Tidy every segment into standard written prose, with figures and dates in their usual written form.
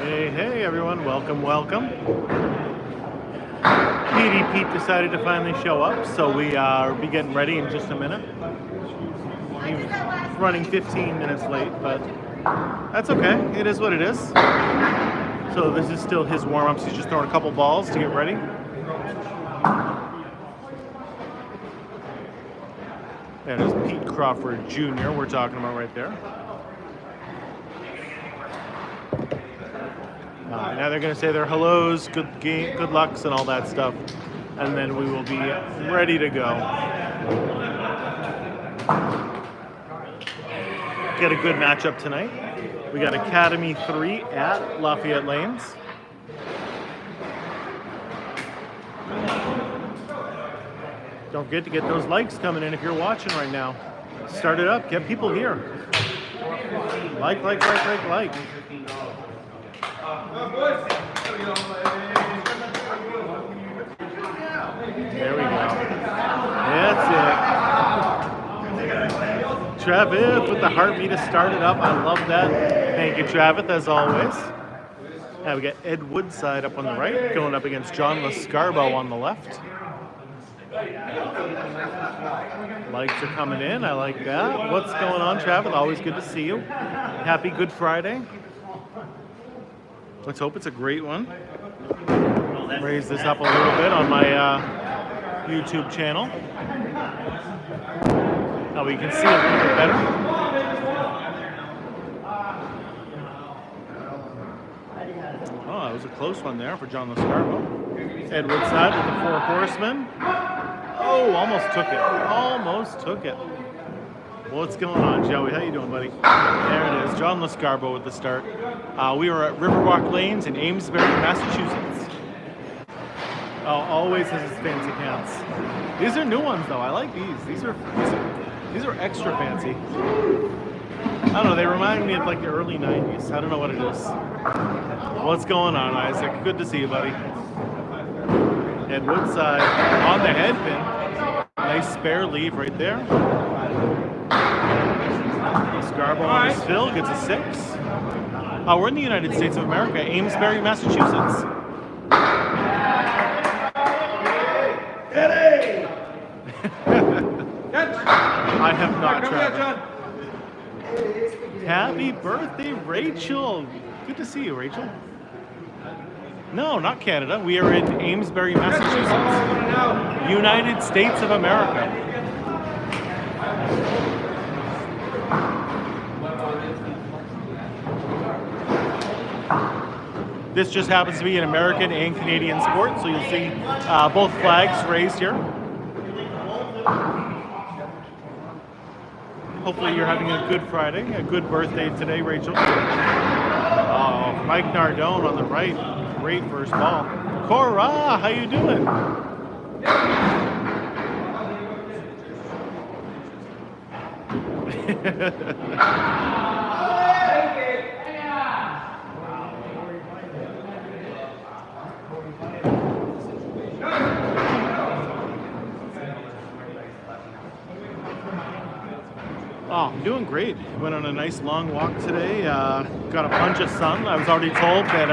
Hey everyone, welcome. Pete decided to finally show up, so we be getting ready in just a minute. He was running 15 minutes late, but that's okay. It is what it is. So this is still his warm-ups. He's just throwing a couple balls to get ready. That is Pete Crawford Jr. we're talking about right there. Now they're going to say their hellos, good game, good lucks, and all that stuff, and then we will be ready to go. Get a good matchup tonight. We got Academy 3 at Lafayette Lanes. Don't forget to get those likes coming in if you're watching right now. Start it up. Get people here. Like. There we go. That's it. Travis with the heartbeat to start it up. I love that. Thank you, Travis, as always. Now we got Ed Woodside up on the right, going up against John Lescarbeau on the left. Likes are coming in. I like that. What's going on, Travis? Always good to see you. Happy Good Friday. Let's hope it's a great one. Raise this up a little bit on my YouTube channel. Now we can see a little bit better. Oh, that was a close one there for John Lescarbeau. Ed Woodside with the 4 horsemen. Oh, almost took it. What's going on, Joey? How you doing, buddy? There it is. John Lescarbeau with the start. We are at Riverwalk Lanes in Amesbury, Massachusetts. Oh, always has his fancy pants. These are new ones, though. I like these. These are extra fancy. I don't know. They remind me of like the early 90s. I don't know what it is. What's going on, Isaac? Good to see you, buddy. And Woodside on the head pin. Nice spare leave right there. Lescarbeau on his fill gets a 6. We're in the United States of America, Amesbury, Massachusetts. I have not traveled. Happy birthday, Rachel. Good to see you, Rachel. No, not Canada. We are in Amesbury, Massachusetts, United States of America. This just happens to be an American and Canadian sport, so you'll see both flags raised here. Hopefully you're having a good Friday, a good birthday today, Rachel. Oh, Mike Nardone on the right. Great first ball. Cora, how you doing? Oh, I'm doing great. Went on a nice long walk today. Got a bunch of sun. I was already told that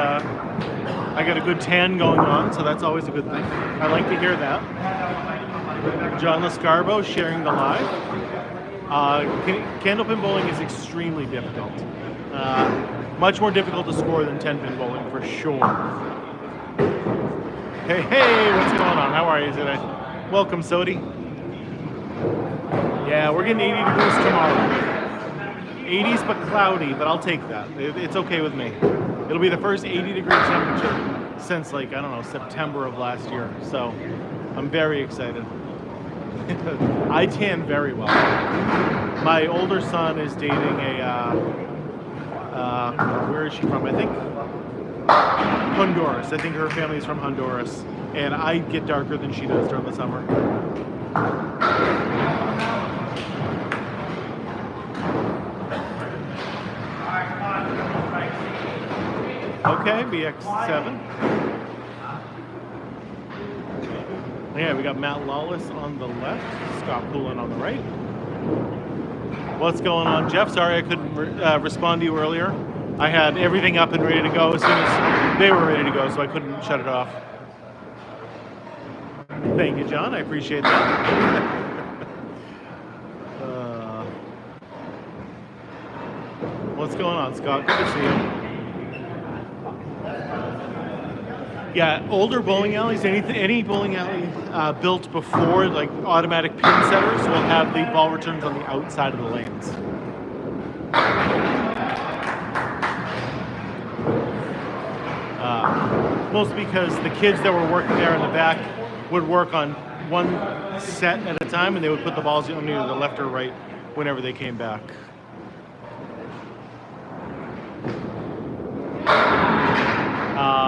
I got a good tan going on, so that's always a good thing. I like to hear that. John Lescarbeau sharing the live. Candlepin bowling is extremely difficult. Much more difficult to score than 10-pin bowling, for sure. Hey, what's going on? How are you today? Welcome, Sodi. Yeah, we're getting 80 degrees tomorrow. 80s but cloudy, but I'll take that. It's okay with me. It'll be the first 80-degree temperature since, like, I don't know, September of last year. So I'm very excited. I tan very well. My older son is dating a, where is she from? I think Honduras. I think her family is from Honduras. And I get darker than she does during the summer. Okay, BX7. Yeah, we got Matt Lawless on the left, Scott Poullin on the right. What's going on, Jeff? Sorry I couldn't respond to you earlier. I had everything up and ready to go as soon as they were ready to go, so I couldn't shut it off. Thank you, John. I appreciate that. What's going on, Scott? Good to see you. Yeah, older bowling alleys, any bowling alley built before like automatic pin setters will have the ball returns on the outside of the lanes. Mostly because the kids that were working there in the back would work on one set at a time, and they would put the balls on either the left or right whenever they came back.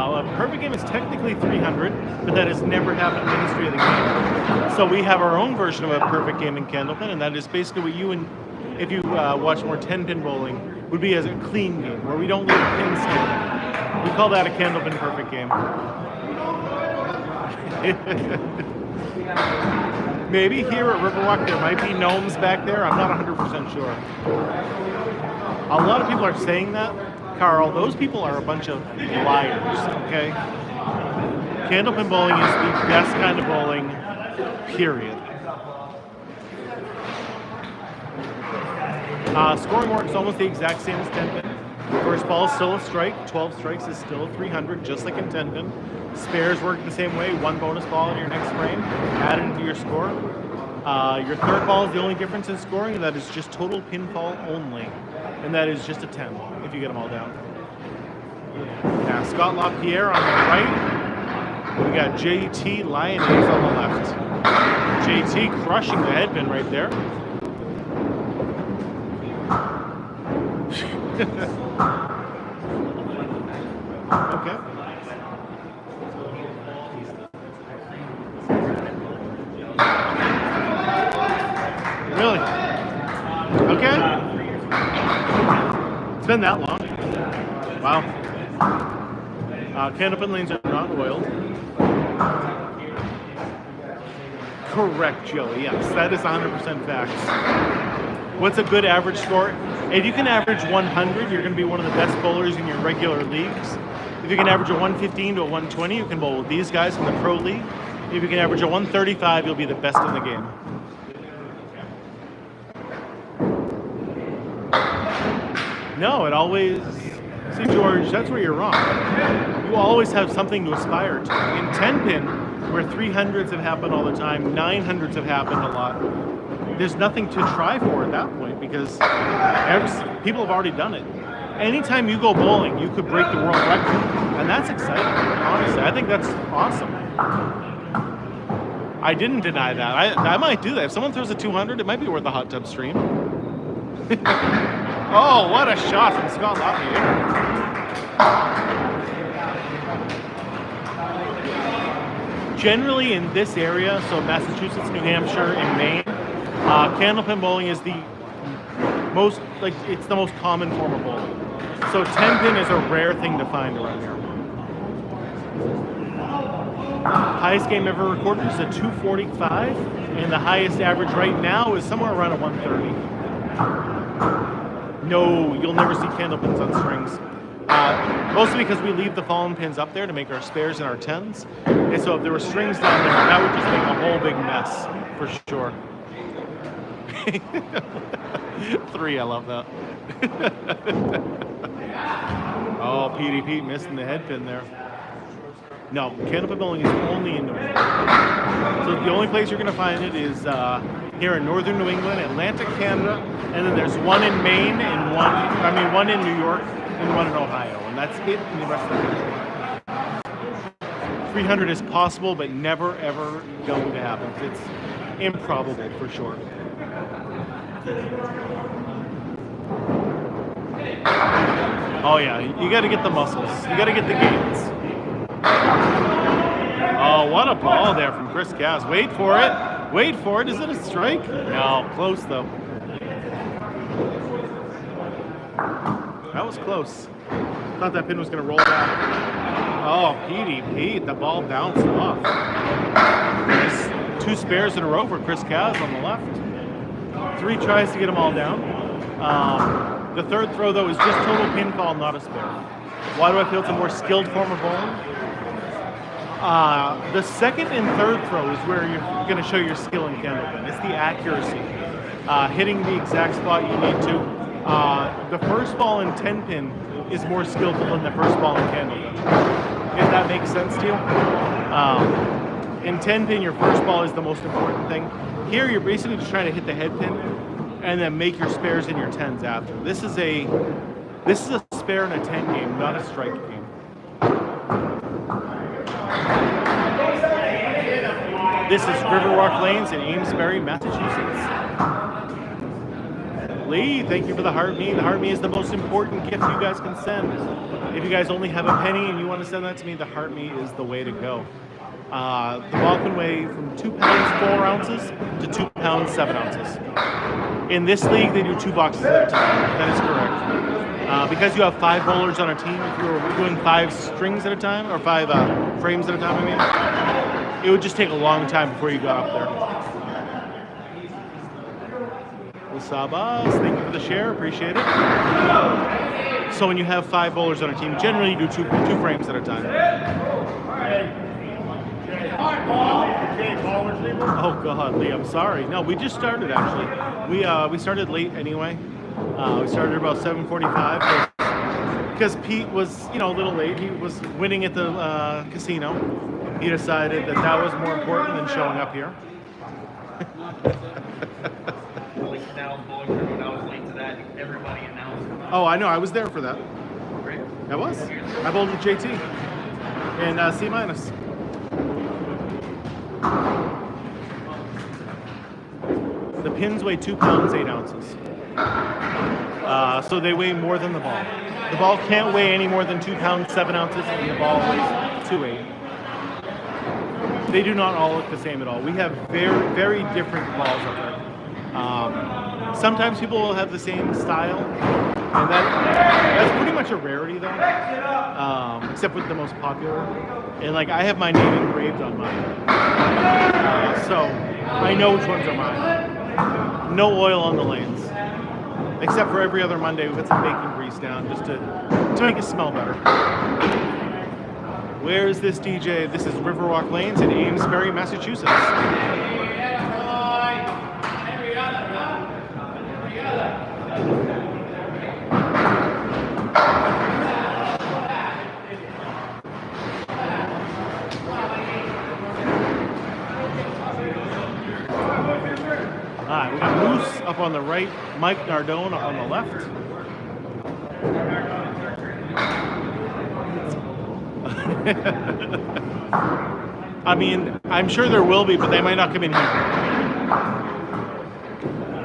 A perfect game is technically 300, but that has never happened in the history of the game. So we have our own version of a perfect game in Candlepin, and that is basically what you and if you watch more 10-pin bowling would be as a clean game, where we don't leave pins standing. We call that a Candlepin perfect game. Maybe here at Riverwalk there might be gnomes back there. I'm not 100% sure. A lot of people are saying that. Carl, those people are a bunch of liars, okay? Candlepin bowling is the best kind of bowling, period. Scoring works almost the exact same as 10-pin. First ball is still a strike. 12 strikes is still a 300, just like in 10-pin. Spares work the same way. One bonus ball in your next frame, added into your score. Your third ball is the only difference in scoring, and that is just total pinfall only. And that is just a 10 if you get them all down. Now, Scott Lapierre on the right. We got JT Lyonnais on the left. JT crushing the headpin right there. Okay. Really? Okay. It's been that long. Wow. Candlepin lanes are not oiled. Correct, Joey. Yes, that is 100% facts. What's a good average score? If you can average 100, you're going to be one of the best bowlers in your regular leagues. If you can average a 115 to a 120, you can bowl with these guys in the pro league. If you can average a 135, you'll be the best in the game. No, it always... See, George, that's where you're wrong. You always have something to aspire to. In 10-pin, where 300s have happened all the time, 900s have happened a lot, there's nothing to try for at that point because people have already done it. Anytime you go bowling, you could break the world record, and that's exciting, honestly. I think that's awesome. I didn't deny that. I might do that. If someone throws a 200, it might be worth a hot tub stream. Oh, what a shot from Scott Lapierre. Generally in this area, so Massachusetts, New Hampshire, and Maine, Candlepin bowling is the most, it's the most common form of bowling. So 10-pin is a rare thing to find around here. Highest game ever recorded is a 245, and the highest average right now is somewhere around a 130. No, you'll never see Candlepins on strings. Mostly because we leave the fallen pins up there to make our spares and our 10s. And so if there were strings down there, that would just make a whole big mess, for sure. 3, I love that. Oh, Petey Pete missing the head pin there. No, Candlepin bowling is only in New England. So the only place you're going to find it is here in northern New England, Atlantic, Canada, and then there's one in Maine and one in New York and one in Ohio, and that's it in the rest of the country. 300 is possible, but never ever going to happen. It's improbable for sure. Oh yeah, you got to get the muscles. You got to get the gains. Oh, what a ball there from Chris Cass. Wait for it. Wait for it. Is it a strike? No, close though. That was close. Thought that pin was going to roll back. Oh, Petey Pete, the ball bounced off. There's 2 spares in a row for Chris Cass on the left. 3 tries to get them all down. The third throw, though, is just total pinfall, not a spare. Why do I feel it's a more skilled form of bowling? The second and third throw is where you're going to show your skill in Candlepin. It's the accuracy, hitting the exact spot you need to. The first ball in 10-pin is more skillful than the first ball in Candlepin. If that makes sense to you. In 10-pin, your first ball is the most important thing. Here, you're basically just trying to hit the head pin and then make your spares in your 10s after. This is a spare in a 10 game, not a strike game. This is Riverwalk Lanes in Amesbury, Massachusetts. Lee, thank you for the heart me. The heart me is the most important gift you guys can send. If you guys only have a penny and you want to send that to me, the heart me is the way to go. The ball can weigh from 2 pounds 4 ounces to 2 pounds 7 ounces. In this league, they do 2 boxes at a time. That is correct. Because you have 5 bowlers on a team, if you were doing 5 strings at a time, or 5 frames at a time, I mean, it would just take a long time before you got up there. Sabas, thank you for the share, appreciate it. So when you have 5 bowlers on a team, generally you do two frames at a time. Oh God, Lee, I'm sorry. No, we just started actually. We started late anyway. We started about 7:45 because Pete was, a little late. He was winning at the casino. He decided that was more important than showing up here. Oh, I know. I was there for that. Great. I was. I bowled with JT and C-. The pins weigh 2 pounds 8 ounces. So they weigh more than the ball. The ball can't weigh any more than 2 pounds 7 ounces, and the ball weighs 2.8. They do not all look the same at all. We have very, very different balls up there. Sometimes people will have the same style, and that's pretty much a rarity though, except with the most popular. And like I have my name engraved on mine, so I know which ones are mine. No oil on the lanes, except for every other Monday we put some bacon grease down just to make it smell better. Where is this DJ? This is Riverwalk Lanes in Amesbury, Massachusetts. Alright, we got Moose up on the right, Mike Nardone up on the left. I mean, I'm sure there will be, but they might not come in here.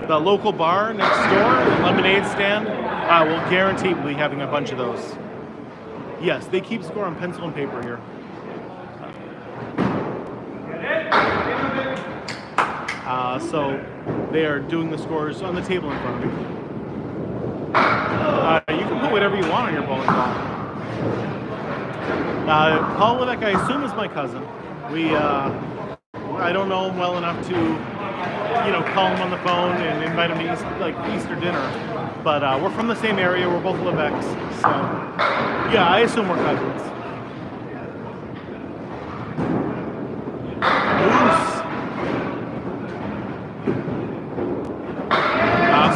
The local bar next door, the lemonade stand, will guarantee we'll be having a bunch of those. Yes, they keep score on pencil and paper here. So they are doing the scores on the table in front of me. You can put whatever you want on your bowling ball. Paul Levesque, I assume, is my cousin. I don't know him well enough to, call him on the phone and invite him to Easter dinner. But we're from the same area. We're both Levesques. So, yeah, I assume we're cousins.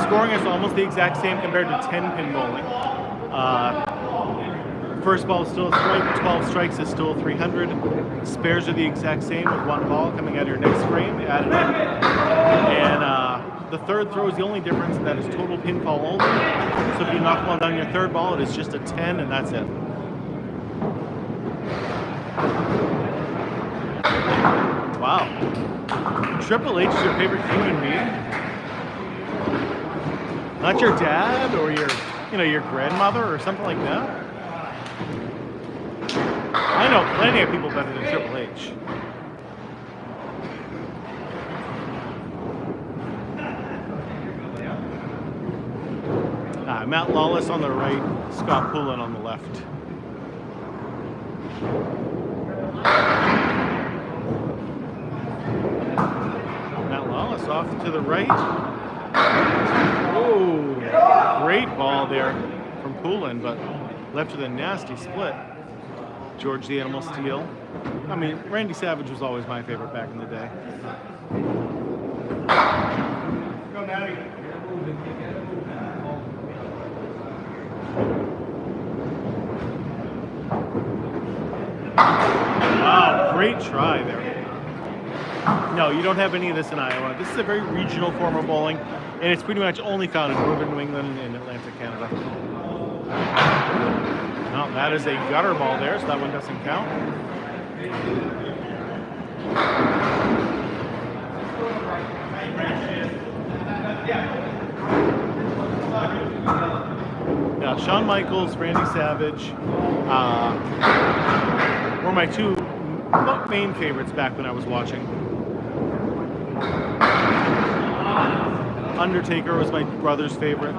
Scoring is almost the exact same compared to 10-pin bowling. First ball is still a strike, 12 strikes is still 300. Spares are the exact same with 1 ball coming out of your next frame, added in. And the third throw is the only difference, and that is total pinfall only. So if you knock one down your third ball, it is just a 10, and that's it. Wow. Triple H is your favorite human being? Not your dad or your grandmother or something like that? I know plenty of people better than Triple H. Matt Lawless on the right, Scott Poullin on the left. Matt Lawless off to the right. Oh. Great ball there from Poullin, but left with a nasty split. George the Animal Steel. I mean, Randy Savage was always my favorite back in the day. Go, Natty. Wow, great try there. No, you don't have any of this in Iowa. This is a very regional form of bowling, and it's pretty much only found in northern New England and Atlantic Canada. Now, that is a gutter ball there, so that one doesn't count. Yeah, Shawn Michaels, Randy Savage were my two main favorites back when I was watching. Undertaker was my brother's favorite.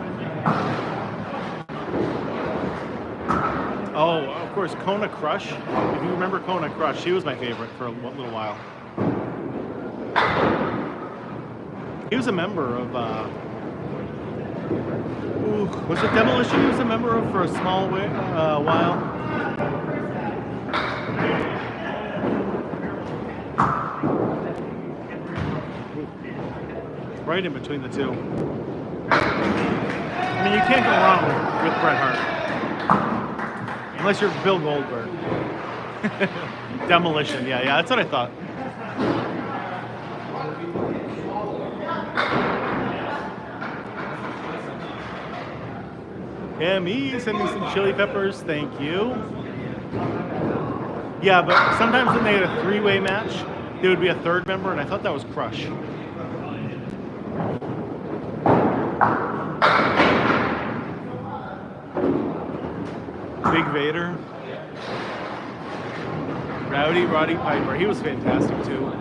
Oh, of course, Kona Crush. If you remember Kona Crush, she was my favorite for a little while. He was a member of, was it Demolition he was a member of for a small while? Right in between the two. I mean, you can't go wrong with Bret Hart. Unless you're Bill Goldberg. Demolition, yeah, that's what I thought. Me, send me some chili peppers, thank you. Yeah, but sometimes when they had a three-way match, there would be a third member, and I thought that was Crush. Big Vader. Roddy Piper. He was fantastic too.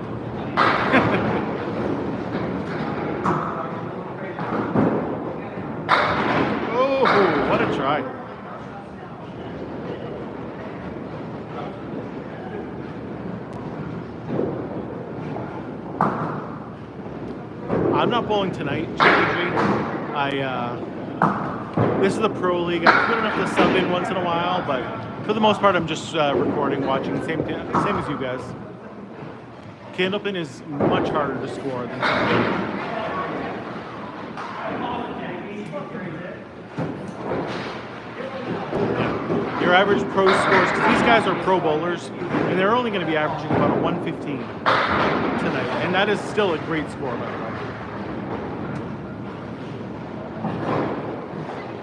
Oh, what a try. I'm not bowling tonight, this is the Pro League. I'm good enough to sub in once in a while, but for the most part, I'm just recording, watching, same as you guys. Candlepin is much harder to score than something. Yeah. Your average pro scores, because these guys are pro bowlers, and they're only going to be averaging about a 115 tonight, and that is still a great score, by the way.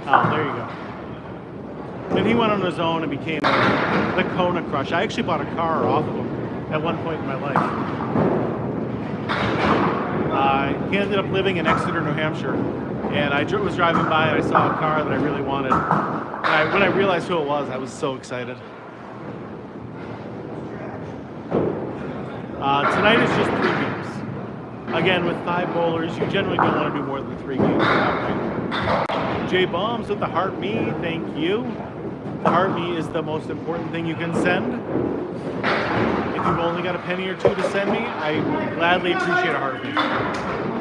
Oh, there you go. Then he went on his own and became the Kona Crush. I actually bought a car off of him at one point in my life. He ended up living in Exeter, New Hampshire, and I was driving by and I saw a car that I really wanted. And when I realized who it was, I was so excited. Tonight is just 3 games. Again, with 5 bowlers, you generally don't want to do more than 3 games at that point. J Bombs with the heart me, thank you. The heart me is the most important thing you can send. If you've only got a penny or two to send me, I gladly appreciate a heart me.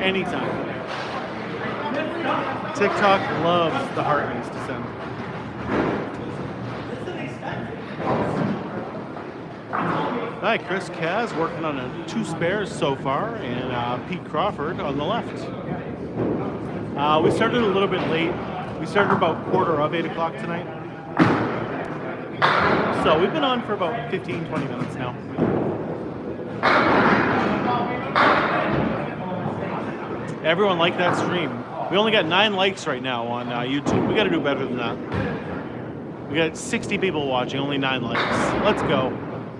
Anytime. TikTok loves the heart me's to send. Hi, Chris Kaz working on 2 spares so far, and Pete Crawford on the left. We started a little bit late. We started about 8:15 tonight. So we've been on for about 15-20 minutes now. Everyone liked that stream. We only got 9 likes right now on YouTube. We got to do better than that. We got 60 people watching, only 9 likes. Let's go.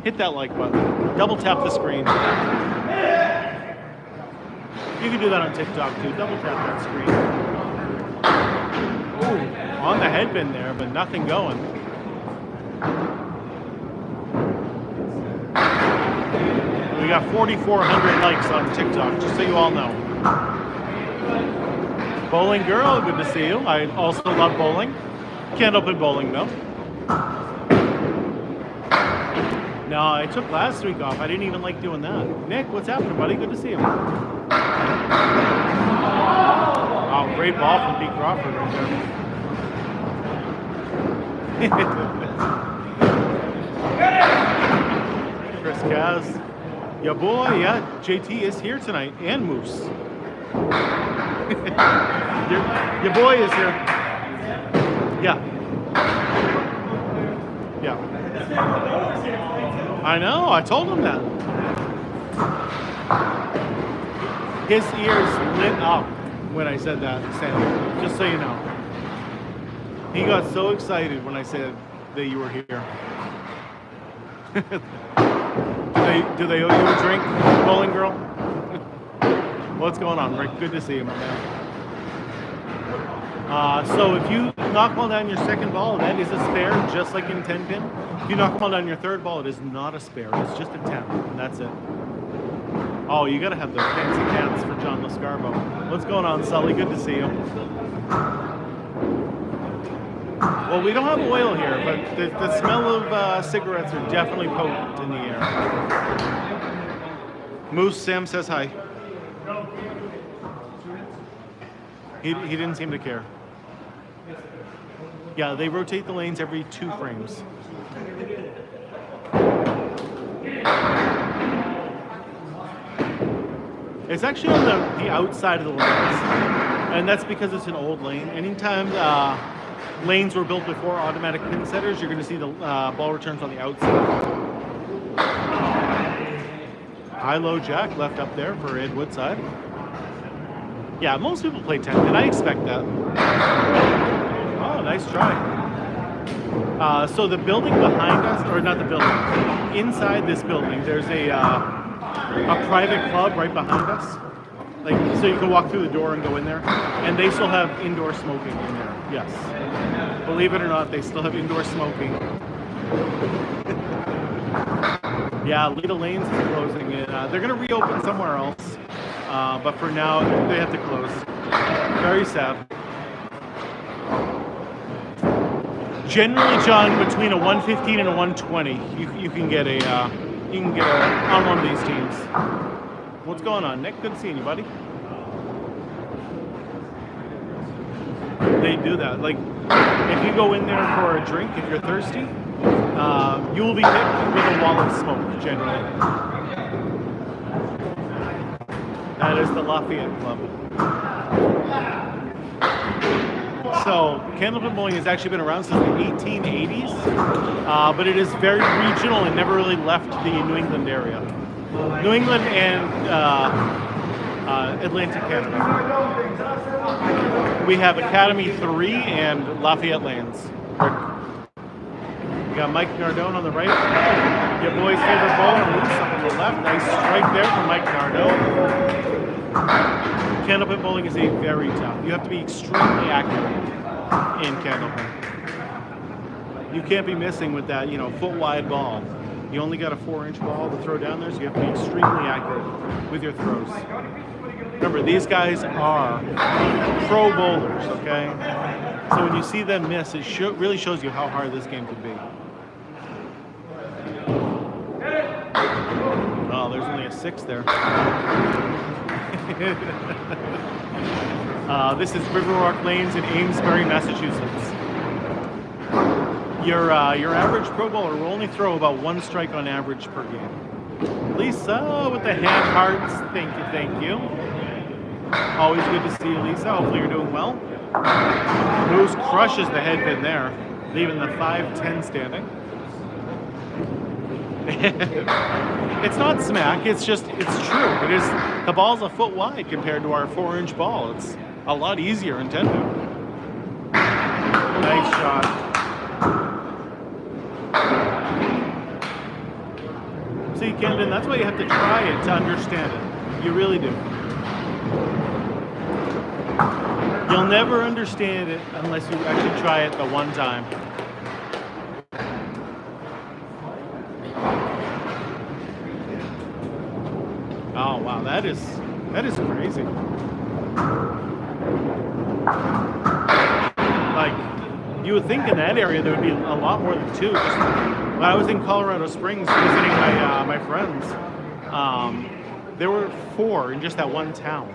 Hit that like button. Double tap the screen. You can do that on TikTok too. Double tap that screen. Ooh, on the headband there, but nothing going. We got 4,400 likes on TikTok, just so you all know. Bowling Girl, good to see you. I also love bowling. Candlepin bowling though. No, I took last week off. I didn't even like doing that. Nick, what's happening, buddy? Good to see you. Oh, great ball from Pete Crawford right there. Chris Kaz. Yeah, boy, yeah, JT is here tonight, and Moose. your boy is here. Yeah. Yeah. I know, I told him that. His ears lit up when I said that, Sam, just so you know. He got so excited when I said that you were here. Do they owe you a drink, bowling girl? What's going on, Rick? Good to see you, my man. So if you knock ball down your second ball, that is a spare, just like in 10-pin. If you knock ball down your third ball, it is not a spare. It's just a 10, and that's it. Oh, you gotta have the fancy pants for John Lescarbeau. What's going on, Sully? Good to see you. Well, we don't have oil here, but the smell of cigarettes are definitely potent in the air. Moose, Sam says hi. He didn't seem to care. Yeah, they rotate the lanes every 2 frames. It's actually on the outside of the lanes, and that's because it's an old lane. Anytime lanes were built before automatic pin setters, you're going to see the ball returns on the outside. High-low jack left up there for Ed Woodside. Yeah, most people play 10, and I expect that. Oh, nice try. So the building behind us, or not the building, inside this building, there's a private club right behind us. Like, so you can walk through the door and go in there, and they still have indoor smoking in there. Yes, believe it or not, they still have indoor smoking. Yeah, Lita Lanes is closing it. They're gonna reopen somewhere else, but for now they have to close. Very sad. Generally, John, between a 115 and a 120, you can get a on one of these teams. What's going on, Nick? Good seeing you, buddy. They do that. Like, if you go in there for a drink, if you're thirsty, you will be hit with a wall of smoke, generally. That is the Lafayette Club. So, Candlepin bowling has actually been around since the 1880s, but it is very regional and never really left the New England area. New England and Atlantic Canada. We have Academy 3 and Lafayette Lanes. We got Mike Nardone on the right. Your boy's favorite bowler, Moose, up on the left. Nice strike there from Mike Nardone. Candlepin bowling is very tough. You have to be extremely accurate in Candlepin. You can't be missing with that, foot wide ball. You only got a 4-inch ball to throw down there, so you have to be extremely accurate with your throws. Remember, these guys are pro bowlers, okay? So when you see them miss, it really shows you how hard this game could be. Oh, there's only a 6 there. This is Riverwalk Lanes in Amesbury, Massachusetts. Your average pro bowler will only throw about 1 strike on average per game. Lisa with the hand hearts, thank you. Always good to see you, Lisa. Hopefully you're doing well. Moose crushes the head pin there, leaving the 5-10 standing. It's not smack, it's true. It is, the ball's a foot wide compared to our 4-inch ball. It's a lot easier in 10. Nice shot. See, Camden, that's why you have to try it to understand it. You really do. You'll never understand it unless you actually try it the one time. Oh wow, that is crazy. Like, you would think in that area there would be a lot more than 2. Just when I was in Colorado Springs visiting my friends, there were 4 in just that one town.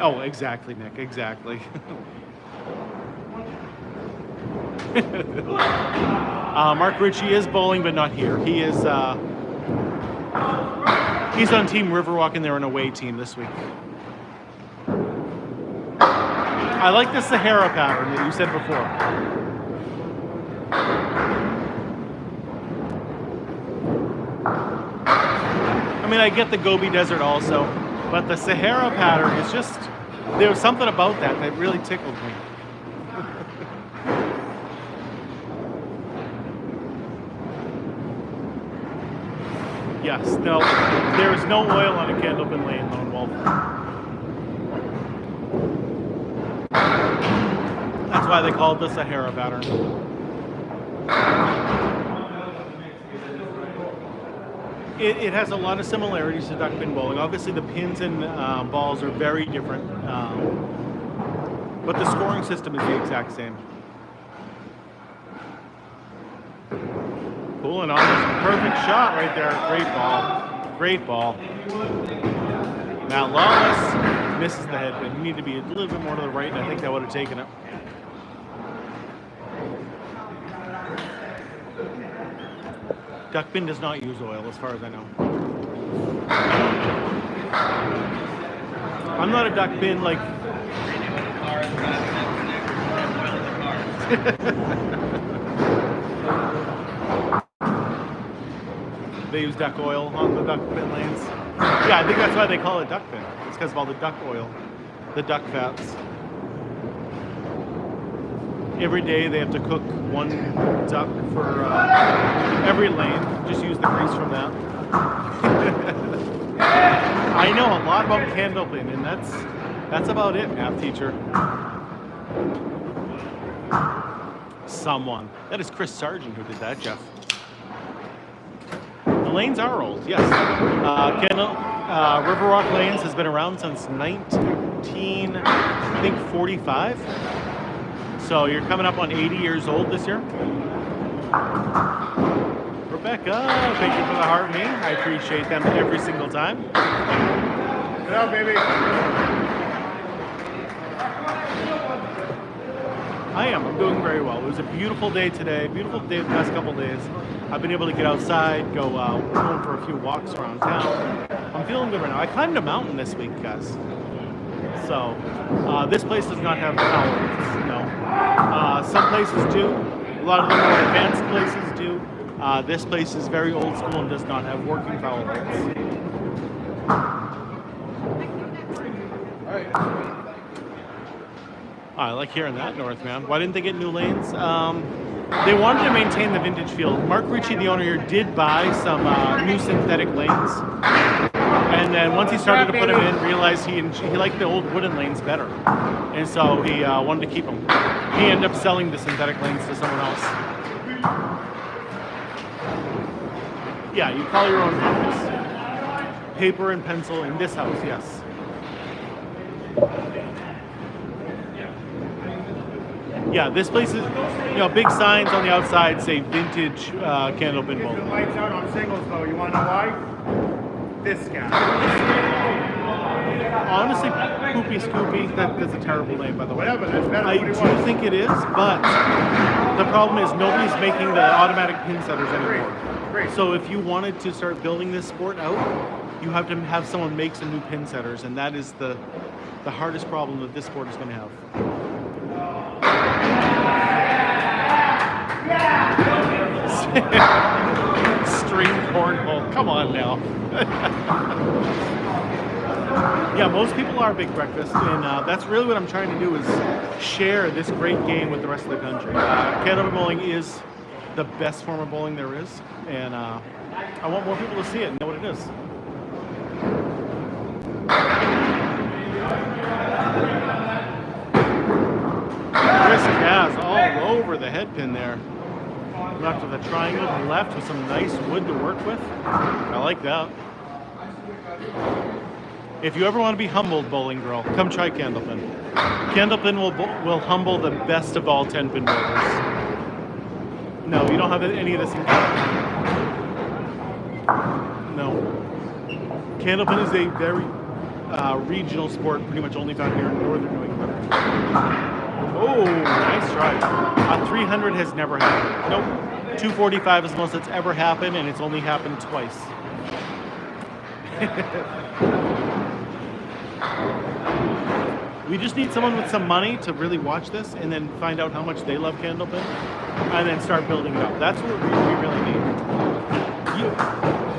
Oh, exactly, Nick, exactly. Mark Ritchie is bowling, but not here. He is he's on Team Riverwalk, and they're an away team this week. I like the Sahara pattern that you said before. I mean, I get the Gobi Desert also, but the Sahara pattern is just, there was something about that that really tickled me. Yes, no, there is no oil on a Candlepin lane, Lone Wolf. That's why they call it the Sahara pattern. It has a lot of similarities to duck pin bowling. Obviously, the pins and balls are very different, but the scoring system is the exact same. Poullin on this perfect shot right there. Great ball. Great ball. Now Lawless misses the head, but you need to be a little bit more to the right, and I think that would have taken it. Duck pin does not use oil, as far as I know. I'm not a duck pin like. They use duck oil on the duck pin lanes. Yeah, I think that's why they call it duck pin. It's because of all the duck oil, the duck fats. Every day they have to cook one duck for every lane. Just use the grease from that. I know a lot about Candlepin, and that's about it, math teacher. Someone. That is Chris Sargent who did that, Jeff. The lanes are old, yes. Riverwalk Lanes has been around since 1945. So you're coming up on 80 years old this year. Rebecca, thank you for the heart me. I appreciate them every single time. Get out, baby. I'm doing very well. It was a beautiful day today, beautiful day the past couple days. I've been able to get outside, go going for a few walks around town. I'm feeling good right now. I climbed a mountain this week, guys. So this place does not have towers, no. Some places do. A lot of the more advanced places do. This place is very old school and does not have working foul lights. All right. I like hearing that, North, man. Why didn't they get new lanes? They wanted to maintain the vintage feel. Mark Ritchie, the owner here, did buy some new synthetic lanes. And then once he started to put them in, realized he liked the old wooden lanes better. And so he wanted to keep them. He ended up selling the synthetic lanes to someone else. Yeah, you call your own focus. Paper and pencil in this house, yes. Yeah, this place is, big signs on the outside say vintage Candlepin bowl. The lights out on singles though. You want to know why? This guy. Honestly, Poopy Scoopy, that's a terrible name, by the way. Whatever, that's better I than what do it was. think it is, but the problem is nobody's making the automatic pin setters anymore. Great. So if you wanted to start building this sport out, you have to have someone make some new pin setters, and that is the hardest problem that this sport is going to have. Stream cornhole. Come on now. Yeah, most people are big breakfast, and that's really what I'm trying to do is share this great game with the rest of the country. Candlepin bowling is the best form of bowling there is, and I want more people to see it and know what it is. Chris Kaz all over the head pin there. Left with a triangle to the left with some nice wood to work with. I like that. If you ever want to be humbled, bowling girl, come try Candlepin. Candlepin will humble the best of all 10-pin bowlers. No, you don't have any of this in Candlepin. No. Candlepin is a very regional sport, pretty much only found here in northern New England. Oh, nice try. 300 has never happened. Nope. 245 is the most that's ever happened, and it's only happened twice. We just need someone with some money to really watch this and then find out how much they love Candlepin and then start building it up. That's what we really need.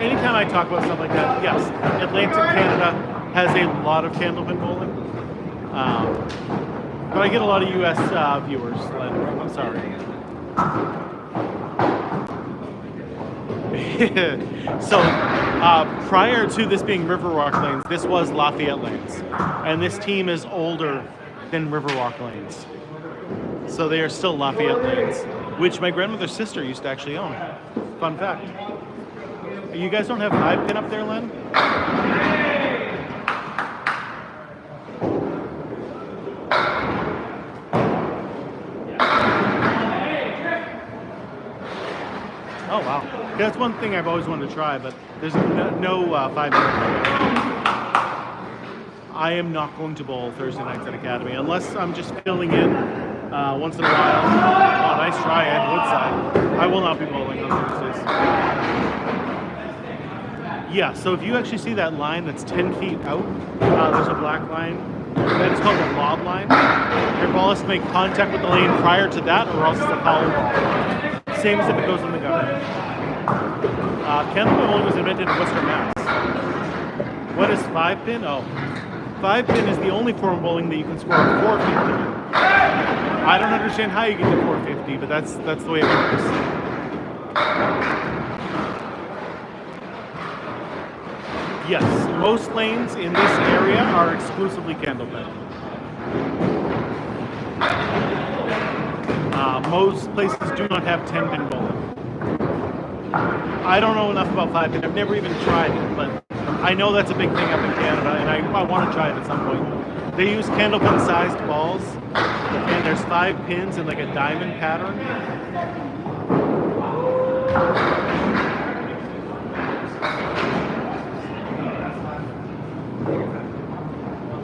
Anytime I talk about stuff like that, yes, Atlantic Canada has a lot of Candlepin bowling. But I get a lot of US viewers, Len. I'm sorry. So prior to this being Riverwalk lanes, this was Lafayette lanes, and this team is older than Riverwalk lanes, so they are still Lafayette lanes, which my grandmother's sister used to actually own. Fun fact. You guys don't have 5-pin up there, Len? Oh wow, that's one thing I've always wanted to try, but there's no 5-minute. I am not going to bowl Thursday nights at Academy unless I'm just filling in once in a while. Oh, nice try at Woodside. I will not be bowling on Thursdays. Yeah, so if you actually see that line that's 10 feet out, there's a black line. That is called a lob line. Your ball has to make contact with the lane prior to that, or else it's a foul ball. Same as if it goes in the gutter. Candlepin bowling was invented in Western Mass. What is 5-pin? Oh, 5-pin is the only form of bowling that you can score a 450. I don't understand how you get to 450, but that's the way it works. Yes, most lanes in this area are exclusively Candlepin. Most places do not have 10-pin bowling. I don't know enough about 5-pin. I've never even tried it, but I know that's a big thing up in Canada, and I want to try it at some point. They use Candlepin-sized balls, and there's 5 pins in like a diamond pattern.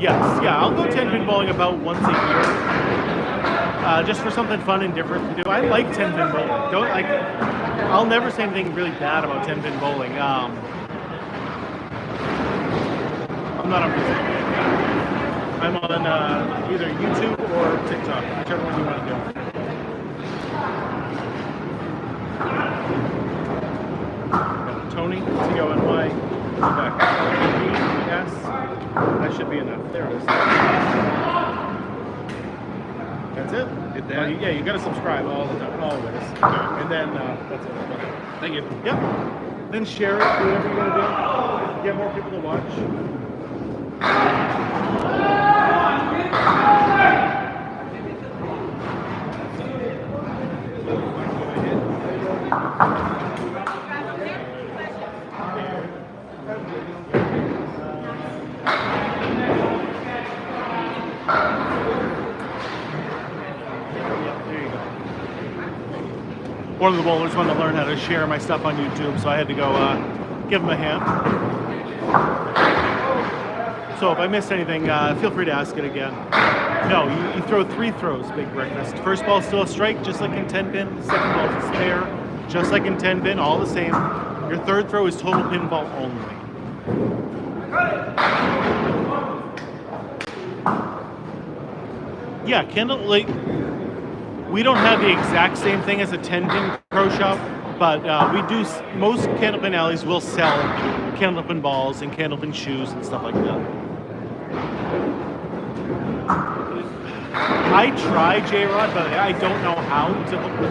Yes, yeah, I'll go 10-pin bowling about once a year. Just for something fun and different to do. I like 10-pin bowling. I'll never say anything really bad about 10-pin bowling. I'm not on Facebook. I'm on either YouTube or TikTok, whichever one you want to do. Tony, T-O-N-Y, back. Yes, that should be enough. There it is. That's it. Yeah, you got to subscribe all the time, always. And then that's it. Thank you. Yep. Then share it, do whatever you're going to do. Get more people to watch. One of the bowlers wanted to learn how to share my stuff on YouTube, so I had to go give him a hand. So if I missed anything, feel free to ask it again. No, you throw 3 throws, Big Breakfast. First ball is still a strike, just like in 10-pin. Second ball is a spare, just like in 10-pin, all the same. Your third throw is total pinball only. Yeah, we don't have the exact same thing as a 10-pin pro shop, but we do. Most Candlepin alleys will sell Candlepin balls and Candlepin shoes and stuff like that. I try J-Rod, but I don't know how to hook the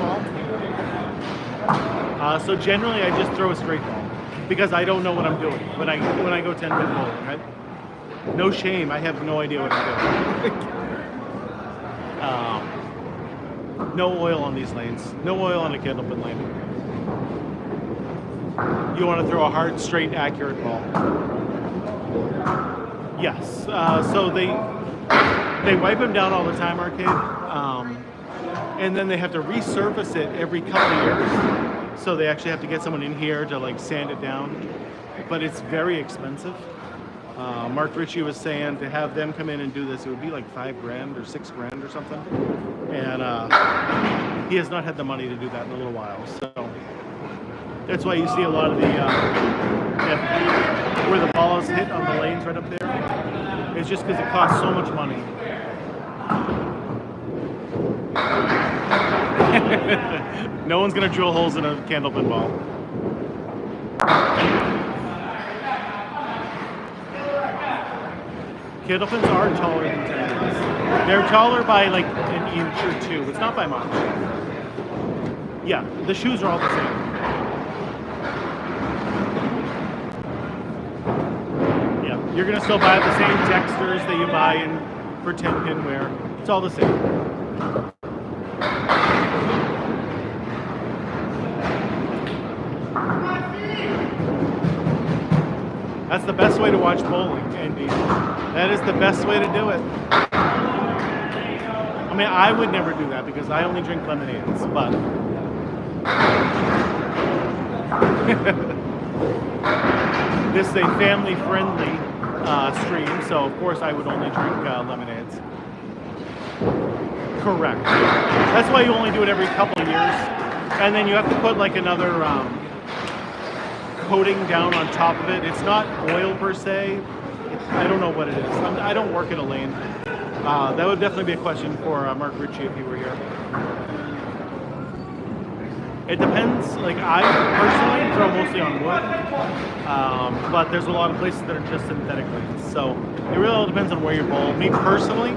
ball. So generally, I just throw a straight ball because I don't know what I'm doing when I go 10-pin bowling. Right? No shame, I have no idea what I'm doing. No oil on these lanes. No oil on a Candlepin lane. You want to throw a hard, straight, accurate ball. Yes. So they wipe them down all the time, Arcade, and then they have to resurface it every couple of years. So they actually have to get someone in here to like sand it down, but it's very expensive. Mark Ritchie was saying to have them come in and do this, it would be like $5,000 or $6,000 or something. And he has not had the money to do that in a little while. So that's why you see a lot of the where the ball is hit on the lanes right up there. It's just because it costs so much money. No one's gonna drill holes in a candlepin ball. Candlepins are taller than 10 pins. They're taller by like an inch or two. It's not by much. Yeah, the shoes are all the same. Yeah, you're gonna still buy the same textures that you buy for 10 pin wear. It's all the same. That's the best way to watch bowling, Andy. That is the best way to do it. I mean, I would never do that because I only drink lemonades, but this is a family-friendly stream, so of course I would only drink lemonades. Correct. That's why you only do it every couple of years, and then you have to put like another coating down on top of it. It's not oil per se. I don't know what it is. I don't work in a lane. That would definitely be a question for Mark Ritchie if he were here. It depends. Like I personally throw mostly on wood, but there's a lot of places that are just synthetic lanes. So it really all depends on where you bowl. Me personally,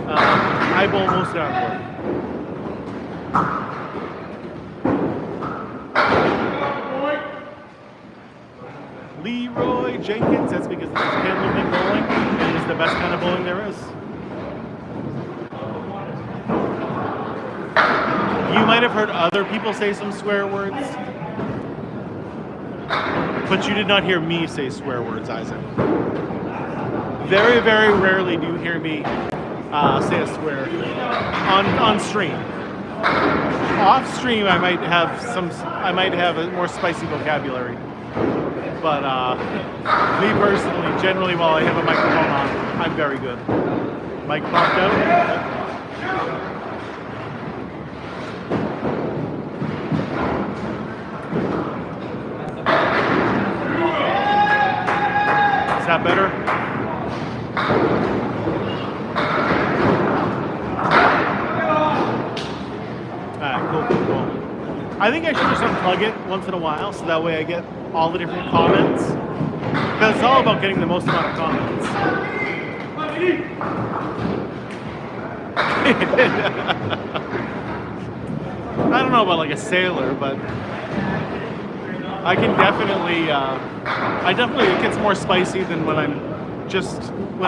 I bowl mostly on wood. Leroy Jenkins, that's because this is Candlepin bowling, and it's the best kind of bowling there is. You might have heard other people say some swear words, but you did not hear me say swear words, Isaac. Very, very rarely do you hear me say a swear on stream. Off stream, I might have a more spicy vocabulary. But me personally, generally, while I have a microphone on, I'm very good. Mic popped out. Is that better? Alright, cool. I think I should just unplug it once in a while, so that way I get all the different comments. Because it's all about getting the most amount of comments. I don't know about like a sailor, but I can definitely, it gets more spicy than when I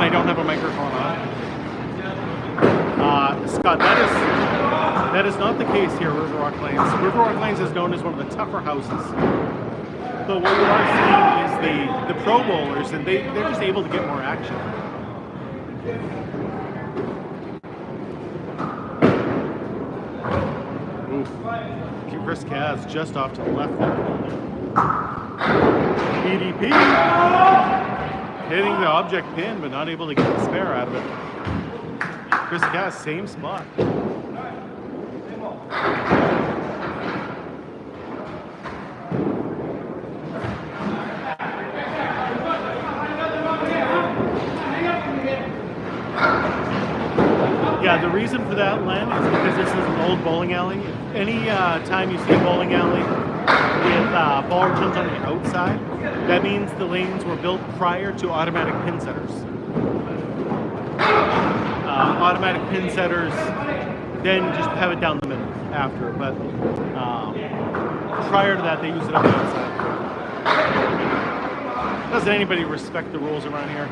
don't have a microphone on. Scott, that is not the case here at River Rock Lanes. River Rock Lanes is known as one of the tougher houses. But what you are seeing is the pro bowlers, and they're just able to get more action. Ooh. Chris Kaz just off to the left there. EDP hitting the object pin, but not able to get the spare out of it. Chris Kaz, same spot. Yeah, the reason for that, Len, is because this is an old bowling alley. Any time you see a bowling alley with ball returns on the outside, that means the lanes were built prior to automatic pin setters. Automatic pin setters then just have it down the middle after, but prior to that, they used it on the outside. Doesn't anybody respect the rules around here?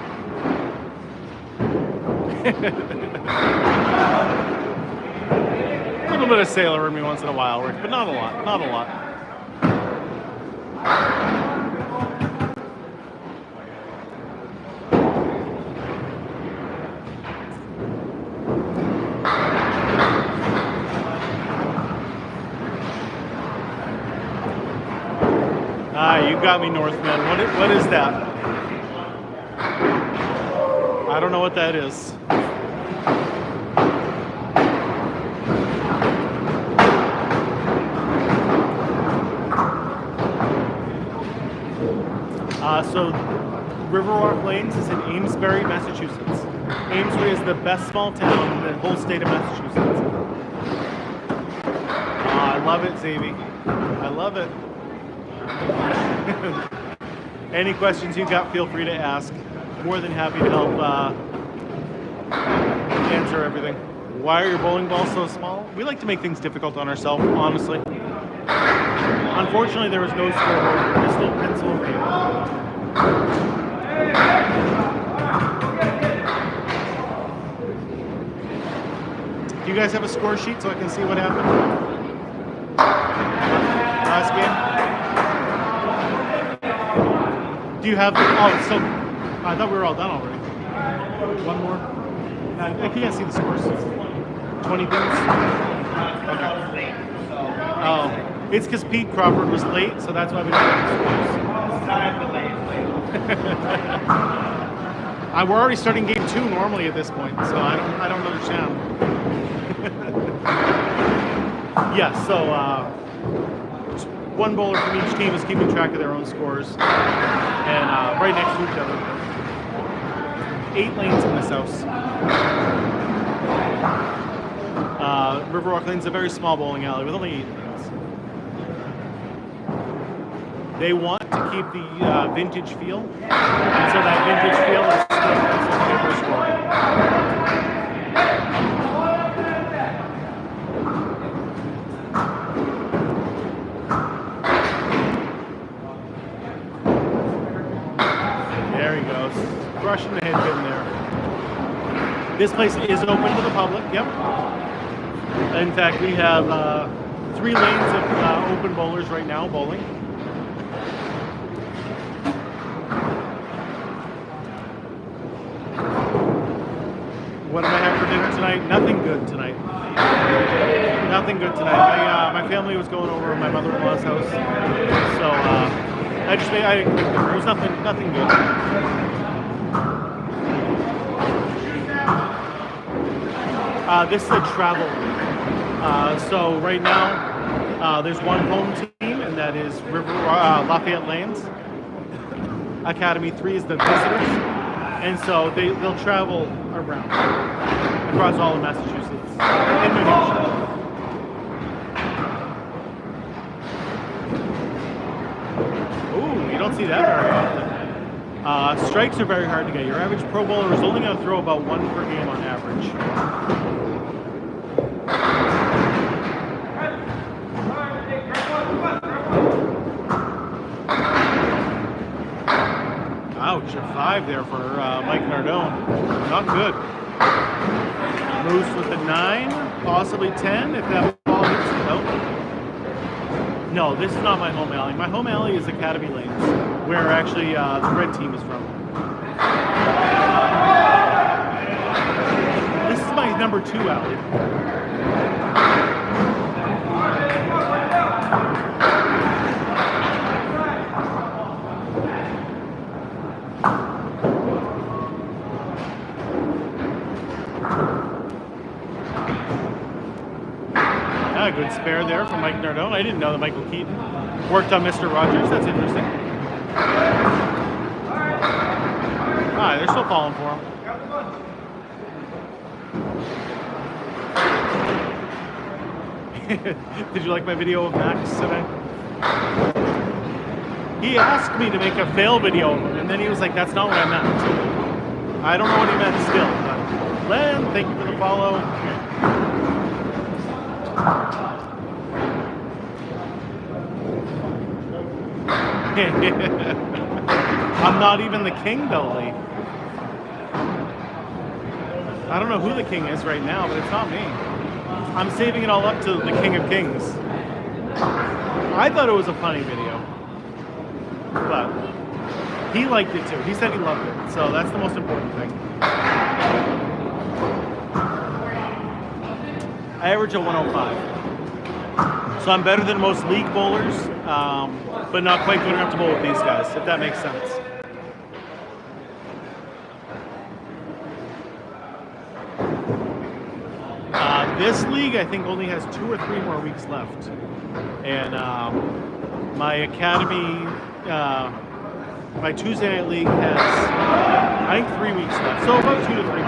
A little bit of sailor in me once in a while, Rick, but not a lot. You got me, Northman. What is that? I don't know what that is. So Riverwalk Lanes is in Amesbury, Massachusetts. Amesbury is the best small town in the whole state of Massachusetts. I love it, Xavi. I love it. Any questions you got, feel free to ask. More than happy to help answer everything. Why are your bowling balls so small? We like to make things difficult on ourselves, honestly. Unfortunately, there was no scoreboard, just still pencil and paper. Do you guys have a score sheet so I can see what happened? Last game? Do you have, oh, so, I thought we were all done already. One more? I can't see the scores. 20 things? Okay. Oh, it's because Pete Crawford was late, so that's why we don't have the scores. We're already starting game 2 normally at this point, so I don't understand. Yeah, so one bowler from each team is keeping track of their own scores, and right next to each other. 8 lanes in this house. Riverwalk Lane's a very small bowling alley with only 8 lanes. They want to keep the vintage feel, and so that vintage feel is still paper scoring. There he goes, crushing the head pin there. This place is open to the public, yep. In fact, we have 3 lanes of open bowlers right now bowling. What do I have for dinner tonight? Nothing good tonight. Nothing good tonight. My family was going over to my mother-in-law's house, so there was nothing good. This is a travel league. So right now, there's one home team, and that is Lafayette Lanes. Academy 3 is the visitors, and so they'll travel around across all of Massachusetts and New Hampshire. Ooh, you don't see that very often. Strikes are very hard to get. Your average pro bowler is only going to throw about 1 per game on average. Ouch, a 5 there for Mike Nardone. Not good. Moose with a 9, possibly 10 if that ball hits it. Nope. No, this is not my home alley. My home alley is Academy Lanes, where actually the red team is from. This is my number 2 alley. A good spare there from Mike Nardone. I didn't know that Michael Keaton worked on Mr. Rogers. That's interesting. They're still falling for him. Did you like my video of Max today? He asked me to make a fail video of him, and then he was like, that's not what I meant. I don't know what he meant still, but Len, thank you for the follow. I'm not even the king, though, Lee. I don't know who the king is right now, but it's not me. I'm saving it all up to the King of Kings. I thought it was a funny video, but he liked it too. He said he loved it, so that's the most important thing. I average a 105. So I'm better than most league bowlers, but not quite good enough to bowl with these guys, if that makes sense. This league, I think, only has 2 or 3 more weeks left. And my academy, my Tuesday night league has, I think, 3 weeks left. So about 2 to 3 weeks.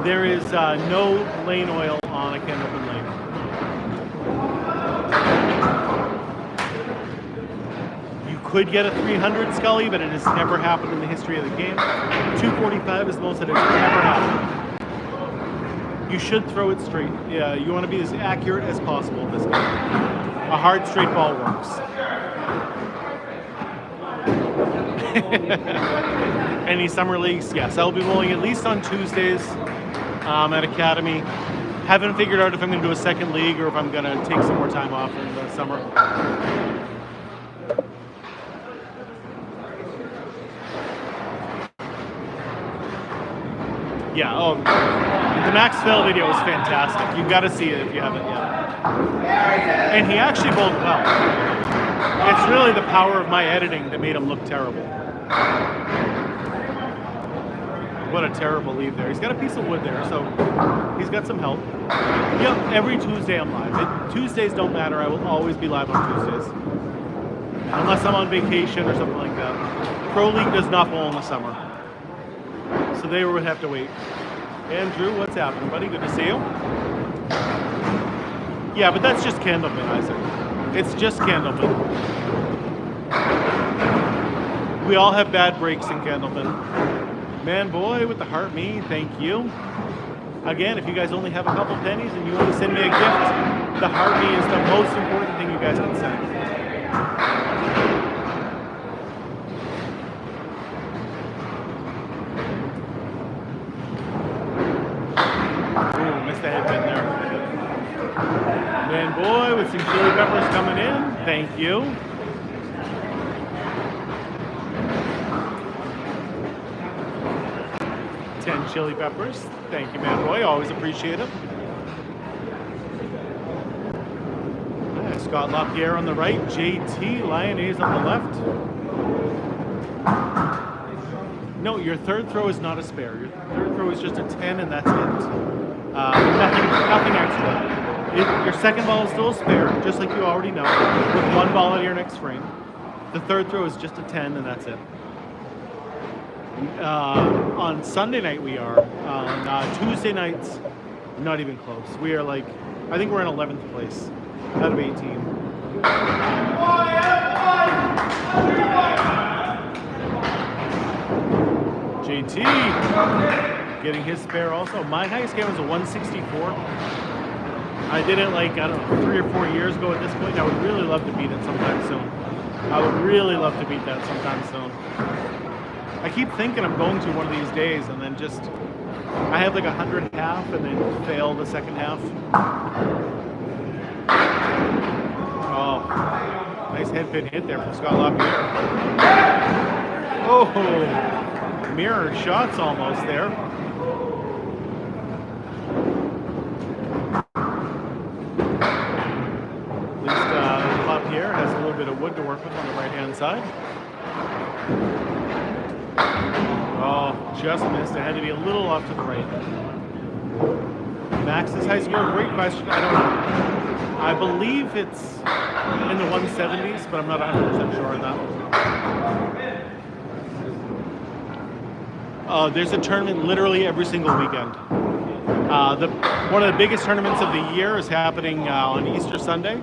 There is no lane oil on a Candlepin lane. You could get a 300 Scully, but it has never happened in the history of the game. 245 is the most that it's ever happened. You should throw it straight. Yeah, you want to be as accurate as possible in this game. A hard straight ball works. Any summer leagues? Yes, I'll be bowling at least on Tuesdays at Academy. Haven't figured out if I'm going to do a second league or if I'm going to take some more time off in the summer. Yeah, oh, the Max Fell video was fantastic. You've got to see it if you haven't yet. And he actually bowled well. It's really the power of my editing that made him look terrible. What a terrible lead there. He's got a piece of wood there, so he's got some help. Yep, every Tuesday I'm live. Tuesdays don't matter. I will always be live on Tuesdays. Unless I'm on vacation or something like that. Pro League does not bowl in the summer. So they would have to wait. Andrew, what's happening, buddy? Good to see you. Yeah, but that's just Candlepin, Isaac. It's just Candlepin. We all have bad breaks in Candlepin. Man boy with the heart me, thank you. Again, if you guys only have a couple pennies and you want to send me a gift, the heart me is the most important thing you guys can send. Ooh, missed the headband there. Man boy with some chili peppers coming in, thank you. Chili peppers. Thank you, man boy. Always appreciate it. Yeah, Scott Lappierre on the right. JT Lyonnais on the left. No, your third throw is not a spare. Your third throw is just a 10 and that's it. Nothing extra. Your second ball is still a spare, just like you already know, with 1 ball at your next frame. The third throw is just a 10 and that's it. On Sunday night we are. On Tuesday nights, not even close. We are like, I think we're in 11th place out of 18. JT getting his spare also. My highest game was a 164. I did it like, I don't know, 3 or 4 years ago at this point. I would really love to beat it sometime soon. I would really love to beat that sometime soon. I keep thinking I'm going to one of these days and then just, I have like 100 half and then fail the second half. Oh, nice head pin hit there from Scott Lapierre. Oh, mirror shots almost there. At least Lapierre has a little bit of wood to work with on the right-hand side. Oh, just missed. It had to be a little off to the right. Max's high score, great question. I don't know. I believe it's in the 170s, but I'm not 100% sure on that. There's a tournament literally every single weekend. One of the biggest tournaments of the year is happening on Easter Sunday.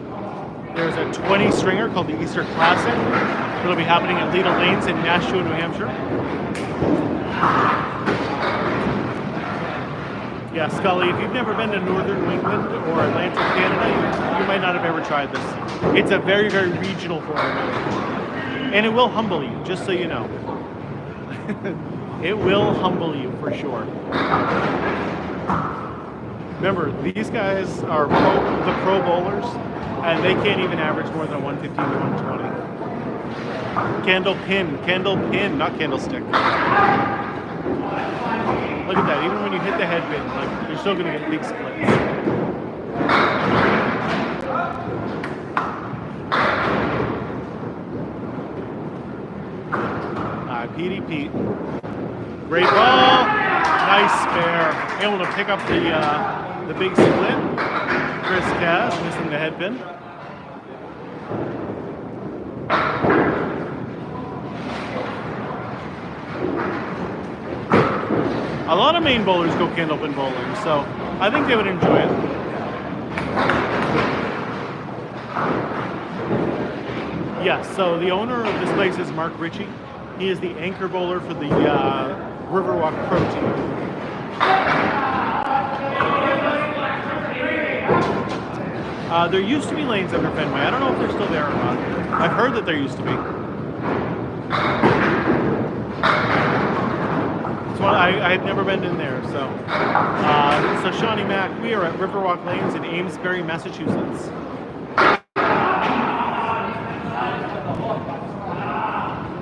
There's a 20 stringer called the Easter Classic. It'll be happening at Leda Lanes in Nashua, New Hampshire. Yeah, Scully, if you've never been to Northern New England or Atlantic Canada, you might not have ever tried this. It's a very, very regional format. And it will humble you, just so you know. It will humble you for sure. Remember, these guys are the pro bowlers, and they can't even average more than 115 to 120. Candlepin, not candlestick. Look at that, even when you hit the headband, like, you're still going to get big splits. Petey Pete. Great ball. Nice spare. Able to pick up the big split. Chris Cass missing the head pin. A lot of Maine bowlers go candlepin bowling, so I think they would enjoy it. Yes, so the owner of this place is Mark Ritchie. He is the anchor bowler for the Riverwalk Pro team. There used to be lanes under Fenway. I don't know if they're still there or not. I've heard that there used to be. So I had never been in there. So Shawnee Mac, we are at Riverwalk Lanes in Amesbury, Massachusetts.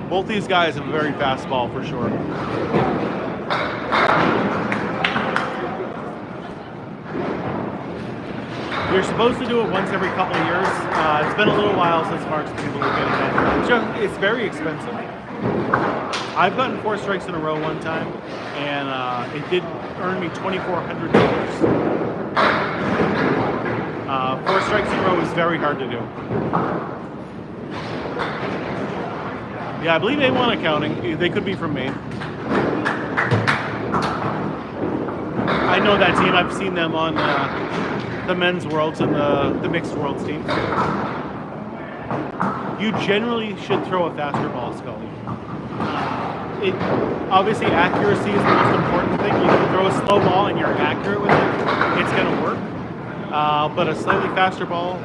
Both these guys have a very fast ball for sure. You're supposed to do it once every couple of years. It's been a little while since Mark's been able to get it done. It's very expensive. I've gotten 4 strikes in a row one time, and it did earn me $2,400. 4 strikes in a row is very hard to do. Yeah, I believe A1 Accounting. They could be from Maine. I know that team. I've seen them on the men's worlds and the mixed worlds team. You generally should throw a faster ball, Scully. Obviously, accuracy is the most important thing. You can throw a slow ball and you're accurate with it, it's going to work. But a slightly faster ball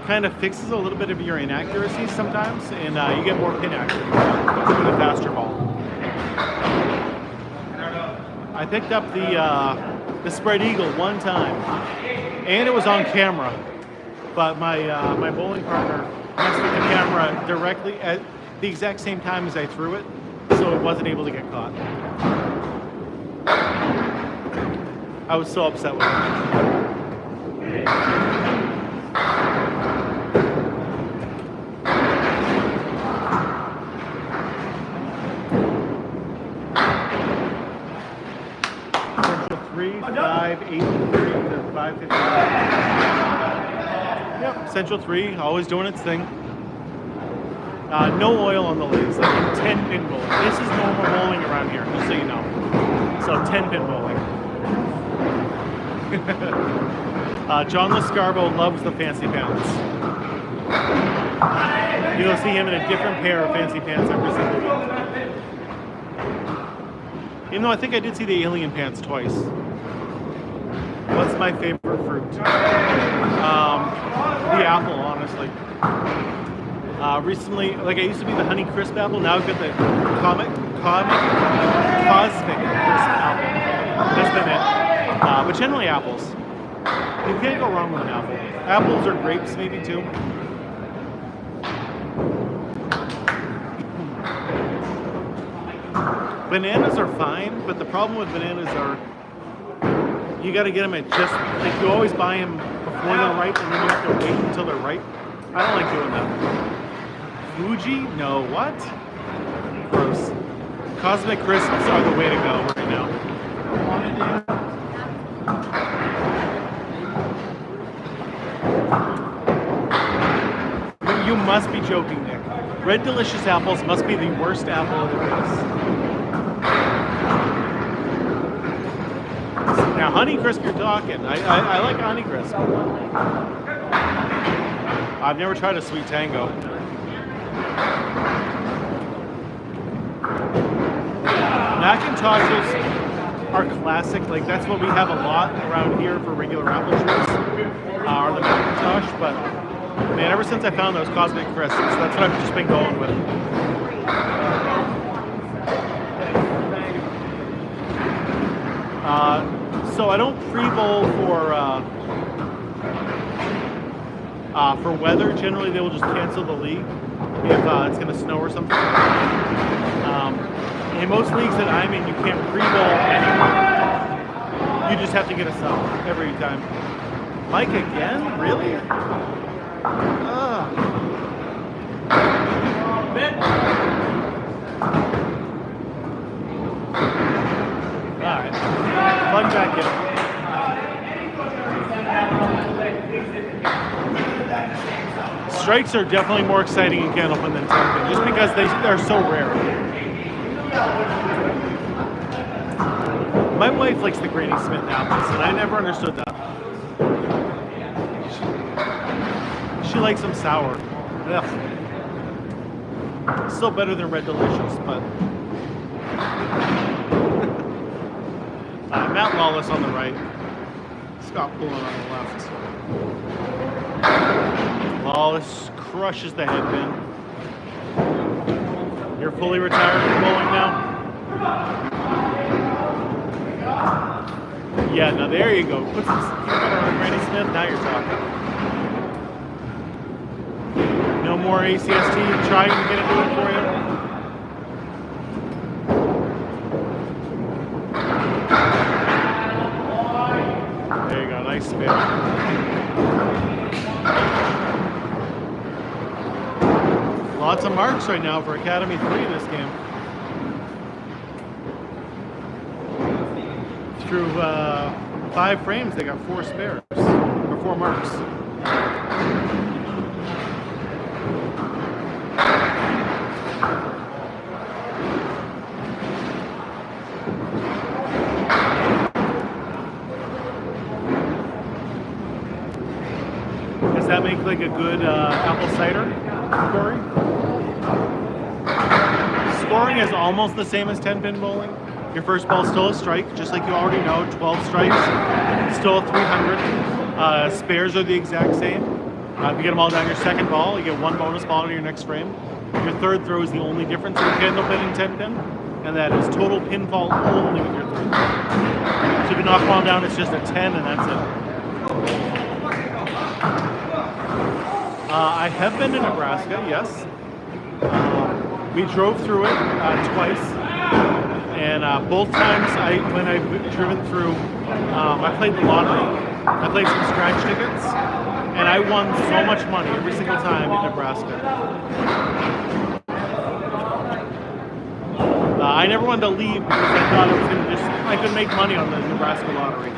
kind of fixes a little bit of your inaccuracies sometimes, and you get more pin accuracy with a faster ball. I picked up the spread eagle one time, and it was on camera, but my bowling partner messed with the camera directly at the exact same time as I threw it, so it wasn't able to get caught. I was so upset with it. Central 3, 583 to 550. Yep, Central 3, always doing its thing. No oil on the lanes, like 10 pin bowling. This is normal bowling around here, just so you know. So 10 pin bowling. John Lescarbeau loves the fancy pants. You'll see him in a different pair of fancy pants every single week. Even though I think I did see the alien pants twice. What's my favorite fruit? The apple, honestly. Recently, like I used to be the Honey Crisp apple, now I've got the Cosmic Crisp apple. That's been it. But generally apples. You can't go wrong with an apple. Apples or grapes maybe too. Bananas are fine, but the problem with bananas are you got to get them at just, like you always buy them before they're ripe and then you have to wait until they're ripe. I don't like doing that. Fuji? No, what? Gross. Cosmic Crisps are the way to go right now. You must be joking, Nick. Red Delicious apples must be the worst apple there is. Now, Honey Crisp, you're talking. I like Honey Crisp. I've never tried a Sweet Tango. Macintoshes are classic. Like that's what we have a lot around here for regular apple trees. Are the Macintosh, but man, ever since I found those Cosmic Crisps, that's what I've just been going with. So I don't pre-bowl for weather. Generally, they will just cancel the league if it's going to snow or something. In most leagues that I'm in, you can't pre-bowl anymore. You just have to get a sub every time. Mike again? Really? back in. Strikes are definitely more exciting in Candlepin than Tenpin, just because they're so rare. My wife likes the Granny Smith apples, and I never understood that. She likes them sour. Ugh. Still better than Red Delicious, but Matt Lawless on the right, Scott Poullin on the left. Lawless crushes the headpin. You're fully retired from bowling now? Yeah, now there you go. Put some peanut butter on Granny Smith, now you're talking. No more ACST trying to get it doing for you. There you go, nice spin. Lots of marks right now for Academy 3 in this game. Through 5 frames, they got 4 spares, or 4 marks. Does that make like a good apple cider scoring? Scoring is almost the same as 10-pin bowling. Your first ball is still a strike, just like you already know. 12 strikes, still a 300. Spares are the exact same. If you get them all down your second ball, you get 1 bonus ball to your next frame. Your third throw is the only difference in Candlepin and 10-pin, and that is total pinfall only with your third throw. So if you knock one down, it's just a 10, and that's it. I have been to Nebraska, yes. We drove through it twice, and both times when I've driven through, I played the lottery. I played some scratch tickets, and I won so much money every single time in Nebraska. I never wanted to leave because I thought I could make money on the Nebraska lottery.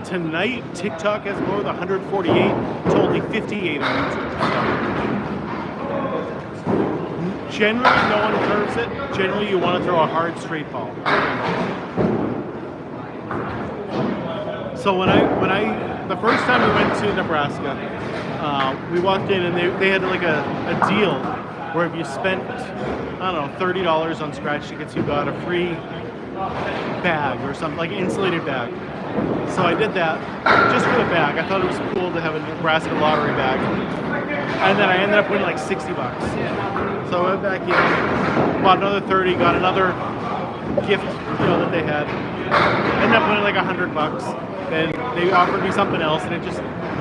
Tonight, TikTok has more than 148 to only 58 on YouTube. Generally, no one curves it. Generally, you want to throw a hard straight ball. So the first time we went to Nebraska, we walked in and they had like a deal where if you spent, I don't know, $30 on scratch tickets, you got a free bag or something, like an insulated bag. So I did that just for the bag. I thought it was cool to have a Nebraska lottery bag. And then I ended up winning like 60 bucks. So I went back in, bought another 30, got another gift, that they had. Ended up winning like 100 bucks. Then they offered me something else, and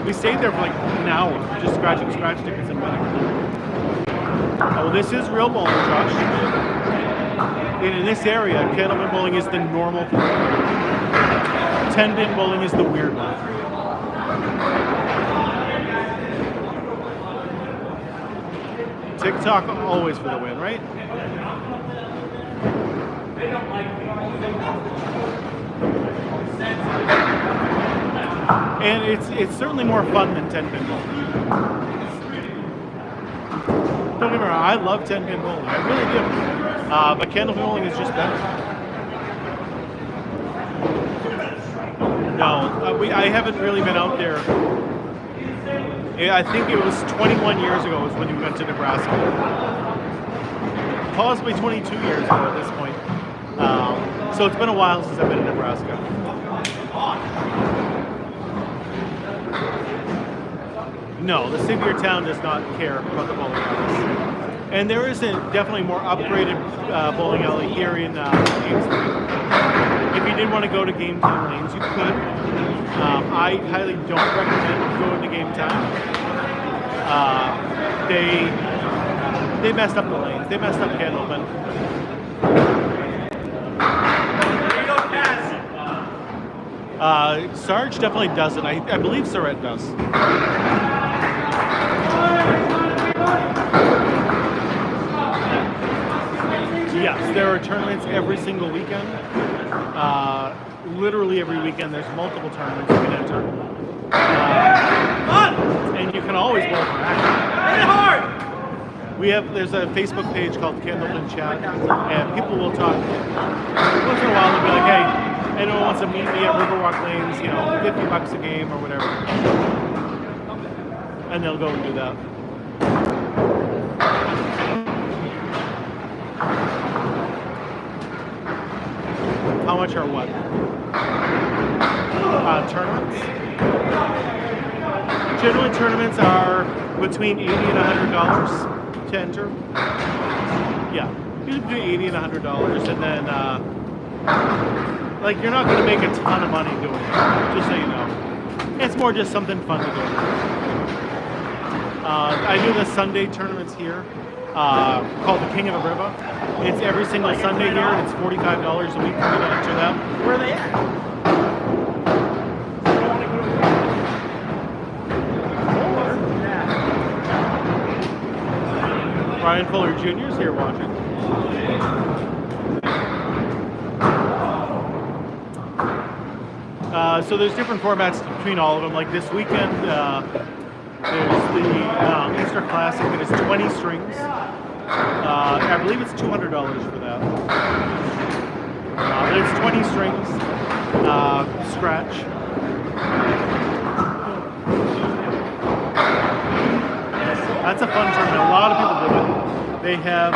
we stayed there for like an hour, just scratching scratch tickets and winning. Oh, this is real bowling, Josh. In this area, Candlepin bowling is the normal thing. 10-pin bowling is the weird one. TikTok always for the win, right? And it's certainly more fun than 10-pin bowling. Don't get me wrong, I love 10-pin bowling. I really do. But Candlepin bowling is just better. No, I haven't really been out there. I think it was 21 years ago was when we went to Nebraska. Possibly 22 years ago at this point. So it's been a while since I've been in Nebraska. No, the city or town does not care about the bowling alleys. And there is a definitely more upgraded bowling alley here in Kingston. If you did want to go to Game Time lanes, you could. I highly don't recommend going to Game Time. They messed up the lanes. They messed up Candlepin. Sarge definitely doesn't. I believe Surrett does. Yes, there are tournaments every single weekend. literally every weekend. There's multiple tournaments you can enter. And you can always bowl for action. Hard! There's a Facebook page called Candlepin Chat, and people will talk. Once in a while they'll be like, hey, anyone wants to meet me at Riverwalk Lanes, you know, $50 a game or whatever. And they'll go and do that. How much are what? Tournaments? Generally, tournaments are between $80 and $100 to enter. Yeah, usually between $80 and $100, and then like you're not going to make a ton of money doing it. Just so you know, it's more just something fun to do. I do the Sunday tournaments here, called the King of the River. It's every single Sunday here, and it's $45 a week for me to enter them. Where are they at? Ryan Fuller Jr. is here watching. So there's different formats between all of them. Like this weekend, there's the Easter Classic that is 20 strings. I believe it's $200 for that. But it's 20 strings, scratch. That's a fun tournament. A lot of people do it. They have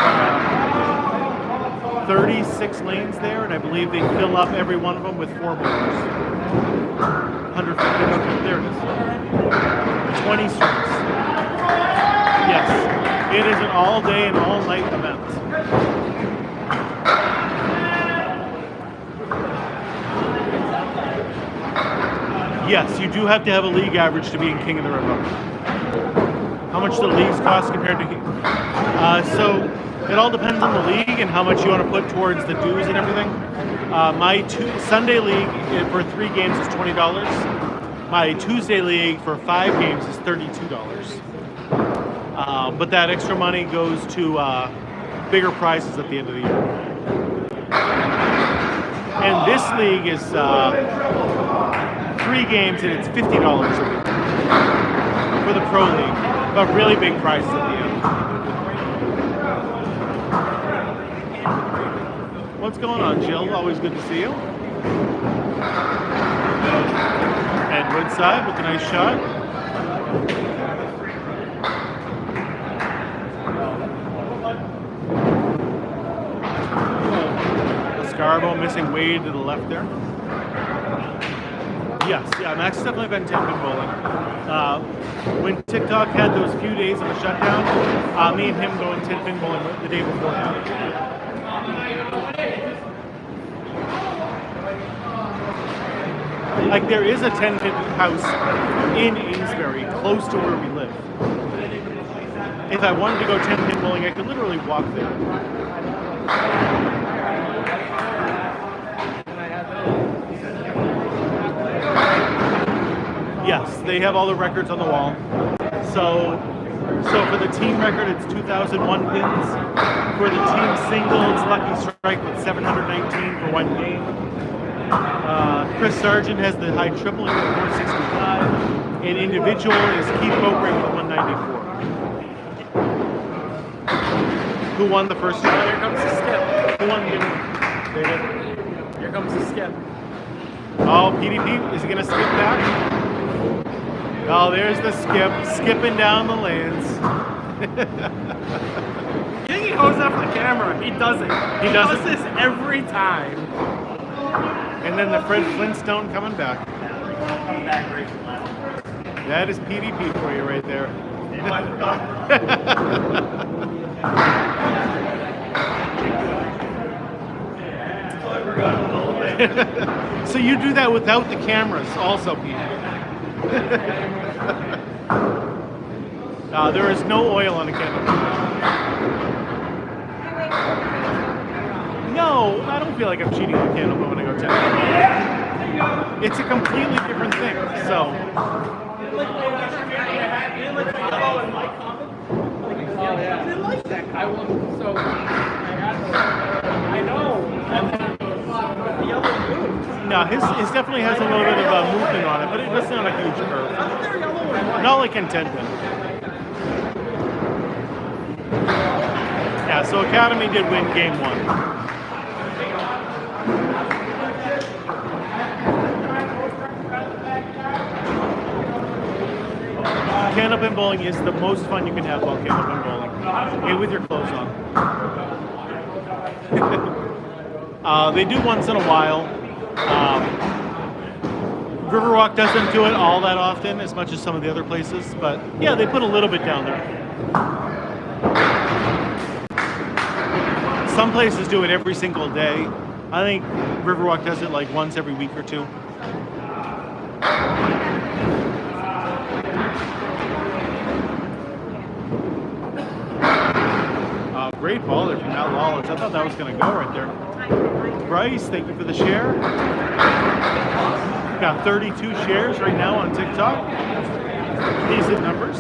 36 lanes there, and I believe they fill up every one of them with 4 bowlers. 150. Okay, there it is. 20 strings. Yes, it is an all-day and all-night event. Yes, you do have to have a league average to be in King of the River. How much the leagues cost compared to so it all depends on the league and how much you want to put towards the dues and everything. My Sunday league for 3 games is $20. My Tuesday league for 5 games is $32. But that extra money goes to bigger prizes at the end of the year. And this league is 3 games and it's $50 a week for the pro league. But really big prizes at the end. What's going on, Jill? Always good to see you. And Woodside with a nice shot. Lescarbeau missing way to the left there. Yes, yeah, Max has definitely been 10-pin bowling. When TikTok had those few days of a shutdown, me and him going 10-pin bowling the day before that. Like there is a 10-pin house in Amesbury, close to where we live. If I wanted to go 10-pin bowling, I could literally walk there. Yes, they have all the records on the wall. So for the team record, it's 2,001 pins. For the team single, it's Lucky Strike with 719 for 1 game. Chris Sargent has the high triple with 465. And individual is Keith Beaupre with 194. Who won the first one? Here comes the skip. Who won the David? Here comes the skip. Oh, PDP, is he going to skip back? Oh, there's the skip, skipping down the lanes. You think he goes up the camera? He doesn't. He does this every time. And then the Fred Flintstone coming back. That is PDP for you right there. So you do that without the cameras also, Pete. There is no oil on the candle. No, I don't feel like I'm cheating on candle when I go 10. It's a completely different thing. So. I know. And then the other groups. No, his definitely has a little bit of movement on it, but it's not a huge curve. Not like Candlepin. Yeah, so Academy did win game 1. Candlepin bowling is the most fun you can have while candlepin bowling. And with your clothes on. They do once in a while. Riverwalk doesn't do it all that often, as much as some of the other places, but yeah, they put a little bit down there. Some places do it every single day. I think Riverwalk does it like once every week or two. Great ball there from Matt Lawless. I thought that was going to go right there. Bryce, thank you for the share. Got 32 shares right now on TikTok. Decent numbers.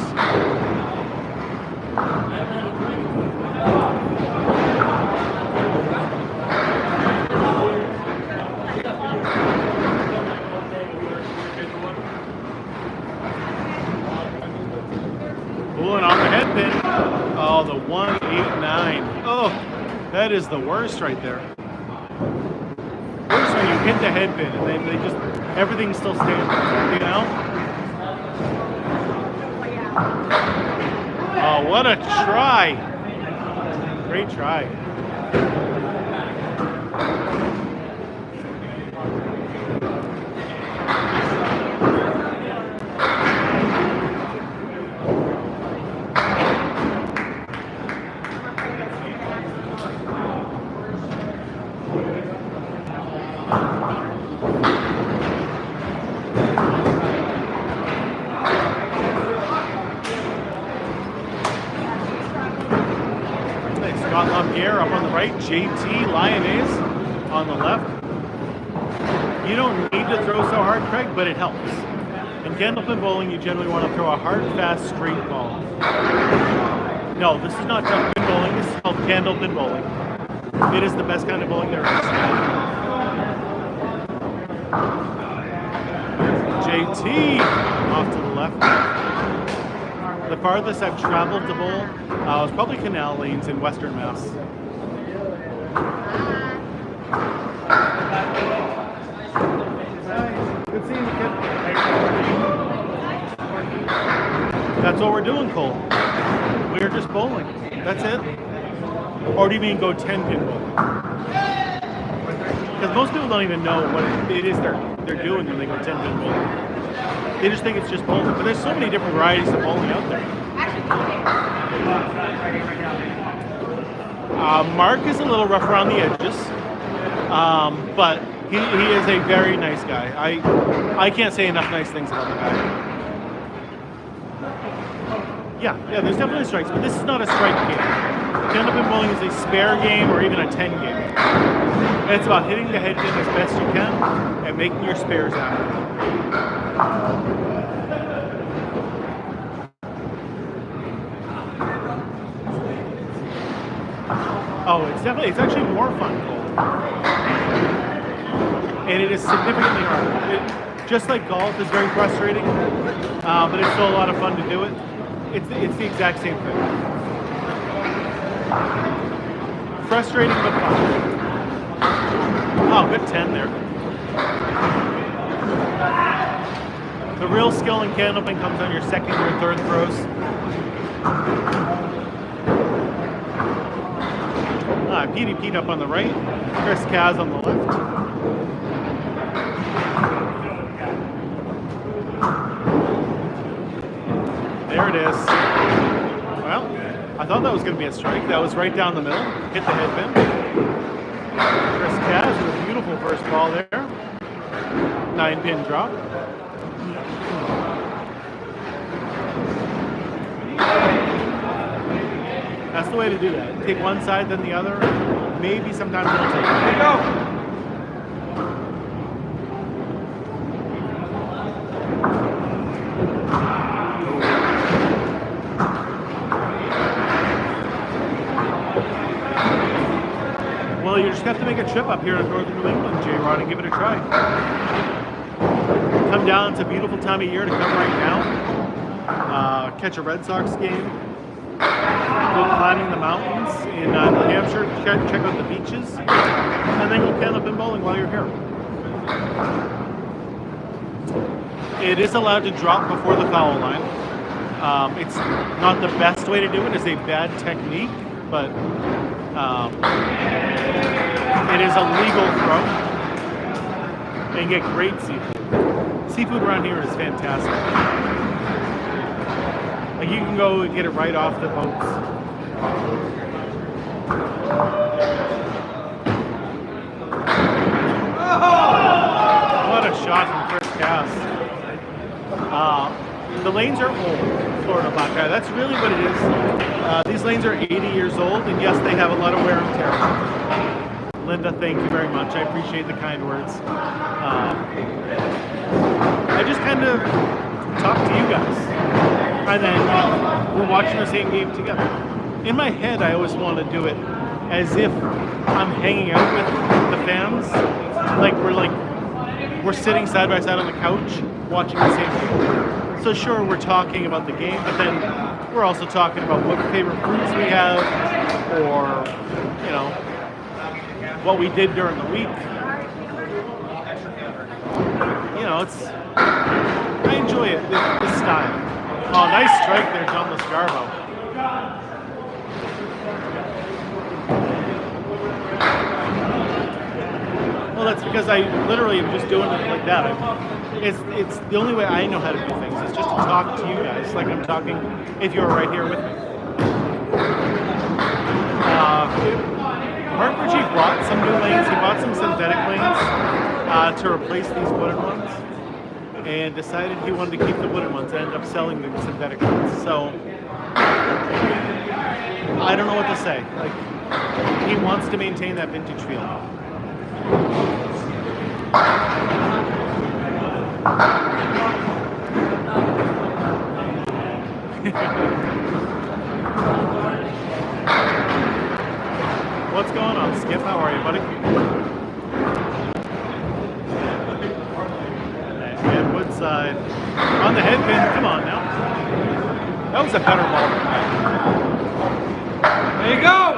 Pulling on the head pin. Oh, the 189. Oh, that is the worst right there. Worst when you hit the head pin and they just, everything's still standing, you know? Oh, what a try. Great try. Lappierre up on the right, JT Lyonnais on the left. You don't need to throw so hard, Craig, but it helps. In Candlepin bowling, you generally want to throw a hard, fast, straight ball. No, this is not Candlepin bowling. This is called Candlepin bowling. It is the best kind of bowling there is. JT off to the left. The farthest I've traveled to bowl was probably Canal Lanes in Western Mass. Good seeing you, kid. That's what we're doing, Cole. We're just bowling. That's it. Or do you mean go 10-pin bowling? Because most people don't even know what it is they're doing when they go 10-pin bowling. They just think it's just bowling. But there's so many different varieties of bowling out there. Mark is a little rough around the edges, but he is a very nice guy. I can't say enough nice things about the guy. Yeah, there's definitely strikes, but this is not a strike game. Candlepin bowling is a spare game or even a 10 game. And it's about hitting the head pin as best you can and making your spares after. Oh, it's actually more fun, Cole. And it is significantly harder. Just like golf is very frustrating, but it's still a lot of fun to do it. It's the exact same thing. Frustrating but fun. Oh, good 10 there. The real skill in Candlepin comes on your second or third throws. Petey Pete up on the right, Chris Kaz on the left. There it is. Well, I thought that was going to be a strike. That was right down the middle. Hit the head pin. Chris Kaz with a beautiful first ball there. 9-pin drop. That's the way to do that. Take one side, then the other. Maybe sometimes it'll take. There you go. Well, you're just have to make a trip up here to northern New England, J-Rod, and give it a try. Come down, it's a beautiful time of year to come right now. Catch a Red Sox game. Go climbing the mountains in New Hampshire, check out the beaches, and then go Candlepin bowling while you're here. It is allowed to drop before the foul line. It's not the best way to do it, it's a bad technique, but it is a legal throw. And get great seafood. Seafood around here is fantastic. Like you can go and get it right off the boats. What a shot from Chris Cass. The lanes are old, Florida Black-eye. That's really what it is. These lanes are 80 years old, and yes, they have a lot of wear and tear. Linda, thank you very much. I appreciate the kind words. I just kind of talk to you guys, and then we're watching the same game together. In my head, I always want to do it as if I'm hanging out with the fans, like we're sitting side by side on the couch watching the same game. So sure, we're talking about the game, but then we're also talking about what favorite foods we have, or you know, what we did during the week. You know, I enjoy it, this style. Oh, nice strike there, John Lescarbeau. Well, that's because I literally am just doing it like that. It's the only way I know how to do things is just to talk to you guys like I'm talking if you're right here with me. Mark Ritchie bought some new lanes. He bought some synthetic lanes to replace these wooden ones, and decided he wanted to keep the wooden ones and ended up selling the synthetic ones. So I don't know what to say. Like, he wants to maintain that vintage feeling. What's going on, Skip? How are you, buddy? And woodside on the head pin. Come on now. That was a better ball. There you go.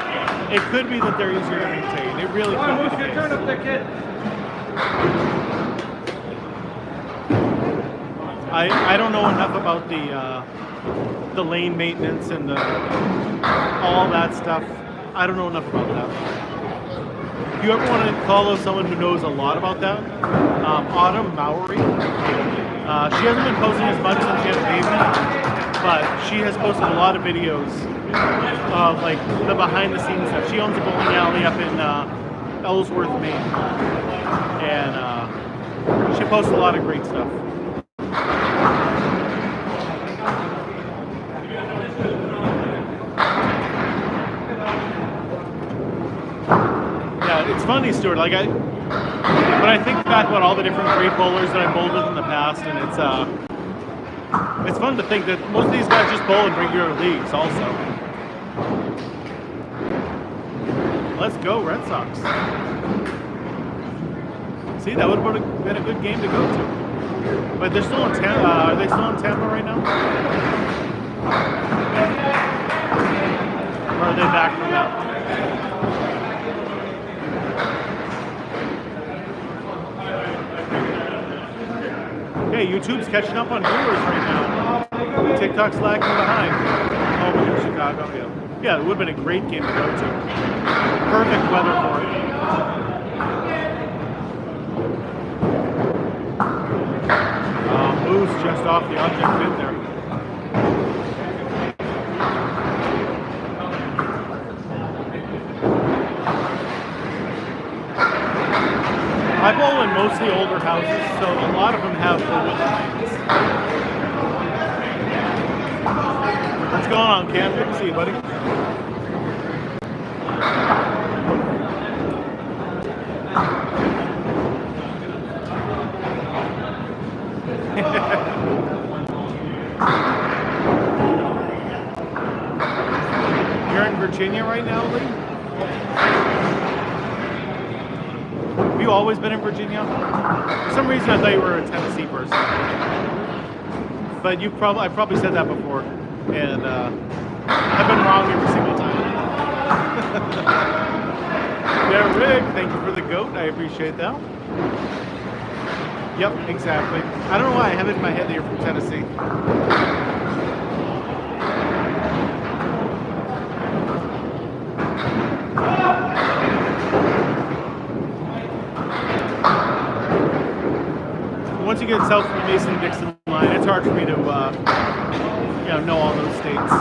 It could be that they're easier to maintain. It really could be. What's your turn up there, kid? I don't know enough about the lane maintenance and all that stuff. I don't know enough about that. If you ever want to follow someone who knows a lot about that, Autumn Mowry. She hasn't been posting as much since she had a baby, but she has posted a lot of videos of like the behind the scenes stuff. She owns a bowling alley up in Ellsworth, Maine, and she posts a lot of great stuff. Yeah, it's funny, Stuart. Like when I think back about all the different great bowlers that I bowled with in the past, and it's fun to think that most of these guys just bowl in regular leagues also. Let's go, Red Sox. See, that would have been a good game to go to. But they're still in Tampa. Are they still in Tampa right now? Or are they back from that? Okay, YouTube's catching up on viewers right now. TikTok's lagging behind. Oh, we're in Chicago. Yeah, it would have been a great game to go to. Perfect weather for it. Moves just off the object pin there. I bowl in mostly older houses, so a lot of them have the wood lines. What's going on, Cam? Good to see you, buddy. You're in Virginia right now, Lee? you always been in Virginia? For some reason, I thought you were a Tennessee person. But I've probably said that before, and I've been wrong every single time. Yeah, Rick, thank you for the goat. I appreciate that. Yep, exactly. I don't know why I have it in my head that you're from Tennessee. Once you get south of the Mason-Dixon line, it's hard for me to know all those states.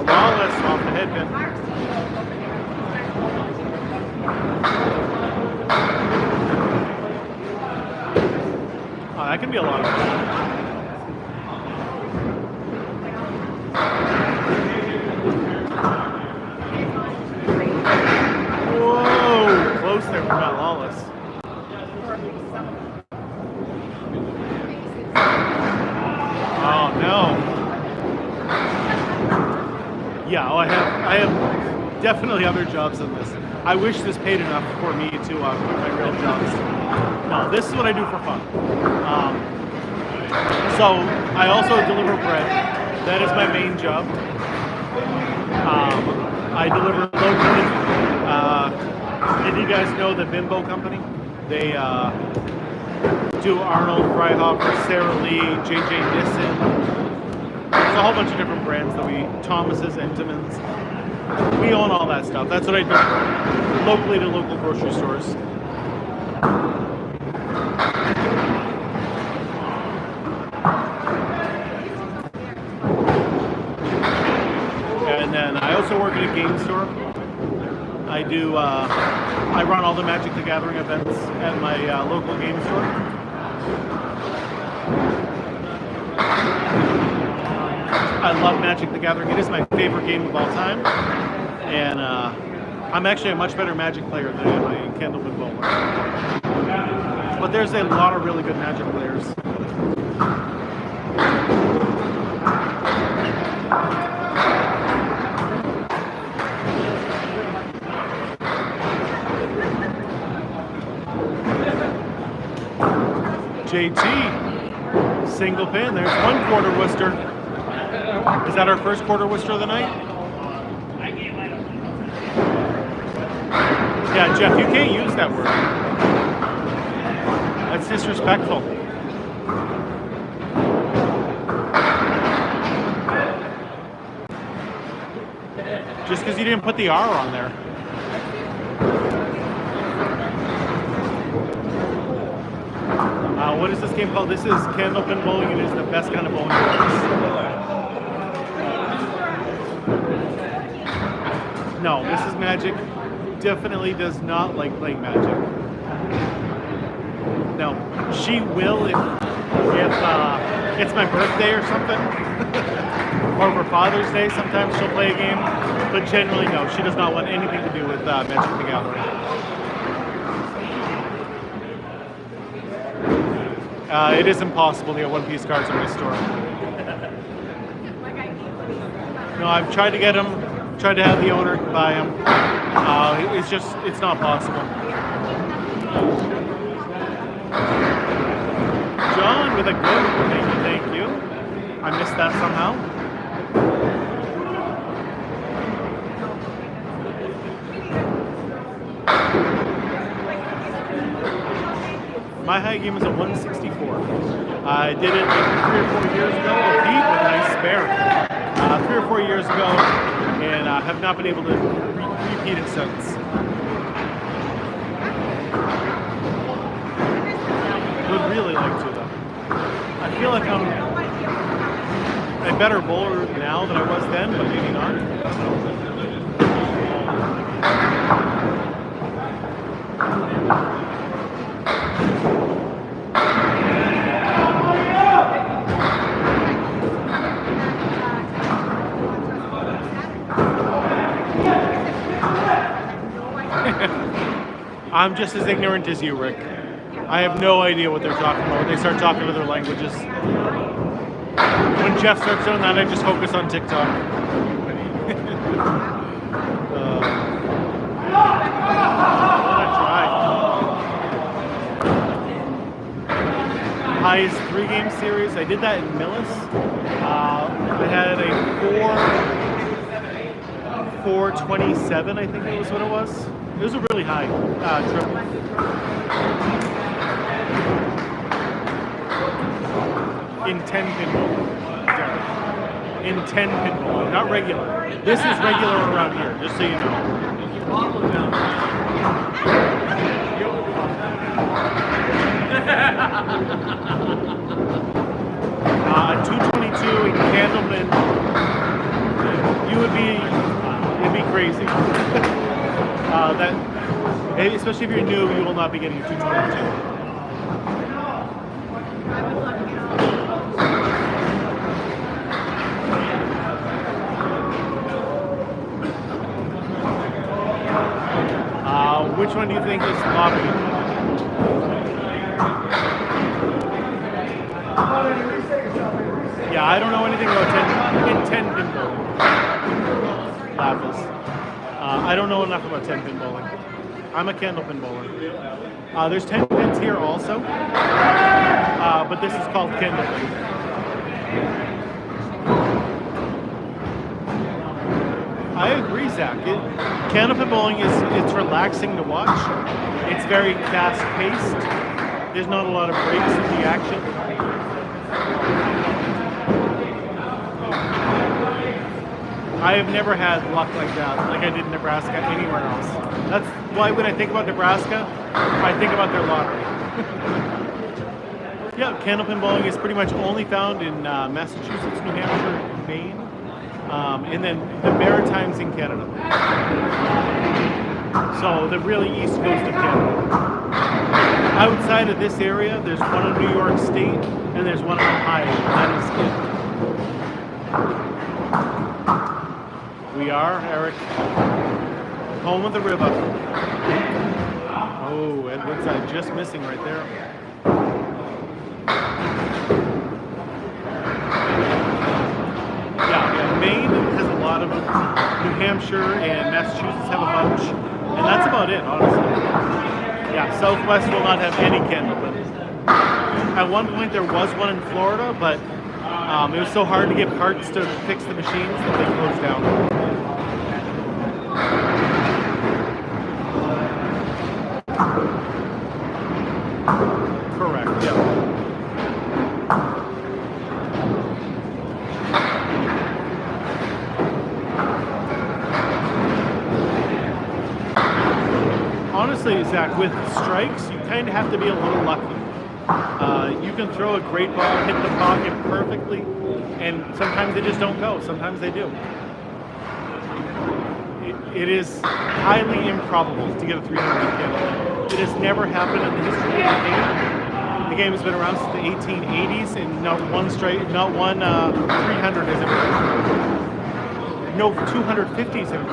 Lawless off the head pin. That can be a lot of fun. Whoa, close there from that Lawless. Oh no. Yeah, I have definitely other jobs than this. I wish this paid enough for me to quit my real jobs. No, this is what I do for fun. So I also deliver bread. That is my main job. I deliver locally. If you guys know the Bimbo company, they do Arnold, Freihoffer, Sara Lee, JJ Nissen. There's a whole bunch of different brands that Thomas's, Entenmann's. We own all that stuff. That's what I do locally to local grocery stores. And then I also work at a game store. I run all the Magic the Gathering events at my local game store. I love Magic the Gathering. It is my favorite game of all time. And I'm actually a much better Magic player than I am a Candlepin bowler. But there's a lot of really good Magic players. JT, single pin. There's 1/4 Worcester. Is that our first quarter Worcester of the night? Yeah, Jeff, you can't use that word. That's disrespectful. Just because you didn't put the R on there. What is this game called? This is Candlepin bowling. It is the best kind of bowling there is. No, Mrs. Magic definitely does not like playing Magic. No, she will if it's my birthday or something, or for Father's Day. Sometimes she'll play a game, but generally no, she does not want anything to do with Magic the Gathering. It is impossible to get one-piece cards in my store. No, I've tried to get them, tried to have the owner buy them. It's not possible. John with a good, thank you. I missed that somehow. My high game is a 164. I did it like 3 or 4 years ago. A beat with a nice spare. 3 or 4 years ago, and have not been able to repeat it since. Would really like to though. I feel like I'm a better bowler now than I was then, but maybe not. I'm just as ignorant as you, Rick. I have no idea what they're talking about when they start talking other languages. When Jeff starts doing that, I just focus on TikTok. Highest 3-game series. I did that in Millis. I had a 427, I think it was what it was. It was a really high triple. In 10 pinball. In 10 pinball, not regular. This is regular around here, just so you know. 222 in Candlepin. It'd be crazy. Especially if you're new, you will not be getting a 222. Which one do you think is lobby? Yeah, I don't know anything about 10 pin bowling. Lapis. I don't know enough about 10 pin bowling. I'm a Candlepin bowler. There's 10 pins here also, but this is called Candlepin. I agree, Zach. Candlepin bowling it's relaxing to watch. It's very fast-paced. There's not a lot of breaks in the action. I have never had luck like that, like I did in Nebraska anywhere else. That's why when I think about Nebraska, I think about their lottery. Yeah, Candlepin bowling is pretty much only found in Massachusetts, New Hampshire, Maine. And then the Maritimes in Canada. So the really east coast of Canada. Outside of this area, there's one in New York State and there's one in Ohio. That is it. We are, Eric, home of the river. Oh, and woodside just missing right there. Maine has a lot of them. New Hampshire and Massachusetts have a bunch. And that's about it, honestly. Yeah, Southwest will not have any Candlepin. At one point there was one in Florida, but it was so hard to get parts to fix the machines that they closed down. Correct, yeah. Honestly, Zach, with strikes, you kind of have to be a little lucky. You can throw a great ball, hit the pocket perfectly, and sometimes they just don't go. Sometimes they do. It is highly improbable to get a 300 Candlepin. It has never happened in the history of the game. The game has been around since the 1880s, and not one 300 has ever been. No 250s have ever been.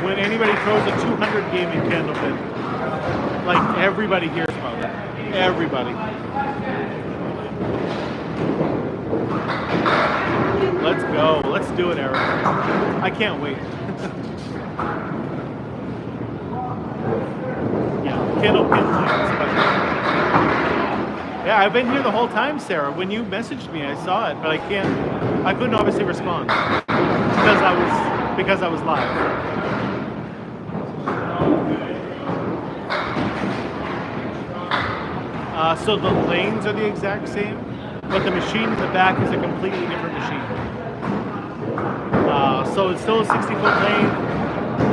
When anybody throws a 200 game in Candlepin, like everybody hears about it. Everybody. Let's go. Let's do it, Eric. I can't wait. Yeah, Candlepin lands. Yeah, I've been here the whole time, Sarah. When you messaged me, I saw it, but I couldn't obviously respond because I was live. So the lanes are the exact same, but the machine in the back is a completely different machine. So it's still a 60-foot lane.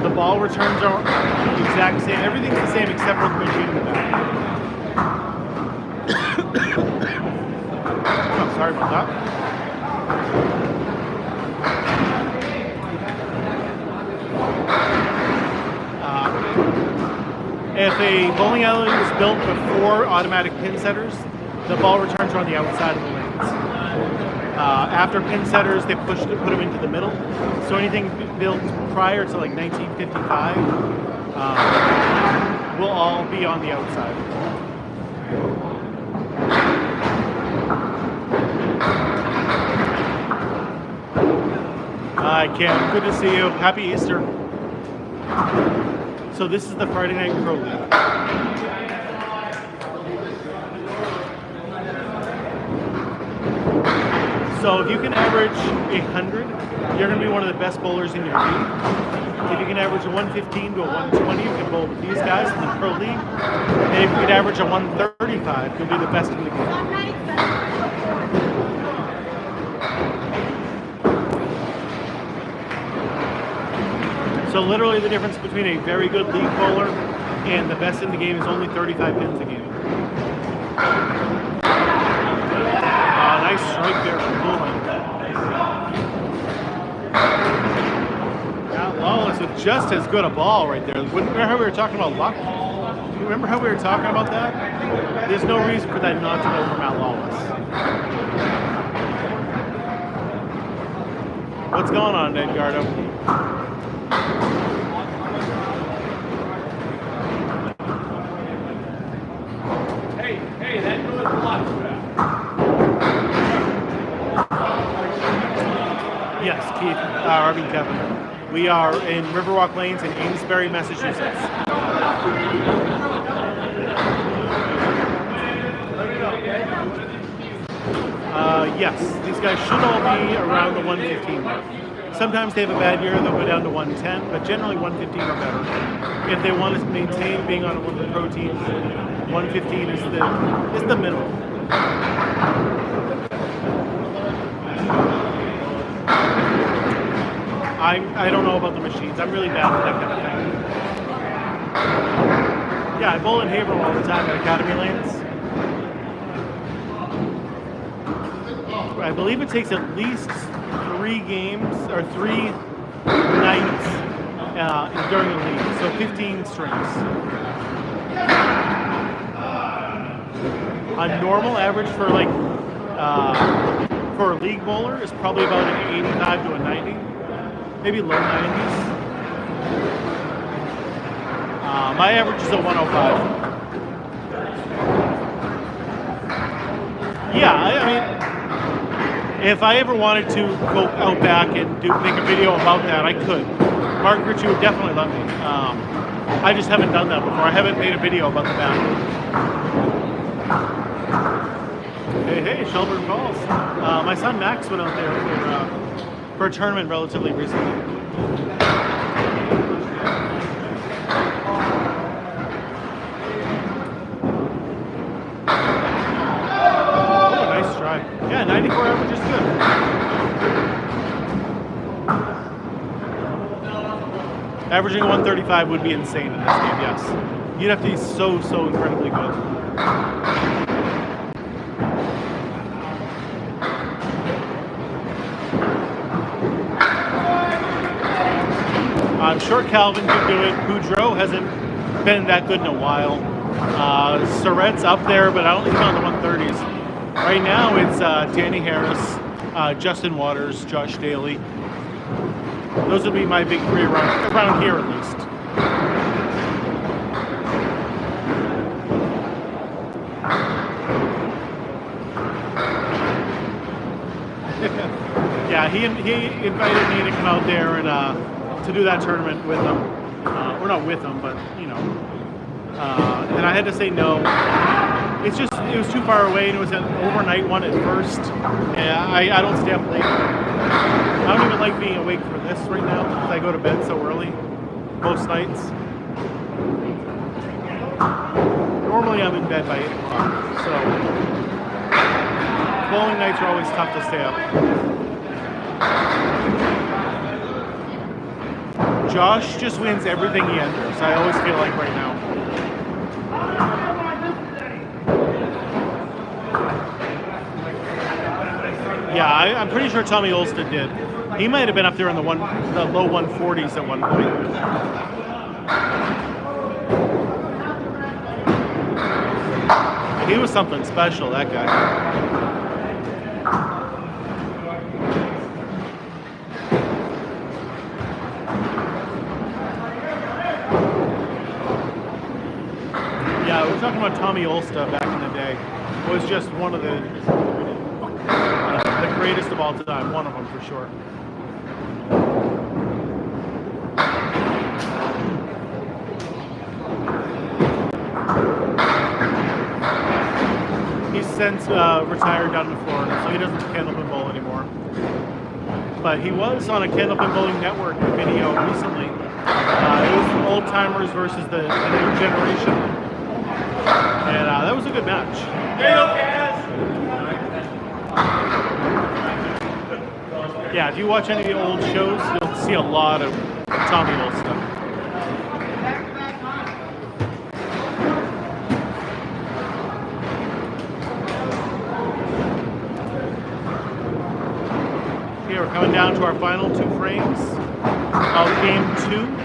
The ball returns are the exact same. Everything's the same except for the machine in the back. Oh, sorry about that. If a bowling alley was built before automatic pin setters, the ball returns are on the outside of the lanes. After pin setters, they put them into the middle. So anything built prior to like 1955 will all be on the outside. Hi, Kim. Good to see you. Happy Easter. So this is the Friday Night Pro League. So if you can average 100, you're going to be one of the best bowlers in your league. If you can average a 115 to a 120, you can bowl with these guys in the Pro League. And if you can average a 135, you'll be the best in the game. So literally the difference between a very good league bowler and the best in the game is only 35 pins a game. Nice strike there from poullin. Got Lawless with just as good a ball right there. Remember how we were talking about luck? You remember how we were talking about that? There's no reason for that not to go from Matt Lawless. What's going on, Edgardo? Hey, that goes lots back. Yes, Keith, Kevin. We are in Riverwalk Lanes in Amesbury, Massachusetts. Yes, these guys should all be around the 115 mark. Sometimes they have a bad year, they'll go down to 110, but generally 115 or better. If they want to maintain being on one of the pro teams, 115 is the minimum. I don't know about the machines. I'm really bad at that kind of thing. Yeah, I bowl in Haverhill all the time at Academy Lanes. I believe it takes at least 3 games or 3 nights during the league, so 15 strings. A normal average for for a league bowler is probably about an 85 to a 90. Maybe low 90s. My average is a 105. Yeah, I mean, if I ever wanted to go out back and make a video about that, I could. Margaret, you would definitely let me. I just haven't done that before. I haven't made a video about the back. Hey, Shelburne Falls. My son Max went out there for a tournament relatively recently. Oh, nice try. Yeah, 94 average is good. Averaging 135 would be insane in this game, yes. You'd have to be so incredibly good. I'm sure Calvin could do it. Boudreaux hasn't been that good in a while. Surrette's up there, but I don't think he's on the 130s. Right now it's Danny Harris, Justin Waters, Josh Daly. Those would be my big 3 around here at least. Yeah, he invited me to come out there and to do that tournament with him. Or not with him, but you know. And I had to say no. It was too far away, and it was an overnight one at first. Yeah, I don't stay up late. I don't even like being awake for this right now because I go to bed so early most nights. Normally I'm in bed by 8 o'clock, so bowling nights are always tough to stay up. Josh just wins everything he enters. I always feel like right now. Yeah, I'm pretty sure Tommy Olsted did. He might have been up there in the low 140s at one point. He was something special, that guy. we're talking about Tommy Olsta back in the day. Was just one of the greatest of all time. One of them for sure. He's since retired down in Florida, so he doesn't Candlepin bowl anymore. But he was on a Candlepin Bowling Network video recently. It was old timers versus the new generation, and that was a good match. Yeah, if you watch any of the old shows, you'll see a lot of Tommy Olsta. Okay, we're coming down to our final 2 frames of game 2.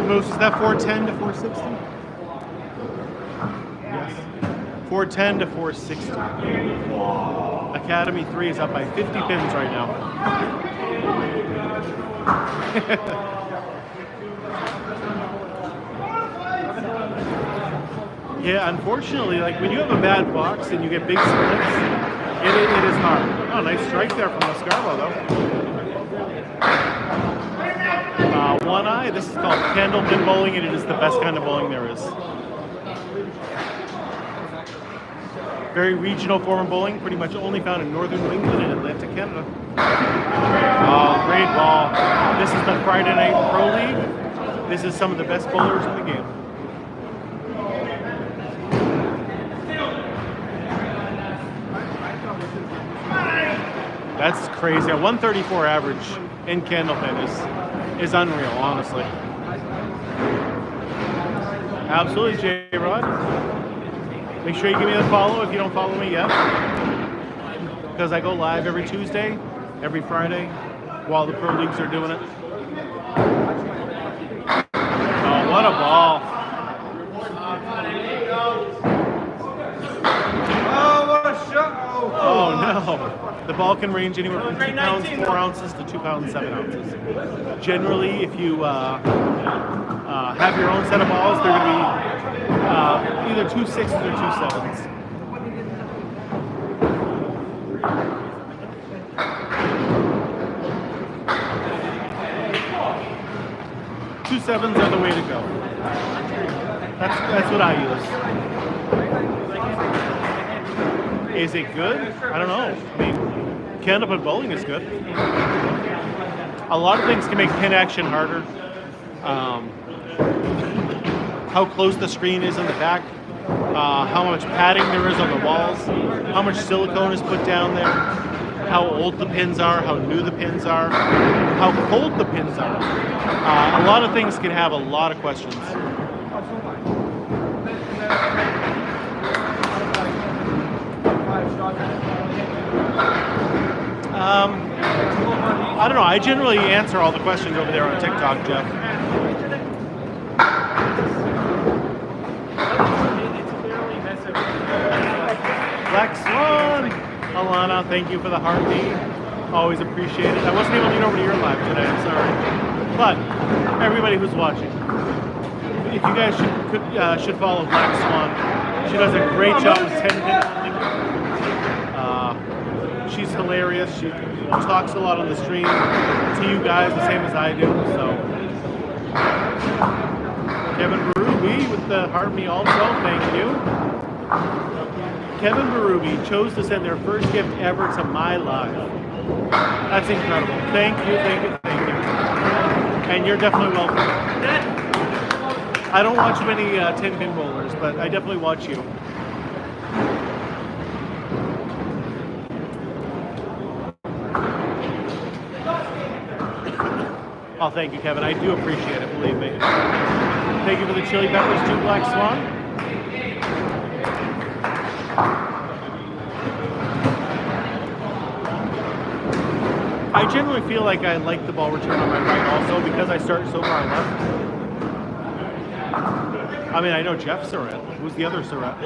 Moose, is that 410 to 460? Yes. 410 to 460. Academy 3 is up by 50 pins right now. Yeah, unfortunately, like when you have a bad box and you get big splits, it is hard. Oh, nice strike there from Lescarbeau, though. One eye. This is called Candlepin bowling, and it is the best kind of bowling there is. Very regional form of bowling, pretty much only found in northern New England and Atlantic Canada. Oh, great ball. This is the Friday Night Pro League. This is some of the best bowlers in the game. That's crazy. A 134 average in Candlepin is unreal, honestly. Absolutely, J-Rod. Make sure you give me a follow if you don't follow me yet. Because I go live every Tuesday, every Friday, while the pro leagues are doing it. Oh, what a ball. Oh, what a shot! Oh, no. The ball can range anywhere from 2 pounds 4 ounces to 2 pounds 7 ounces. Generally, if you have your own set of balls, they're going to be either 2 6s or 2 7s. Two 7s are the way to go. That's what I use. Is it good? I don't know. I mean, Candlepin bowling is good. A lot of things can make pin action harder. How close the screen is in the back, how much padding there is on the walls, how much silicone is put down there, how old the pins are, how new the pins are, how cold the pins are. A lot of things can have a lot of questions. I don't know. I generally answer all the questions over there on TikTok, Jeff. Black Swan! Alana, thank you for the heartbeat. Always appreciate it. I wasn't able to get over to your live today, I'm sorry. But everybody who's watching, if you guys should follow Black Swan. She does a great job with 10 pin bowling. She's hilarious. She talks a lot on the stream to you guys the same as I do. So Kevin Berube with the heart me also, thank you. Kevin Berube chose to send their first gift ever to my live. That's incredible. Thank you, thank you, thank you. And you're definitely welcome. I don't watch many 10-pin bowlers, but I definitely watch you. Oh, thank you, Kevin. I do appreciate it, believe me. Thank you for the chili peppers too, Black Swan. I generally feel like I like the ball return on my right also because I start so far left. I mean, I know Jeff Surratt. Who's the other Surratt?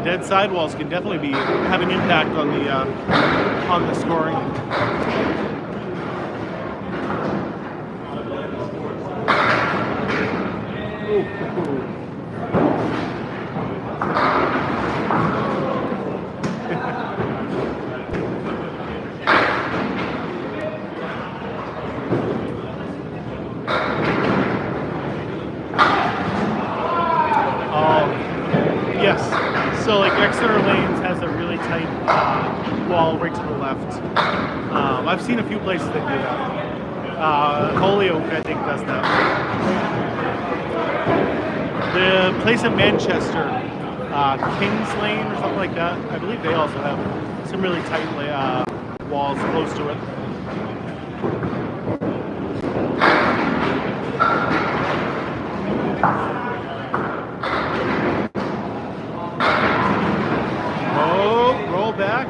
dead sidewalls can definitely have an impact on the scoring. Yes, so like Exeter Lanes has a really tight wall right to the left. I've seen a few places that do that. Holyoke, I think, does that. The place in Manchester, Kings Lane or something like that, I believe they also have some really tight walls close to it. Back.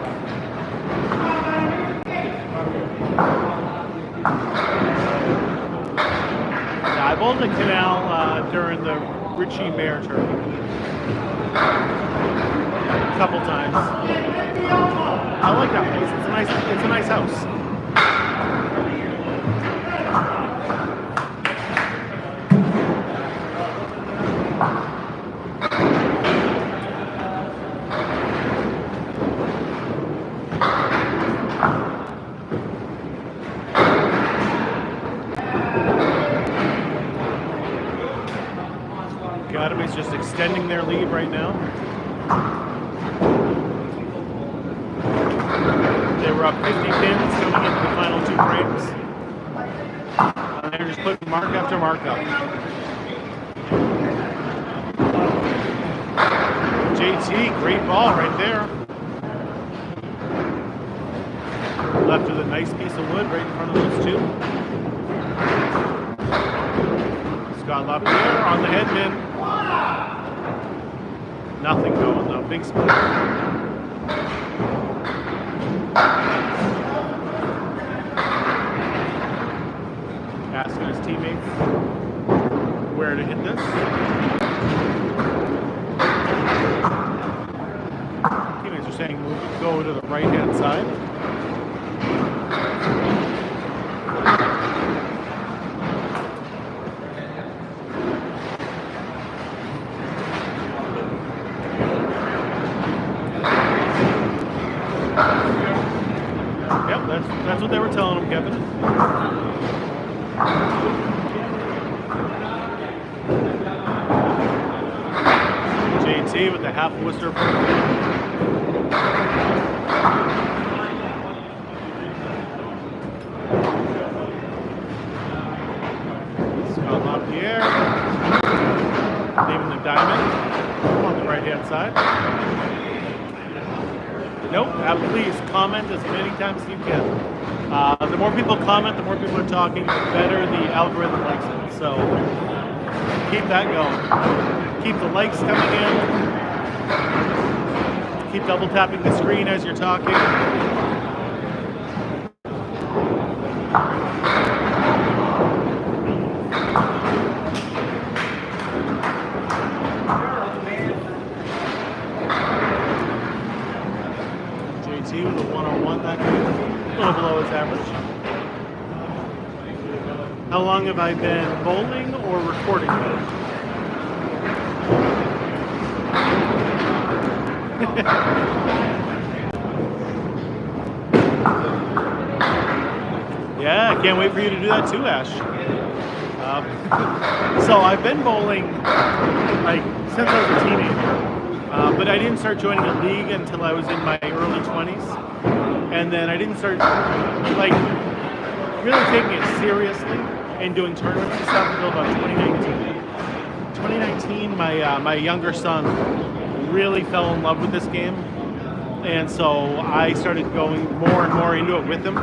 Yeah, I bowled the canal during the Richie Mayer tournament a couple times. I like that place. It's a nice house. Academy's just extending their lead right now. They were up 50 pins coming into the final 2 frames. And they're just putting mark after mark up. JT, great ball right there. Left with a nice piece of wood right in front of those two. Scott Lappierre on the headman. Nothing going though. Big split. Asking his teammates where to hit this. Teammates are saying go to the right hand side. That's what they were telling him, Kevin. JT with the half Worcester. Scott Lappierre. Leaving the diamond on the right hand side. Nope, please comment as many times as you can. The more people comment, the more people are talking, the better the algorithm likes it. So keep that going. Keep the likes coming in. Keep double tapping the screen as you're talking. With a 101, that a little below his average. How long have I been bowling or recording? Yeah, I can't wait for you to do that too, Ash. So I've been bowling like since I was a teenager. But I didn't start joining a league until I was in my early 20s. And then I didn't start like really taking it seriously and doing tournaments and stuff until about 2019. 2019, my younger son really fell in love with this game. And so I started going more and more into it with him,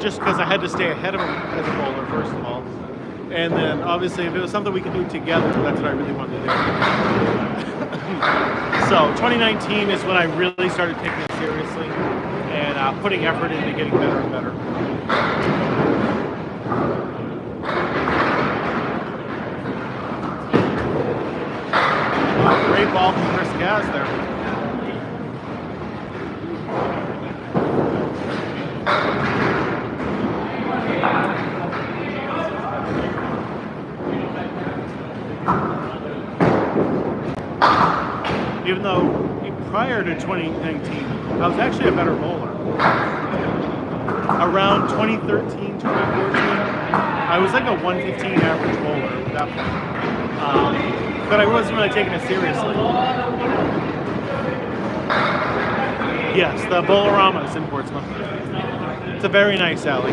just because I had to stay ahead of him as a bowler, first of all. And then obviously if it was something we could do together, that's what I really wanted to do. So 2019 is when I really started taking it seriously and putting effort into getting better and better. Great ball from Chris Kaz there. Even though prior to 2019, I was actually a better bowler. Around 2013, 2014, I was like a 115 average bowler at that point. But I wasn't really taking it seriously. Yes, the Bowlerama is in Portsmouth. It's a very nice alley.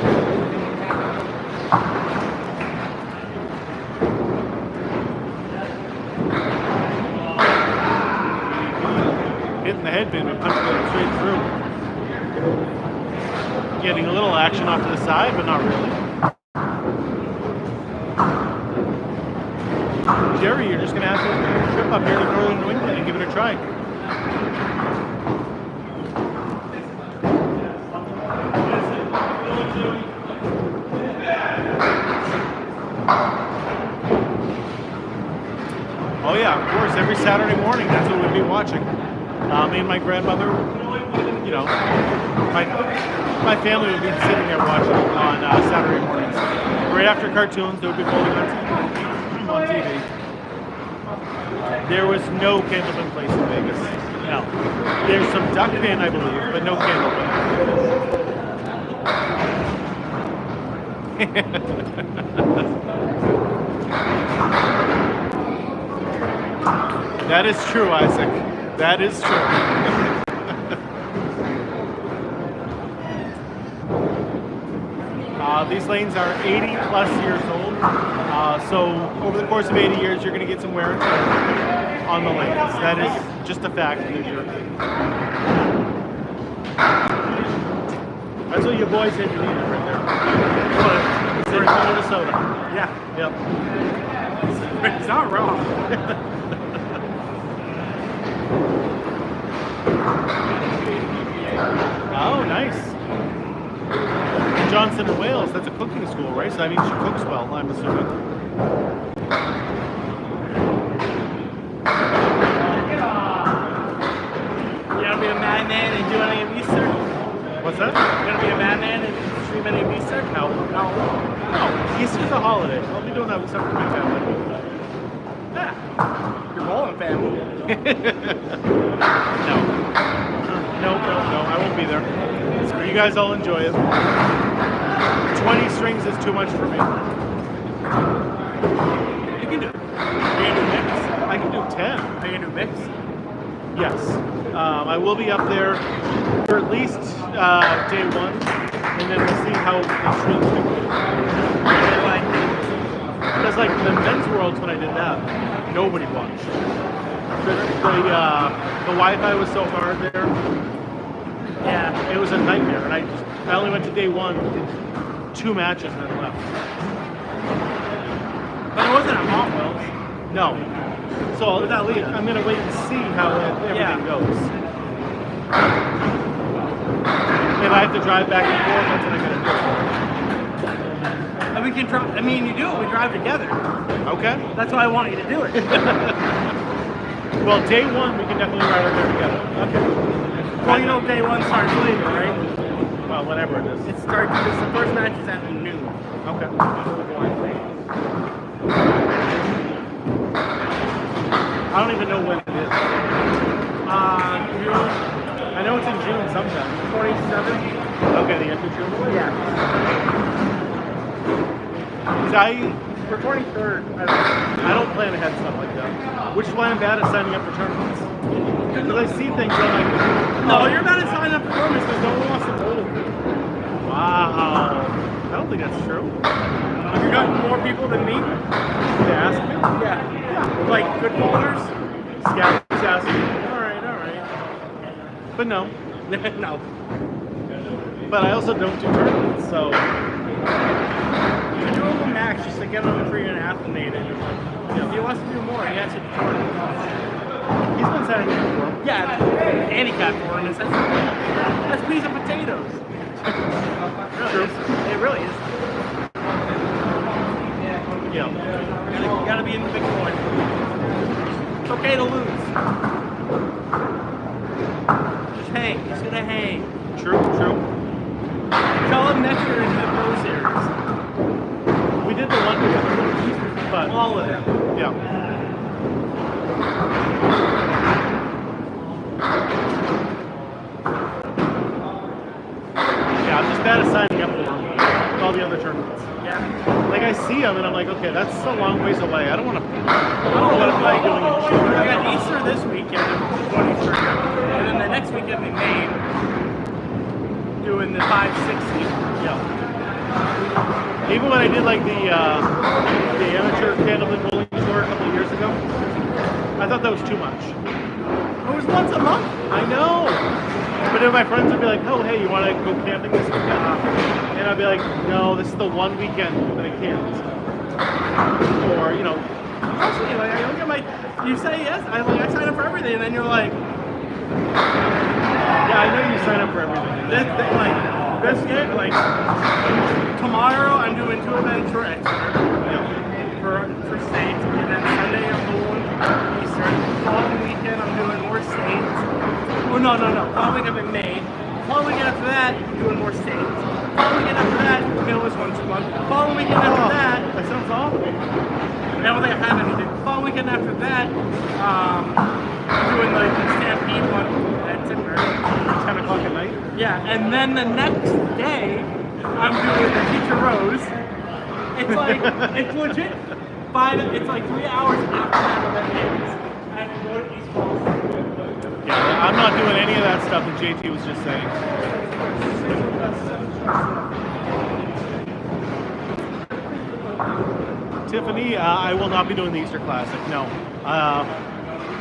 Hitting the headbin and punching it straight through. Getting a little action off to the side, but not really. Jerry, you're just going to have to trip up here to Northern New England and give it a try. Oh yeah, of course, every Saturday morning, that's what we'd be watching. Me and my grandmother, you know, my family would be sitting there watching on Saturday mornings. Right after cartoons, they would be bowling on TV. There was no Candlepin place in Vegas. No. There's some duck pin, I believe, but no Candlepin. That is true, Isaac. That is true. These lanes are 80 plus years old. So over the course of 80 years, you're going to get some wear and tear on the lanes. That is just a fact of New Jersey. That's what your boy said you needed right there. What? He said Minnesota. Yeah. Yep. It's not wrong. Oh, nice. Johnson and Wales, that's a cooking school, right? So that means she cooks well, I'm assuming. You gonna be a madman and do any of these, sir? What's that? You gonna be a madman and stream any of these, sir? No. Easter's a holiday. I'll be doing that with some of my family. Yeah. Your bowling family. No, I won't be there. You guys all enjoy it. 20 strings is too much for me. You can do it. Are you gonna do mix? I can do 10. Are you gonna do mix? Yes. I will be up there for at least day one, and then we'll see how the strings do. Because like the men's worlds, when I did that, nobody watched. The Wi-Fi was so hard there. Yeah, it was a nightmare, and I only went to day one, did 2 matches, and then left. But it wasn't a hot wells. No. So I'm going to wait and see how everything goes. If I have to drive back and forth, that's what I'm going to do. And we can drive. I mean, you do it. We drive together. Okay. That's why I want you to do it. Well, day one, we can definitely ride over there together. Okay. Well, you know, day one starts later, right? Well, whatever it is. It starts. The first match is at noon. Okay. I don't even know when it is. June. I know it's in June sometime. 27th. Okay, the end of June? Yeah. For 23rd, I don't plan ahead stuff like that. Which is why I'm bad at signing up for tournaments. Because I see things I'm like, No, you're bad at signing up for tournaments because no one wants to bowl. wow. I don't think that's true. Have you gotten more people than me? They ask me? Yeah. Like good bowlers? Scouts ask me. All right. But no. No. But I also don't do tournaments, so. You can do it with Max just to get on the free and acclimated. If he wants to do more, he has to do tournaments. He's been signing up for them. Yeah, handicap tournaments. That's a piece of potatoes. Really is. It really is. Yeah. You gotta be in the big boy. It's okay to lose. Just hang. He's gonna hang. True, true. Tell him next year into the Pro Series. We did the one together, but All of them. yeah. Yeah, I'm just bad at signing up for them. All the other tournaments. Yeah. Like I see them and I'm like, okay, that's a long ways away. I don't want to. I don't know what I'm like doing in June. I got Easter this weekend, 23rd, and then the next weekend in Maine, doing the 560. Yeah. Even when I did like the amateur Candlepin bowling tour a couple of years ago, I thought that was too much. It was once a month. I know. But then my friends would be like, oh, hey, you want to go camping this weekend? And I'd be like, no, this is the one weekend that I can't. Or, you know. Actually, like, I look at my, you say yes, I sign up for everything, and then you're like, yeah, I know you sign up for everything. this game, like, tomorrow I'm doing 2 events for Exeter, for state, and then Sunday I'm doing Eastern. Following weekend I'm doing more states. Oh, no. Following weekend I'm in May. Following weekend after that, I'm doing more states. Following weekend after that, Millis once a month. Following weekend after that, That sounds awful. I don't think I have anything. Following weekend after that, I'm doing like the Stampede one at Tipper. 10 o'clock at night? Yeah, and then the next day, I'm doing the Teacher Rose. It's like, it's legit. It's like 3 hours after that event ends. I have to go to East Falls. Yeah, I'm not doing any of that stuff that JT was just saying. Tiffany, I will not be doing the Easter Classic, no.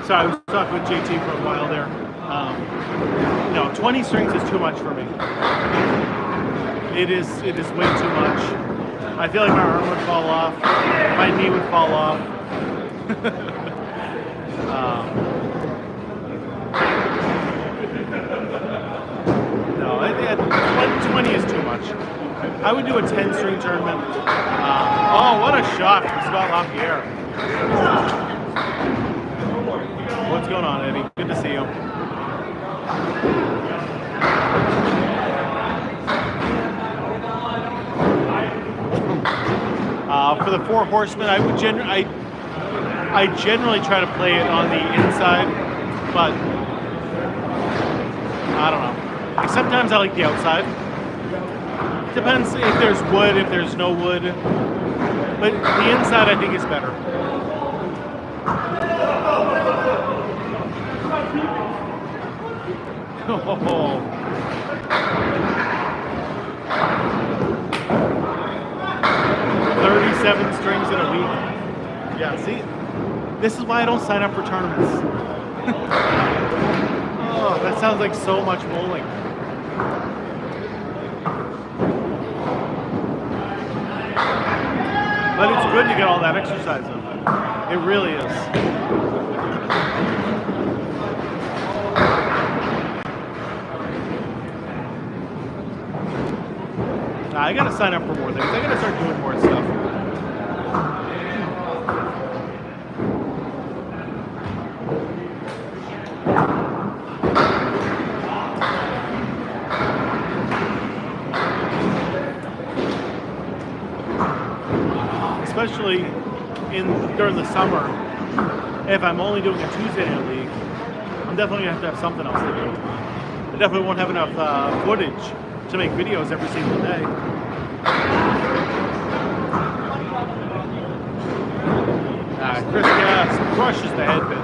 So I was talking with JT for a while there. No, 20 strings is too much for me. It is way too much. I feel like my arm would fall off, my knee would fall off. No, 20 is too much. I would do a 10-string tournament. Oh, what a shot from Scott Lappierre. What's going on, Eddie? Good to see you. For the Four Horsemen, I generally try to play it on the inside, but I don't know. Sometimes I like the outside. Depends if there's wood, if there's no wood. But the inside I think is better. Oh. 37 strings in a week. Yeah, see? This is why I don't sign up for tournaments. Oh, that sounds like so much bowling. But it's good to get all that exercise in. It really is. I gotta sign up for more things. I gotta start doing more stuff. Especially during the summer, if I'm only doing a Tuesday night league, I'm definitely gonna have something else to do. I definitely won't have enough footage to make videos every single day. Chris Gass crushes the head bit.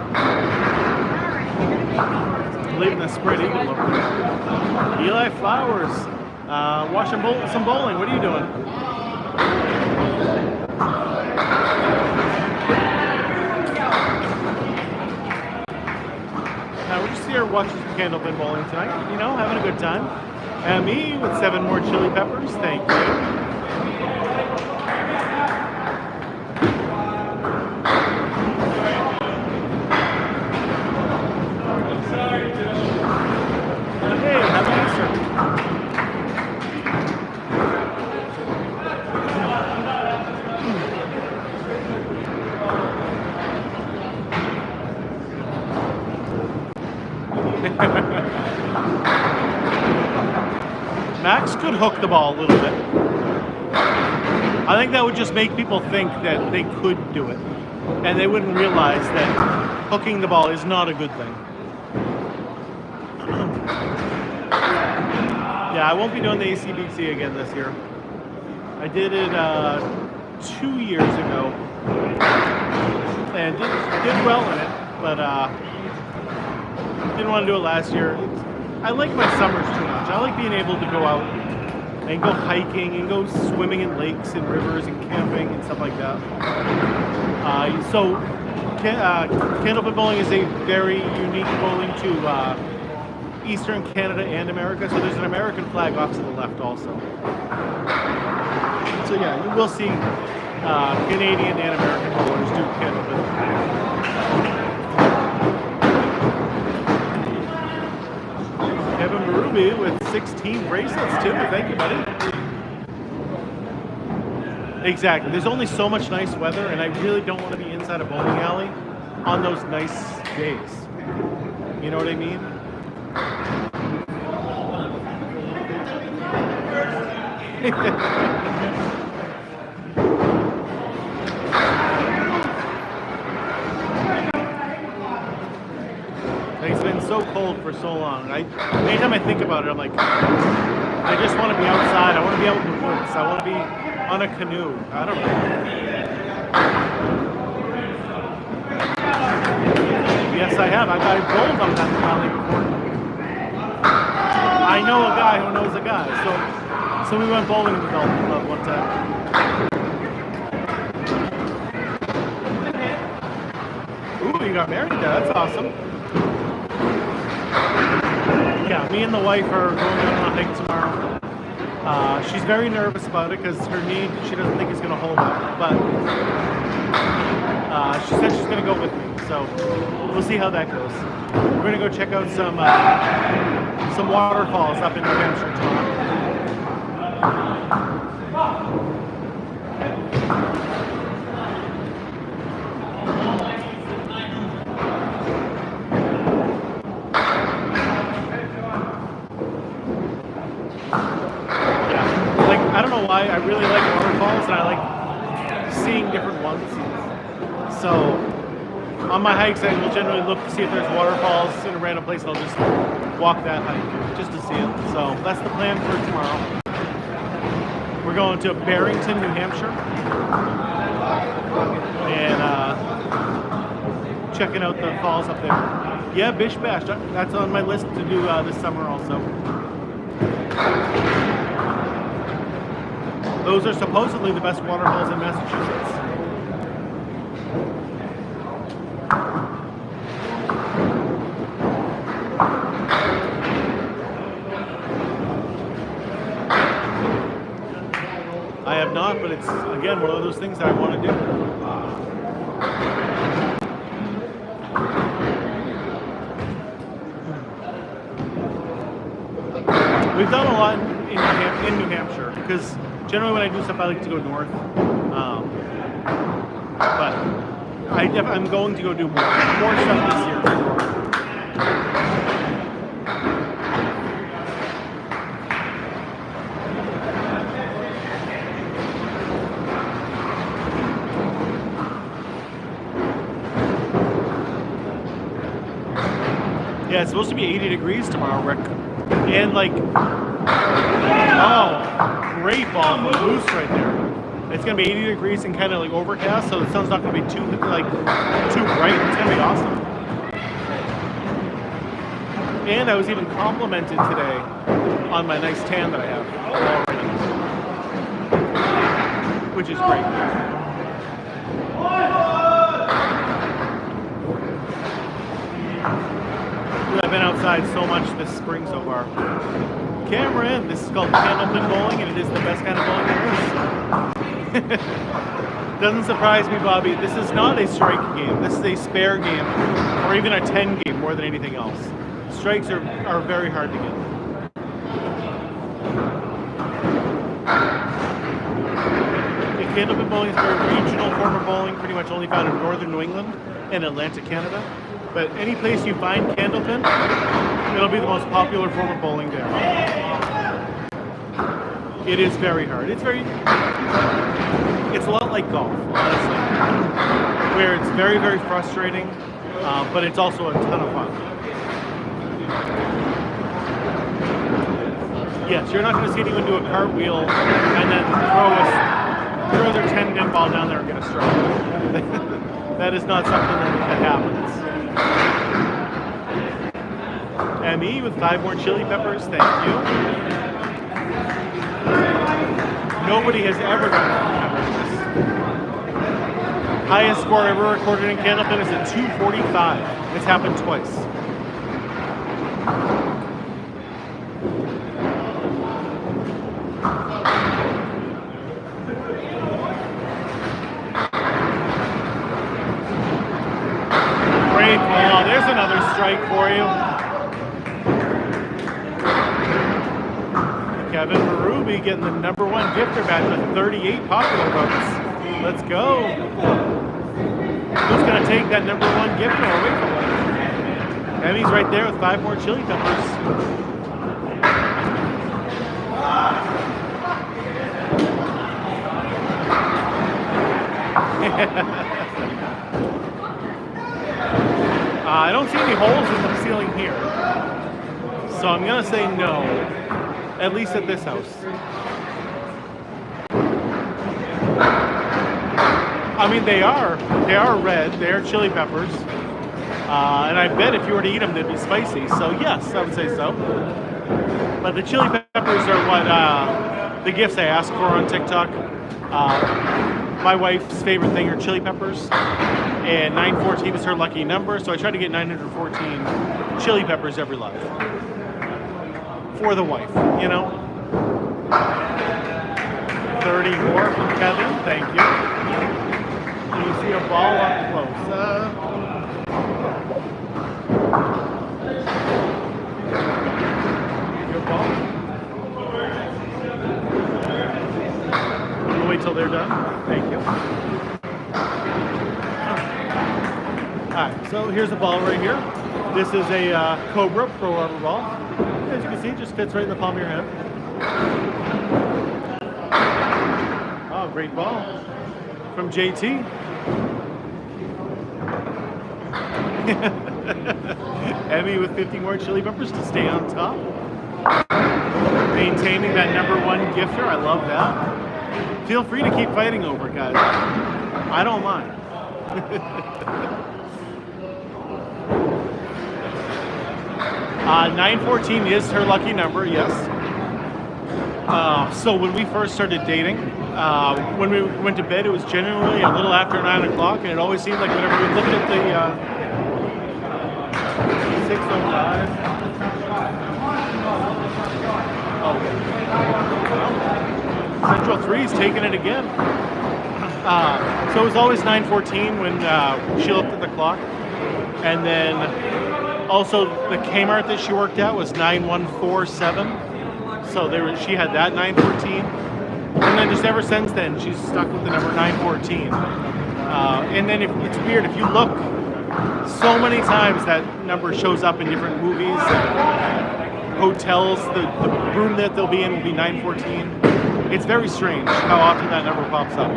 Leaving the spread eagle look. Eli Flowers, watching some bowling. What are you doing? We're just here watching some Candlepin bowling tonight, you know, having a good time. And me with 7 more chili peppers, thank you. Hey, happy Easter. Max could hook the ball a little bit. I think that would just make people think that they could do it. And they wouldn't realize that hooking the ball is not a good thing. Yeah, I won't be doing the ACBC again this year. I did it 2 years ago and did well in it, but didn't want to do it last year. I like my summers too much. I like being able to go out and go hiking and go swimming in lakes and rivers and camping and stuff like that. So Candlepin bowling is a very unique bowling to Eastern Canada and America. So there's an American flag off to the left also. So yeah, you will see Canadian and American bowlers do Candlepin. Kevin Marubi with 16 bracelets too. Thank you, buddy. Exactly. There's only so much nice weather, and I really don't want to be inside a bowling alley on those nice days. You know what I mean? It's been so cold for so long. Anytime I think about it, I'm like, I just want to be outside. I want to be out in the woods. I want to be on a canoe. I don't know. Yes, I have. I've bowled on that valley before. I know a guy who knows a guy. So we went bowling in the Dolphin Club one time. Ooh, you got married there. That's awesome. Yeah, me and the wife are going on a hike tomorrow. She's very nervous about it because her knee, she doesn't think is going to hold up. But she said she's going to go with me. So we'll see how that goes. We're going to go check out some waterfalls up in New Hampshire tomorrow. I don't know why, I really like waterfalls and I like seeing different ones. So on my hikes I will generally look to see if there's waterfalls in a random place and I'll just walk that hike just to see it. So that's the plan for tomorrow. We're going to Barrington, New Hampshire and checking out the falls up there. Yeah, Bish Bash, that's on my list to do this summer also. Those are supposedly the best waterfalls in Massachusetts. I have not, but it's, again, one of those things that I want to do. We've done a lot in New Hampshire, because generally when I do stuff I like to go north. But I'm going to go do more stuff this year. Yeah, it's supposed to be 80 degrees tomorrow, Rick. And like, oh, great ball from Loose right there. It's gonna be 80 degrees and kind of like overcast, so the sun's not gonna be too bright. It's gonna be awesome. And I was even complimented today on my nice tan that I have already, which is great. I've been outside so much this spring so far. Cameron, this is called Candlepin bowling, and it is the best kind of bowling there is. Doesn't surprise me, Bobby. This is not a strike game. This is a spare game, or even a 10 game more than anything else. Strikes are very hard to get. Candlepin bowling is a very regional form of bowling, pretty much only found in northern New England and Atlantic Canada. But any place you find Candlepin, it'll be the most popular form of bowling there. It is very hard. It's a lot like golf, honestly, where it's very, very frustrating, but it's also a ton of fun. Yes, you're not going to see anyone do a cartwheel and then throw their 10-pin ball down there and get a strike. That is not something that happens. Emmy with 5 more chili peppers, thank you. Nobody has ever done this. Highest score ever recorded in Candlepin is a 245. It's happened twice. Great ball. There's another strike for you. Kevin Marubi getting the #1 gifter badge with 38 popular votes. Let's go. Who's going to take that #1 gifter away from us? Emmy's right there with 5 more chili peppers. I don't see any holes in the ceiling here. So I'm going to say no. At least at this house. I mean, they are red. They are chili peppers. And I bet if you were to eat them, they'd be spicy. So yes, I would say so. But the chili peppers are what the gifts I ask for on TikTok. My wife's favorite thing are chili peppers. And 914 is her lucky number. So I try to get 914 chili peppers every live. For the wife, you know. 30 more from Kevin, thank you. Can you see a ball up close? Good ball. We'll wait till they're done. Thank you. Alright, so here's a ball right here. This is a Cobra Pro Rubber ball. As you can see, it just fits right in the palm of your hand. Oh, great ball from JT. Emmy with 50 more chili peppers to stay on top. Maintaining that #1 gifter. I love that. Feel free to keep fighting over it, guys. I don't mind. 914 is her lucky number, yes. So when we first started dating, when we went to bed, it was generally a little after 9 o'clock, and it always seemed like whenever we looked at the 6:05. Oh, Central 3's taking it again. So it was always 9:14 when she looked at the clock, and then also the Kmart that she worked at was 9147. So she had that 914, and then just ever since then she's stuck with the number 914. And then it's weird if you look so many times that number shows up in different movies, hotels. The room that they'll be in will be 914. It's very strange how often that number pops up.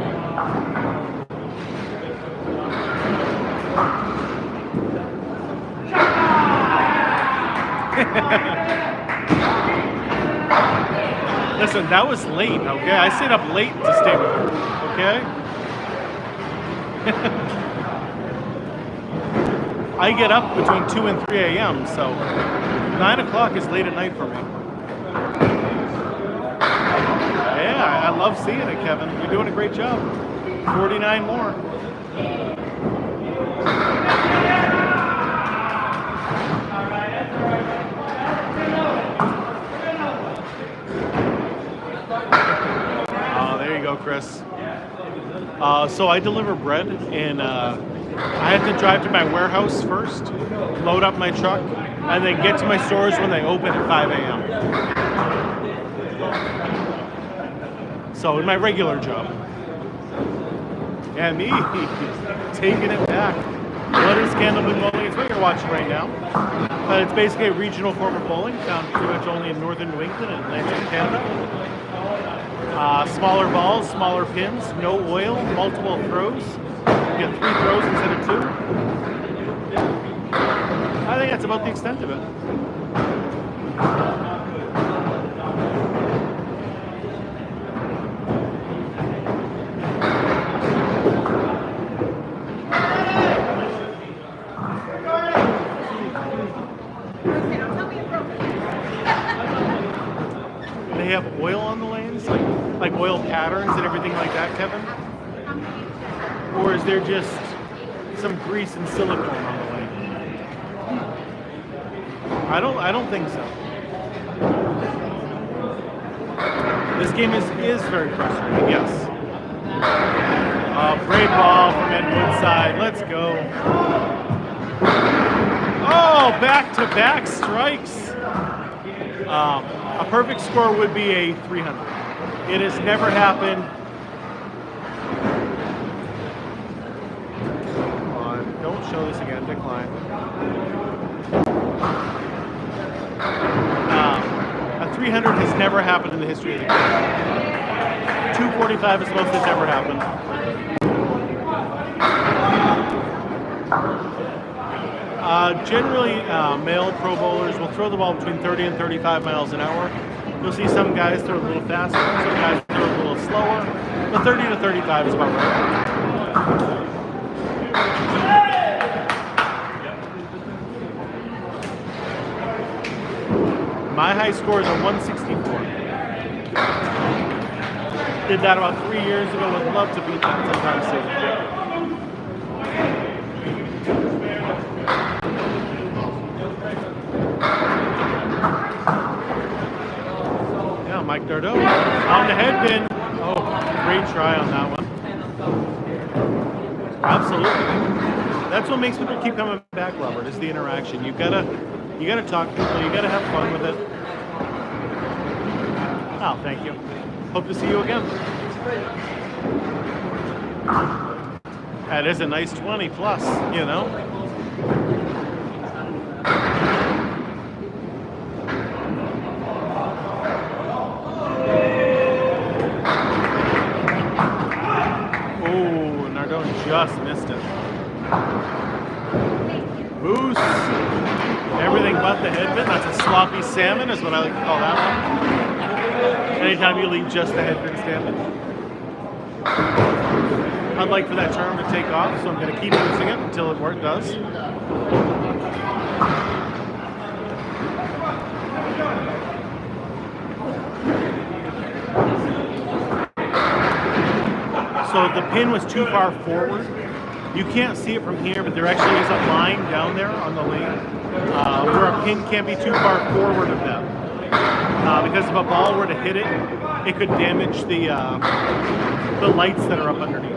Listen, that was late, okay? I stayed up late to stay with her, okay? I get up between 2 and 3 a.m., so 9 o'clock is late at night for me. Yeah, I love seeing it, Kevin. You're doing a great job. 49 more. There you go, Chris. So I deliver bread, and I have to drive to my warehouse first, load up my truck, and then get to my stores when they open at 5 a.m. So in my regular job. And me taking it back. What is Candlepin bowling? It's what you're watching right now. But it's basically a regional form of bowling found pretty much only in northern New England and Atlantic Canada. Smaller balls, smaller pins, no oil, multiple throws. You get 3 throws instead of 2. I think that's about the extent of it. They have oil on the lanes, like oil patterns and everything like that, Kevin? Or is there just some grease and silicone on the lane? I don't think so. This game is very frustrating, yes. Great ball from Ed Woodside. Let's go. Oh, back-to-back strikes. A perfect score would be a 300. It has never happened. Come on, don't show this again. Decline. A 300 has never happened in the history of the game. 245 is the most that's ever happened. Generally, male pro bowlers will throw the ball between 30 and 35 miles an hour. You'll see some guys throw a little faster, some guys throw a little slower, but 30 to 35 is about right. My high score is a 164. Did that about 3 years ago. Would love to beat that sometime soon. Mike Nardone on the head pin. Oh, great try on that one. Absolutely. That's what makes people keep coming back, Robert, is the interaction. You gotta talk to people, you gotta have fun with it. Oh, thank you. Hope to see you again. That is a nice 20 plus, you know. Just missed it. Boost. Everything but the headbin. That's a sloppy salmon is what I like to call that one. Anytime you leave just the headbin standing. I'd like for that term to take off, so I'm going to keep using it until it does. So the pin was too far forward. You can't see it from here, but there actually is a line down there on the lane where a pin can't be too far forward of them. Because if a ball were to hit it, it could damage the lights that are up underneath.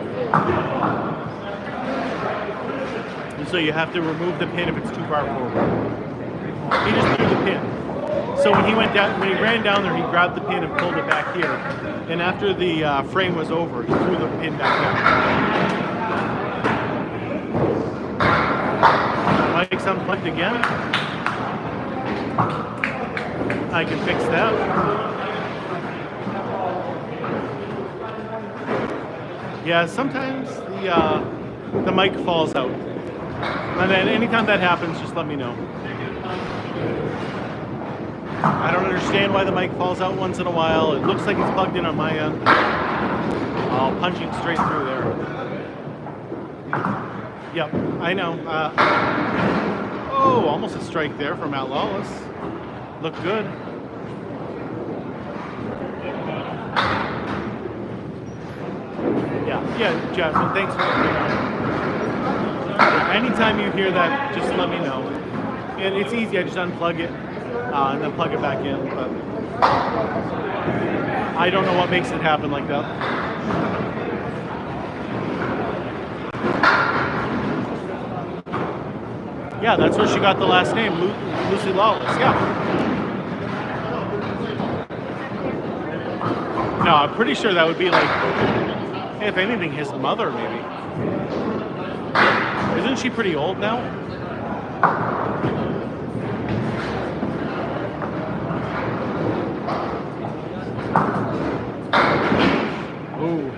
And so you have to remove the pin if it's too far forward. He just threw the pin. So when he ran down there, he grabbed the pin and pulled it back here. And after the frame was over, he threw the pin back down. Mike's unplugged again. I can fix that. Yeah, sometimes the mic falls out. And then anytime that happens, just let me know. I don't understand why the mic falls out once in a while. It looks like it's plugged in on my end. Oh, punching straight through there. Yep, I know. Oh, almost a strike there from Matt Lawless. Looked good. Yeah, Jasmine, thanks for letting me know. Anytime you hear that, just let me know. And it's easy, I just unplug it. And then plug it back in, but I don't know what makes it happen like that. Yeah, that's where she got the last name, Lucy Lawless, yeah. No, I'm pretty sure that would be like, if anything, his mother maybe. Isn't she pretty old now?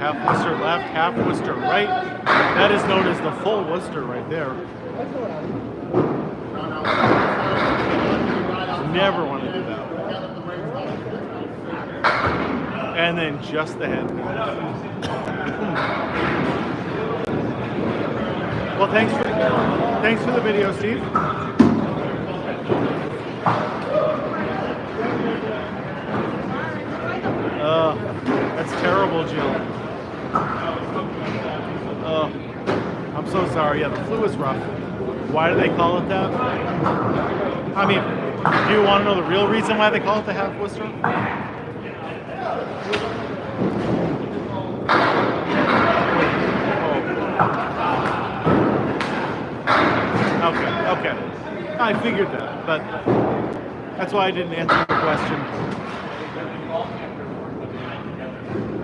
Half Worcester left, half Worcester right. That is known as the full Worcester right there. Never want to do that. And then just the head. Well, thanks for the video, Steve. That's terrible, Jill. I'm so sorry. Yeah, the flu is rough. Why do they call it that? I mean, do you want to know the real reason why they call it the half Worcester? Okay. I figured that, but that's why I didn't answer the question.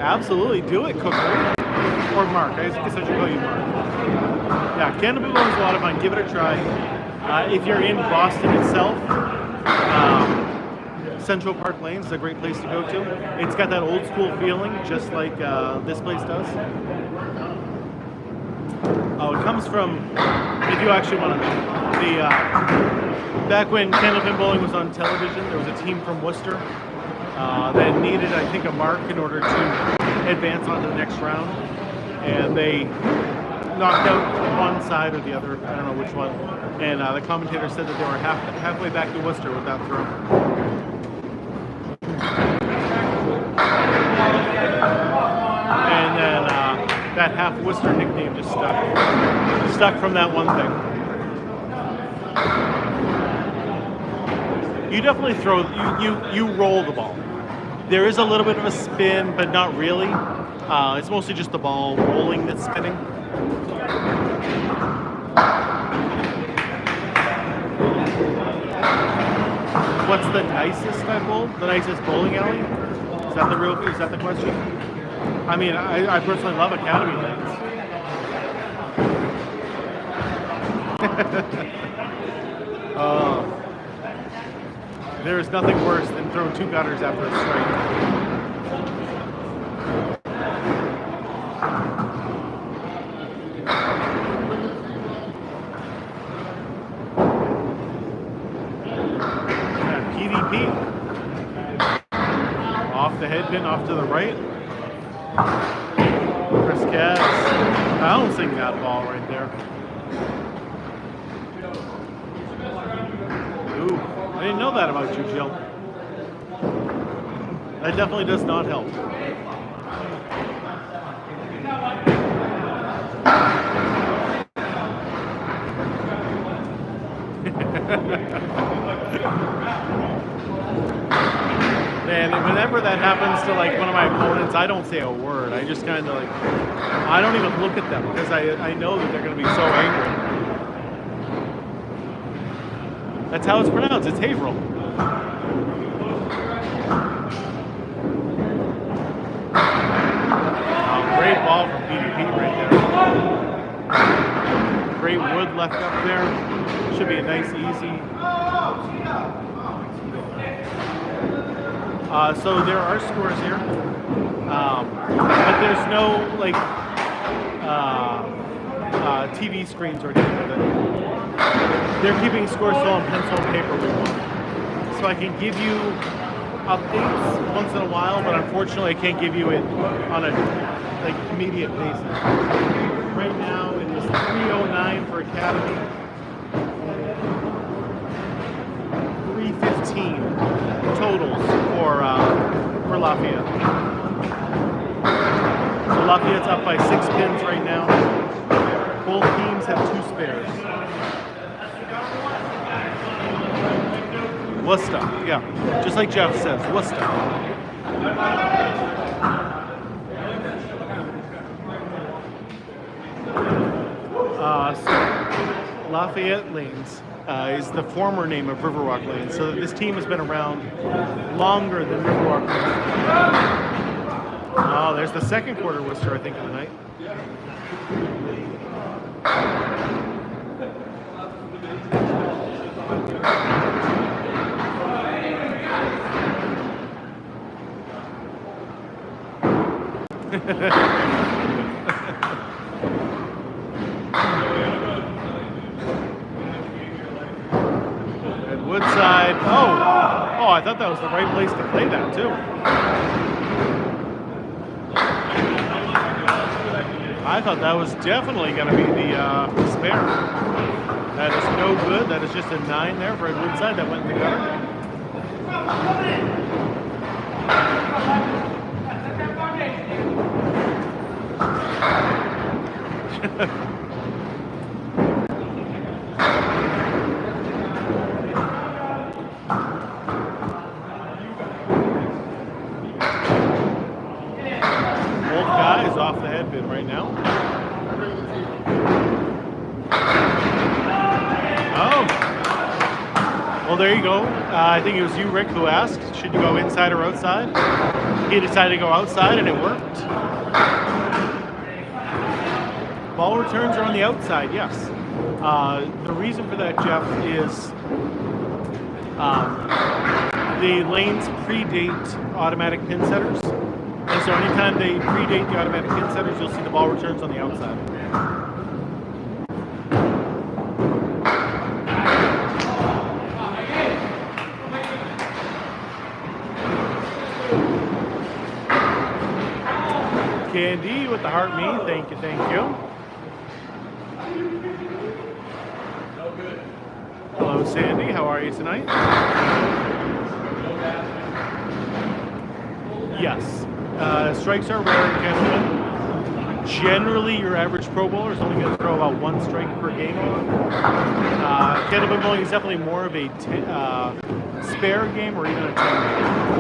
Absolutely, do it, Cookery. Or Mark, I guess I should call you Mark. Yeah, Candlepin is a lot of fun. Give it a try. If you're in Boston itself, Central Park Lanes is a great place to go to. It's got that old school feeling, just like this place does. Oh, it comes from, if you actually want to know, back when Candlepin Bowling was on television, there was a team from Worcester that needed, I think, a mark in order to advance on to the next round. And they knocked out one side or the other, I don't know which one. And the commentator said that they were halfway back to Worcester with that throw. And then that half Worcester nickname just stuck from that one thing. You definitely throw, you roll the ball. There is a little bit of a spin, but not really. It's mostly just the ball rolling that's spinning. What's the nicest I bowled? The nicest bowling alley? Is that the question? I mean, I personally love Academy lanes. There is nothing worse than throwing two gutters after a strike. PDP. Off the head pin, off to the right. Chris Katz bouncing that ball right there. Ooh, I didn't know that about you, Jill. That definitely does not help. Man, whenever that happens to like one of my opponents, I don't say a word. I just kind of like, I don't even look at them because I know that they're going to be so angry. That's how it's pronounced. It's Haverhill. Great ball from PDP right there. Great wood left up there. Should be a nice, easy. So there are scores here, but there's no like TV screens or anything like that. They're keeping scores still on pencil and paper. So I can give you updates once in a while, but unfortunately I can't give you it on a like immediate basis. Right now it is 309 for Academy, 315 totals for Lafayette. So Lafayette's up by 6 pins right now. Both teams have 2 spares. Worcester, yeah, just like Jeff says, Worcester. So Lafayette Lanes is the former name of Riverwalk Lanes. So this team has been around longer than Riverwalk Lanes. Oh, there's the second quarter Worcester, I think, of the night. Woodside. Oh, I thought that was the right place to play that too. I thought that was definitely going to be the spare. That is no good. That is just a 9 there for Ed Woodside. That went in the gutter. Both guys off the head bin right now. Oh. Well, there you go. I think it was you, Rick, who asked, should you go inside or outside? He decided to go outside, and it worked. Ball returns are on the outside, yes. The reason for that, Jeff, is the lanes predate automatic pin setters. And so anytime they predate the automatic pin setters, you'll see the ball returns on the outside. Candy with the heart me, thank you, thank you. Hello, Sandy, how are you tonight? Yes. Strikes are rare in Candlepin. Generally, your average Pro Bowler is only going to throw about 1 strike per game. Candlepin bowling is definitely more of a spare game or even a 10 game.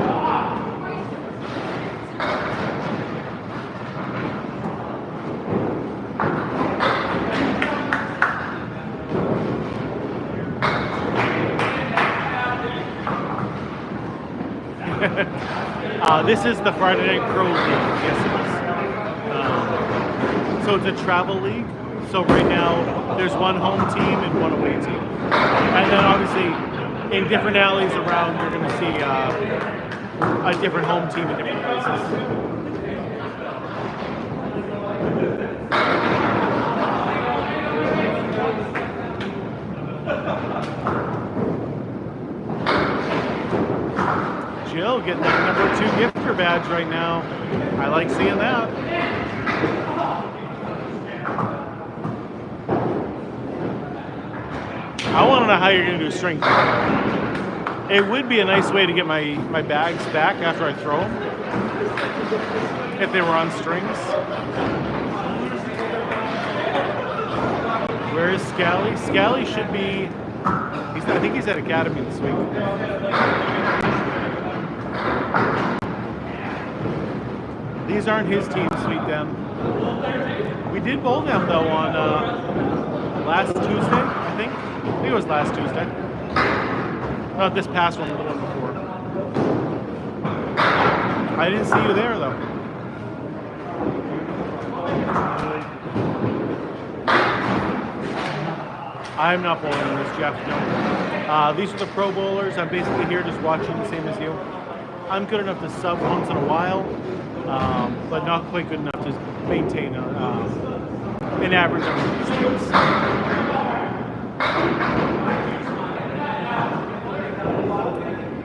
This is the Friday Night Pro League. Yes, it is. So it's a travel league. So right now, there's one home team and one away team. And then obviously, in different alleys around, you're going to see a different home team in different places. Jill getting that number 2 gifter badge right now. I like seeing that. I want to know how you're going to do strength. It would be a nice way to get my bags back after I throw them, if they were on strings. Where is Scally? Scally should be, I think he's at Academy this week. These aren't his team, Sweet Dem. We did bowl them though on last Tuesday, I think. I think it was last Tuesday. Not this past one, but the one before. I didn't see you there though. I'm not bowling in this, Jeff, no. These are the pro bowlers. I'm basically here just watching the same as you. I'm good enough to sub once in a while, but not quite good enough to maintain an average number of streams.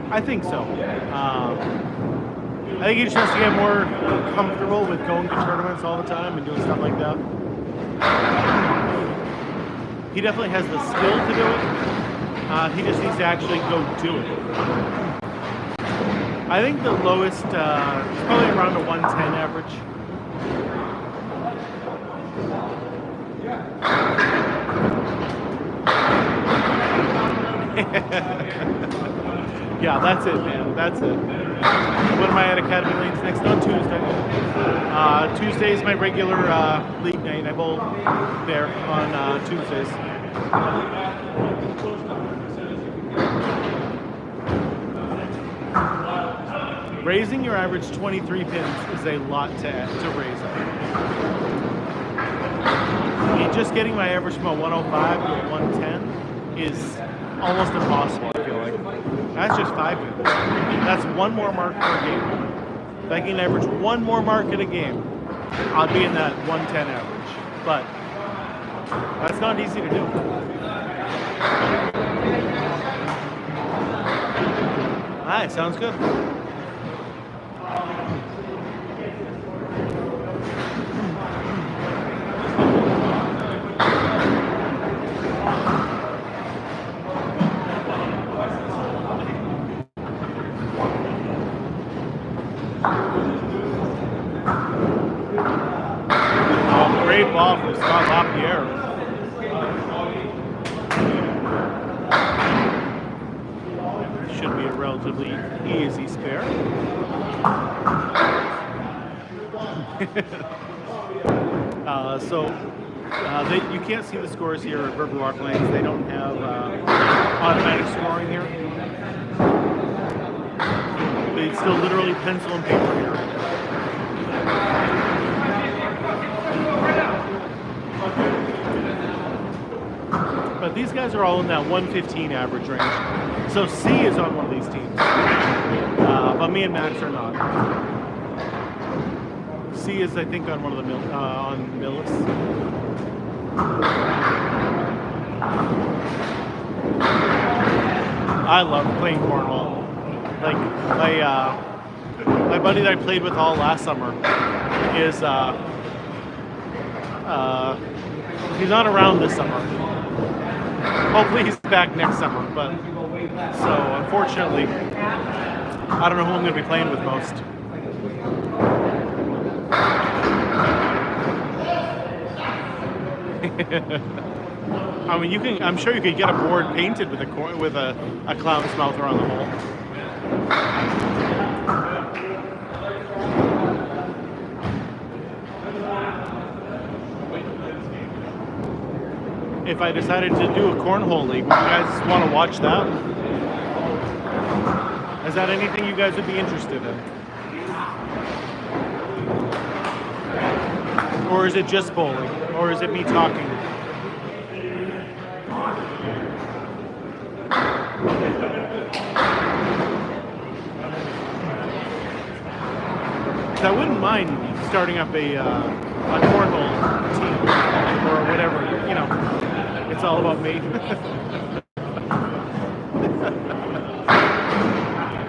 I think so. I think he just has to get more comfortable with going to tournaments all the time and doing stuff like that. He definitely has the skill to do it. He just needs to actually go do it. I think the lowest is probably around a 110 average. Yeah, that's it, man. That's it. When am I at Academy Lanes next? On Tuesday. Tuesday is my regular league night. I bowl there on Tuesdays. Raising your average 23 pins is a lot to raise up. Just getting my average from a 105 to a 110 is almost impossible, I feel like. That's just 5 pins. That's one more mark per game. If I can average one more mark in a game, I'll be in that 110 average. But that's not easy to do. Alright, sounds good. Oh, great ball from Scott Lapierre. Should be a relatively easy spare. You can't see the scores here at Riverwalk Lanes. They don't have automatic scoring here. They still literally pencil and paper here. But these guys are all in that 115 average range. So C is on one of these teams. But me and Max are not. C is, I think, on one of the on Millis. I love playing cornhole. Like my buddy that I played with all last summer is he's not around this summer. Hopefully he's back next summer. But so unfortunately, I don't know who I'm going to be playing with most. I mean, you can. I'm sure you could get a board painted with a clown's mouth around the hole. If I decided to do a cornhole league, would you guys want to watch that? Is that anything you guys would be interested in? Or is it just bowling? Or is it me talking? I wouldn't mind starting up a cornhole team or whatever, you know. It's all about me.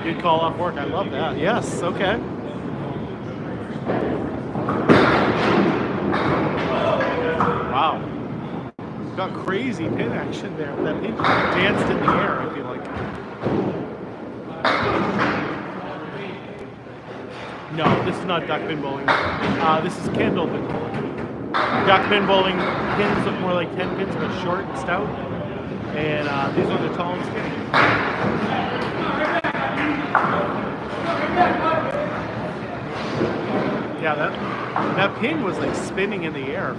Good call off work. I love that. Yes, okay. Wow. Got crazy pin action there. That pin danced in the air, I feel like. No, this is not duck pin bowling. This is Candlepin bowling. Duck pin bowling pins look more like 10 pins, but short and stout. And these ones are tall and skinny. Yeah, that pin was like spinning in the air,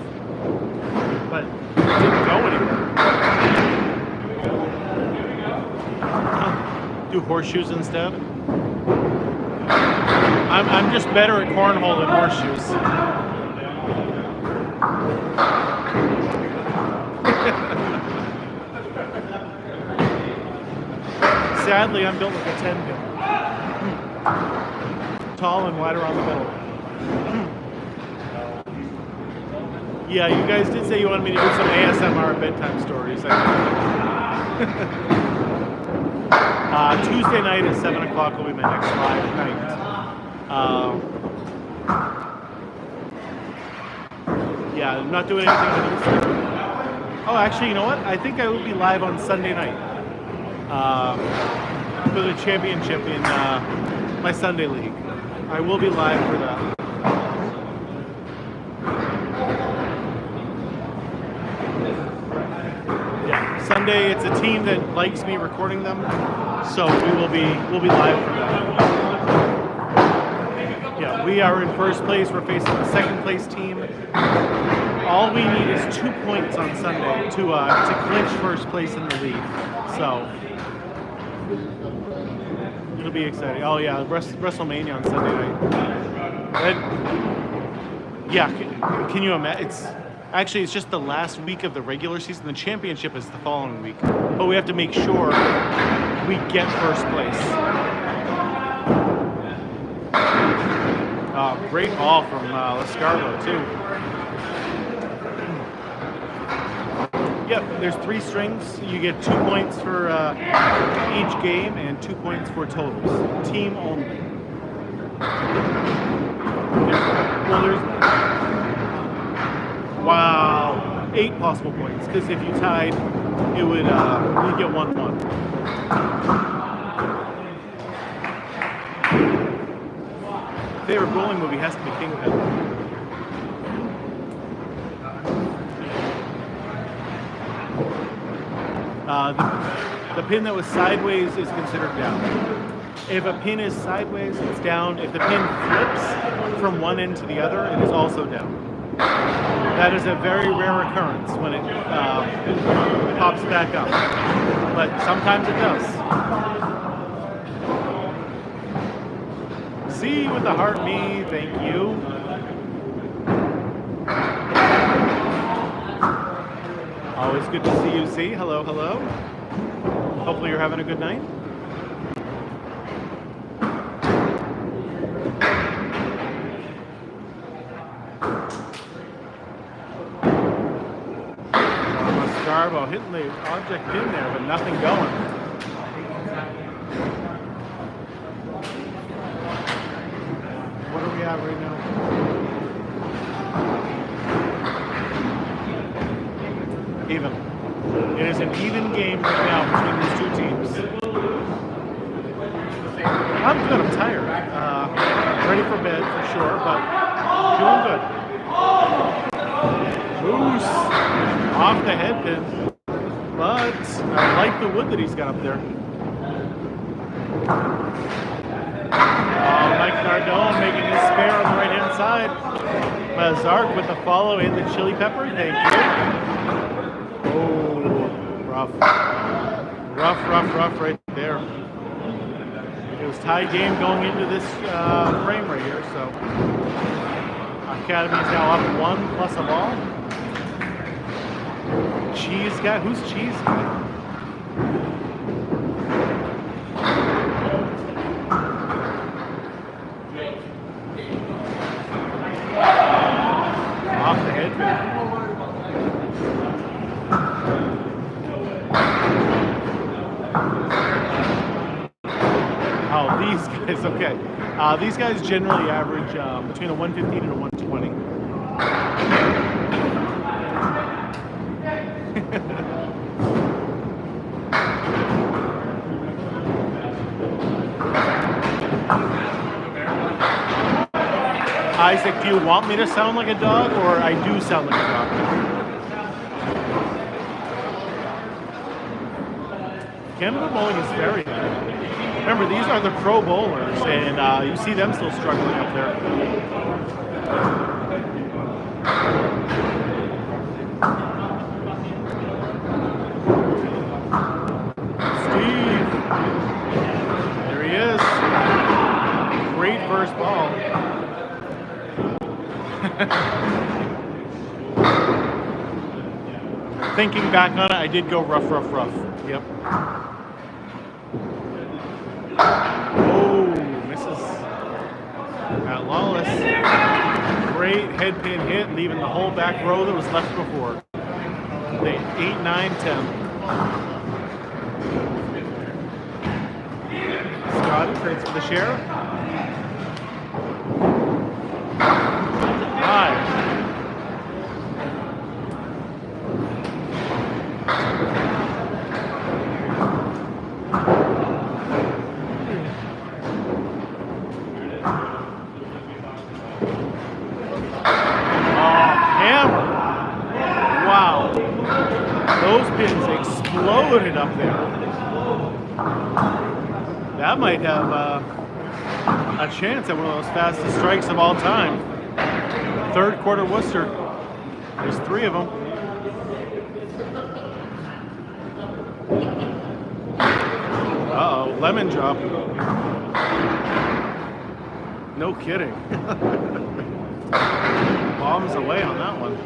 but it didn't go anywhere. Do horseshoes instead. I'm just better at cornhole than horseshoes. Sadly, I'm built like a 10 pin. Tall and wide around the middle. Yeah, you guys did say you wanted me to do some ASMR bedtime stories. Tuesday night at 7 o'clock will be my next live night. Yeah, I'm not doing anything on Easter. Oh, actually, you know what? I think I will be live on Sunday night for the championship in my Sunday league. I will be live for that. Yeah, Sunday. It's a team that likes me recording them, so we'll be live for that. Yeah, we are in first place. We're facing the second place team. All we need is 2 points on Sunday to clinch first place in the league. So it'll be exciting. Oh yeah, WrestleMania on Sunday night. Yeah, can you imagine? It's just the last week of the regular season. The championship is the following week, but we have to make sure we get first place. Great ball from lescarbeau too. Yep, there's 3 strings. You get 2 points for each game and 2 points for totals. Team only. Well, there's... Wow. 8 possible points, because if you tied, it would you'd get 1-1. Favorite bowling movie has to be Kingpin. The pin that was sideways is considered down. If a pin is sideways, it's down. If the pin flips from one end to the other, it is also down. That is a very rare occurrence when it pops back up. But sometimes it does. C with the heart me, thank you. Always good to see you, C. Hello, hello. Hopefully you're having a good night. Lescarbeau hitting the object pin there, but nothing going. What are we at right now? Even. It is an even game right now between these 2 teams. I'm good, I'm tired. Ready for bed for sure, but doing good. Moose off the head pin, but I like the wood that he's got up there. Mike Nardone making his spare on the right hand side. Zark with the follow and the chili pepper, thank you. Rough right there. It was tie game going into this frame right here, so Academy's now up 1 plus a ball. Cheese guy, who's Cheese guy? Off the head pin. Oh, these guys, okay. These guys generally average between a 115 and a 120. Isaac, do you want me to sound like a dog, or I do sound like a dog? Canada bowling is very good. Remember, these are the pro bowlers, and you see them still struggling up there. Steve. There he is. Great first ball. Thinking back on it, I did go rough. Yep. Oh, misses. At Lawless. Great head pin hit, leaving the whole back row that was left before. 8, 9, 10. Scott trades for the share. 5. Exploded up there. That might have a chance at one of those fastest strikes of all time. 3rd quarter Worcester. There's 3 of them. Uh-oh, lemon drop. No kidding. Bombs away on that one.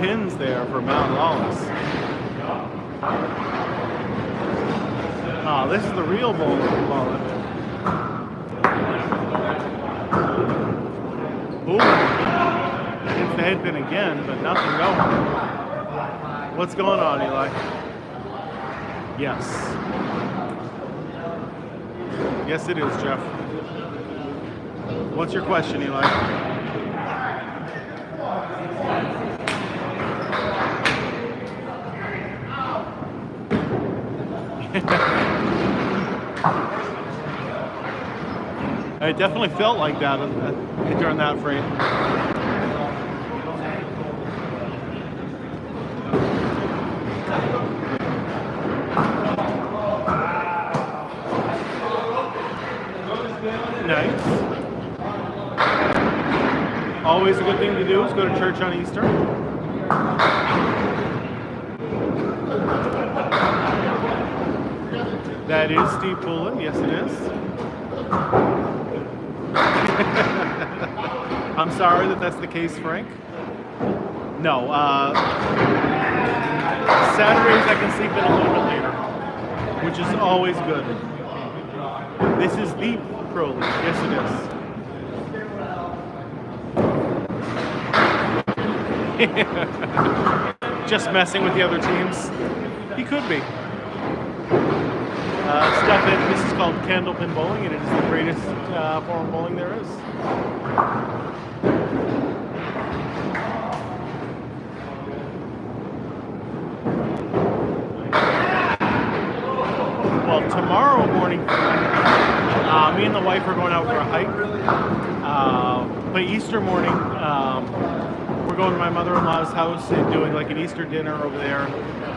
Pins there for Mount Lawless. Oh, this is the real ball. poullin. Hits the head pin again, but nothing going. What's going on, Eli? Yes. Yes, it is, Jeff. What's your question, Eli? It definitely felt like that during that frame. Nice. Always a good thing to do is go to church on Easter. That is Steve Poullin. Yes, it is. I'm sorry that that's the case, Frank. No. Saturdays I can sleep in a little bit later, which is always good. This is the Pro League. Yes, it is. Just messing with the other teams. He could be. This is called Candlepin bowling, and it is the greatest form of bowling there is. Well, tomorrow morning, me and the wife are going out for a hike. But Easter morning, we're going to my mother-in-law's house and doing like an Easter dinner over there.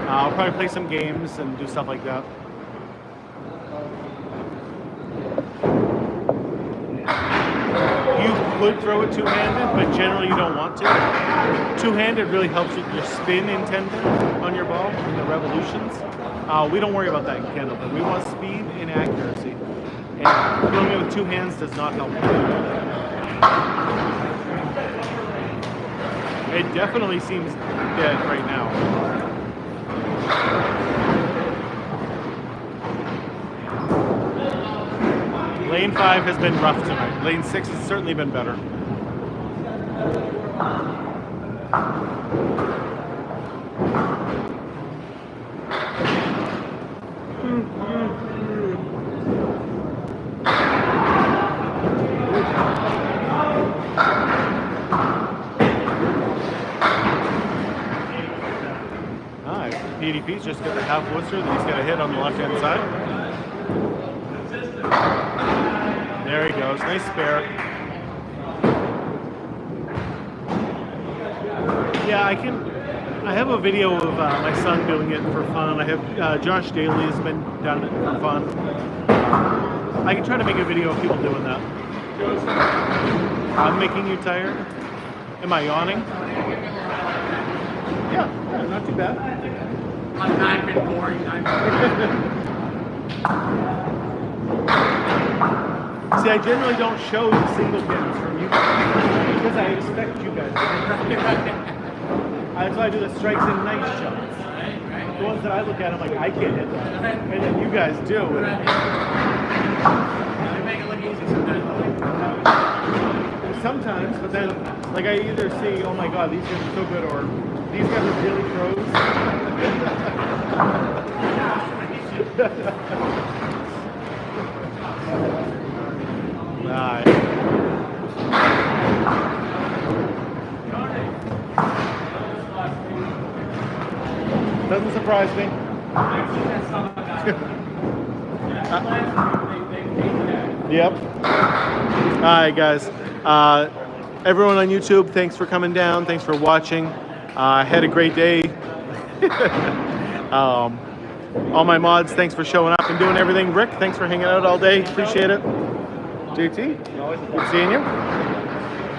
I'll probably play some games and do stuff like that. You could throw it two-handed, but generally you don't want to. Two-handed really helps with your spin intended on your ball and the revolutions. We don't worry about that in Candlepin. We want speed and accuracy. And doing it with two hands does not help. It definitely seems dead right now. Lane 5 has been rough tonight. Lane 6 has certainly been better. PDP's just got the half Worcester that he's got a hit on the left-hand side. There he goes. Nice spare. Yeah, I have a video of my son doing it for fun. I have Josh Daly has been done it for fun. I can try to make a video of people doing that. I'm making you tired? Am I yawning? Yeah, not too bad. I've been boring. See, I generally don't show the single pins from you guys because I expect you guys to. That's why I do the strikes and nice shots. The ones that I look at, I'm like, I can't hit that. And then you guys do. They make it look easy sometimes. Sometimes, but then, like, I either see, oh my god, these guys are so good, or these guys are really pros. Nice. Doesn't surprise me. Yep. Alright, guys. Everyone on YouTube, thanks for coming down. Thanks for watching. Had a great day. All my mods, thanks for showing up and doing everything. Rick, thanks for hanging out all day. Appreciate it. JT, good seeing you.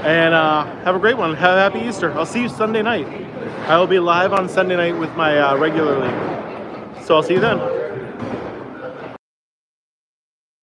And have a great one. Have a happy Easter. I'll see you Sunday night. I will be live on Sunday night with my regular league. So I'll see you then.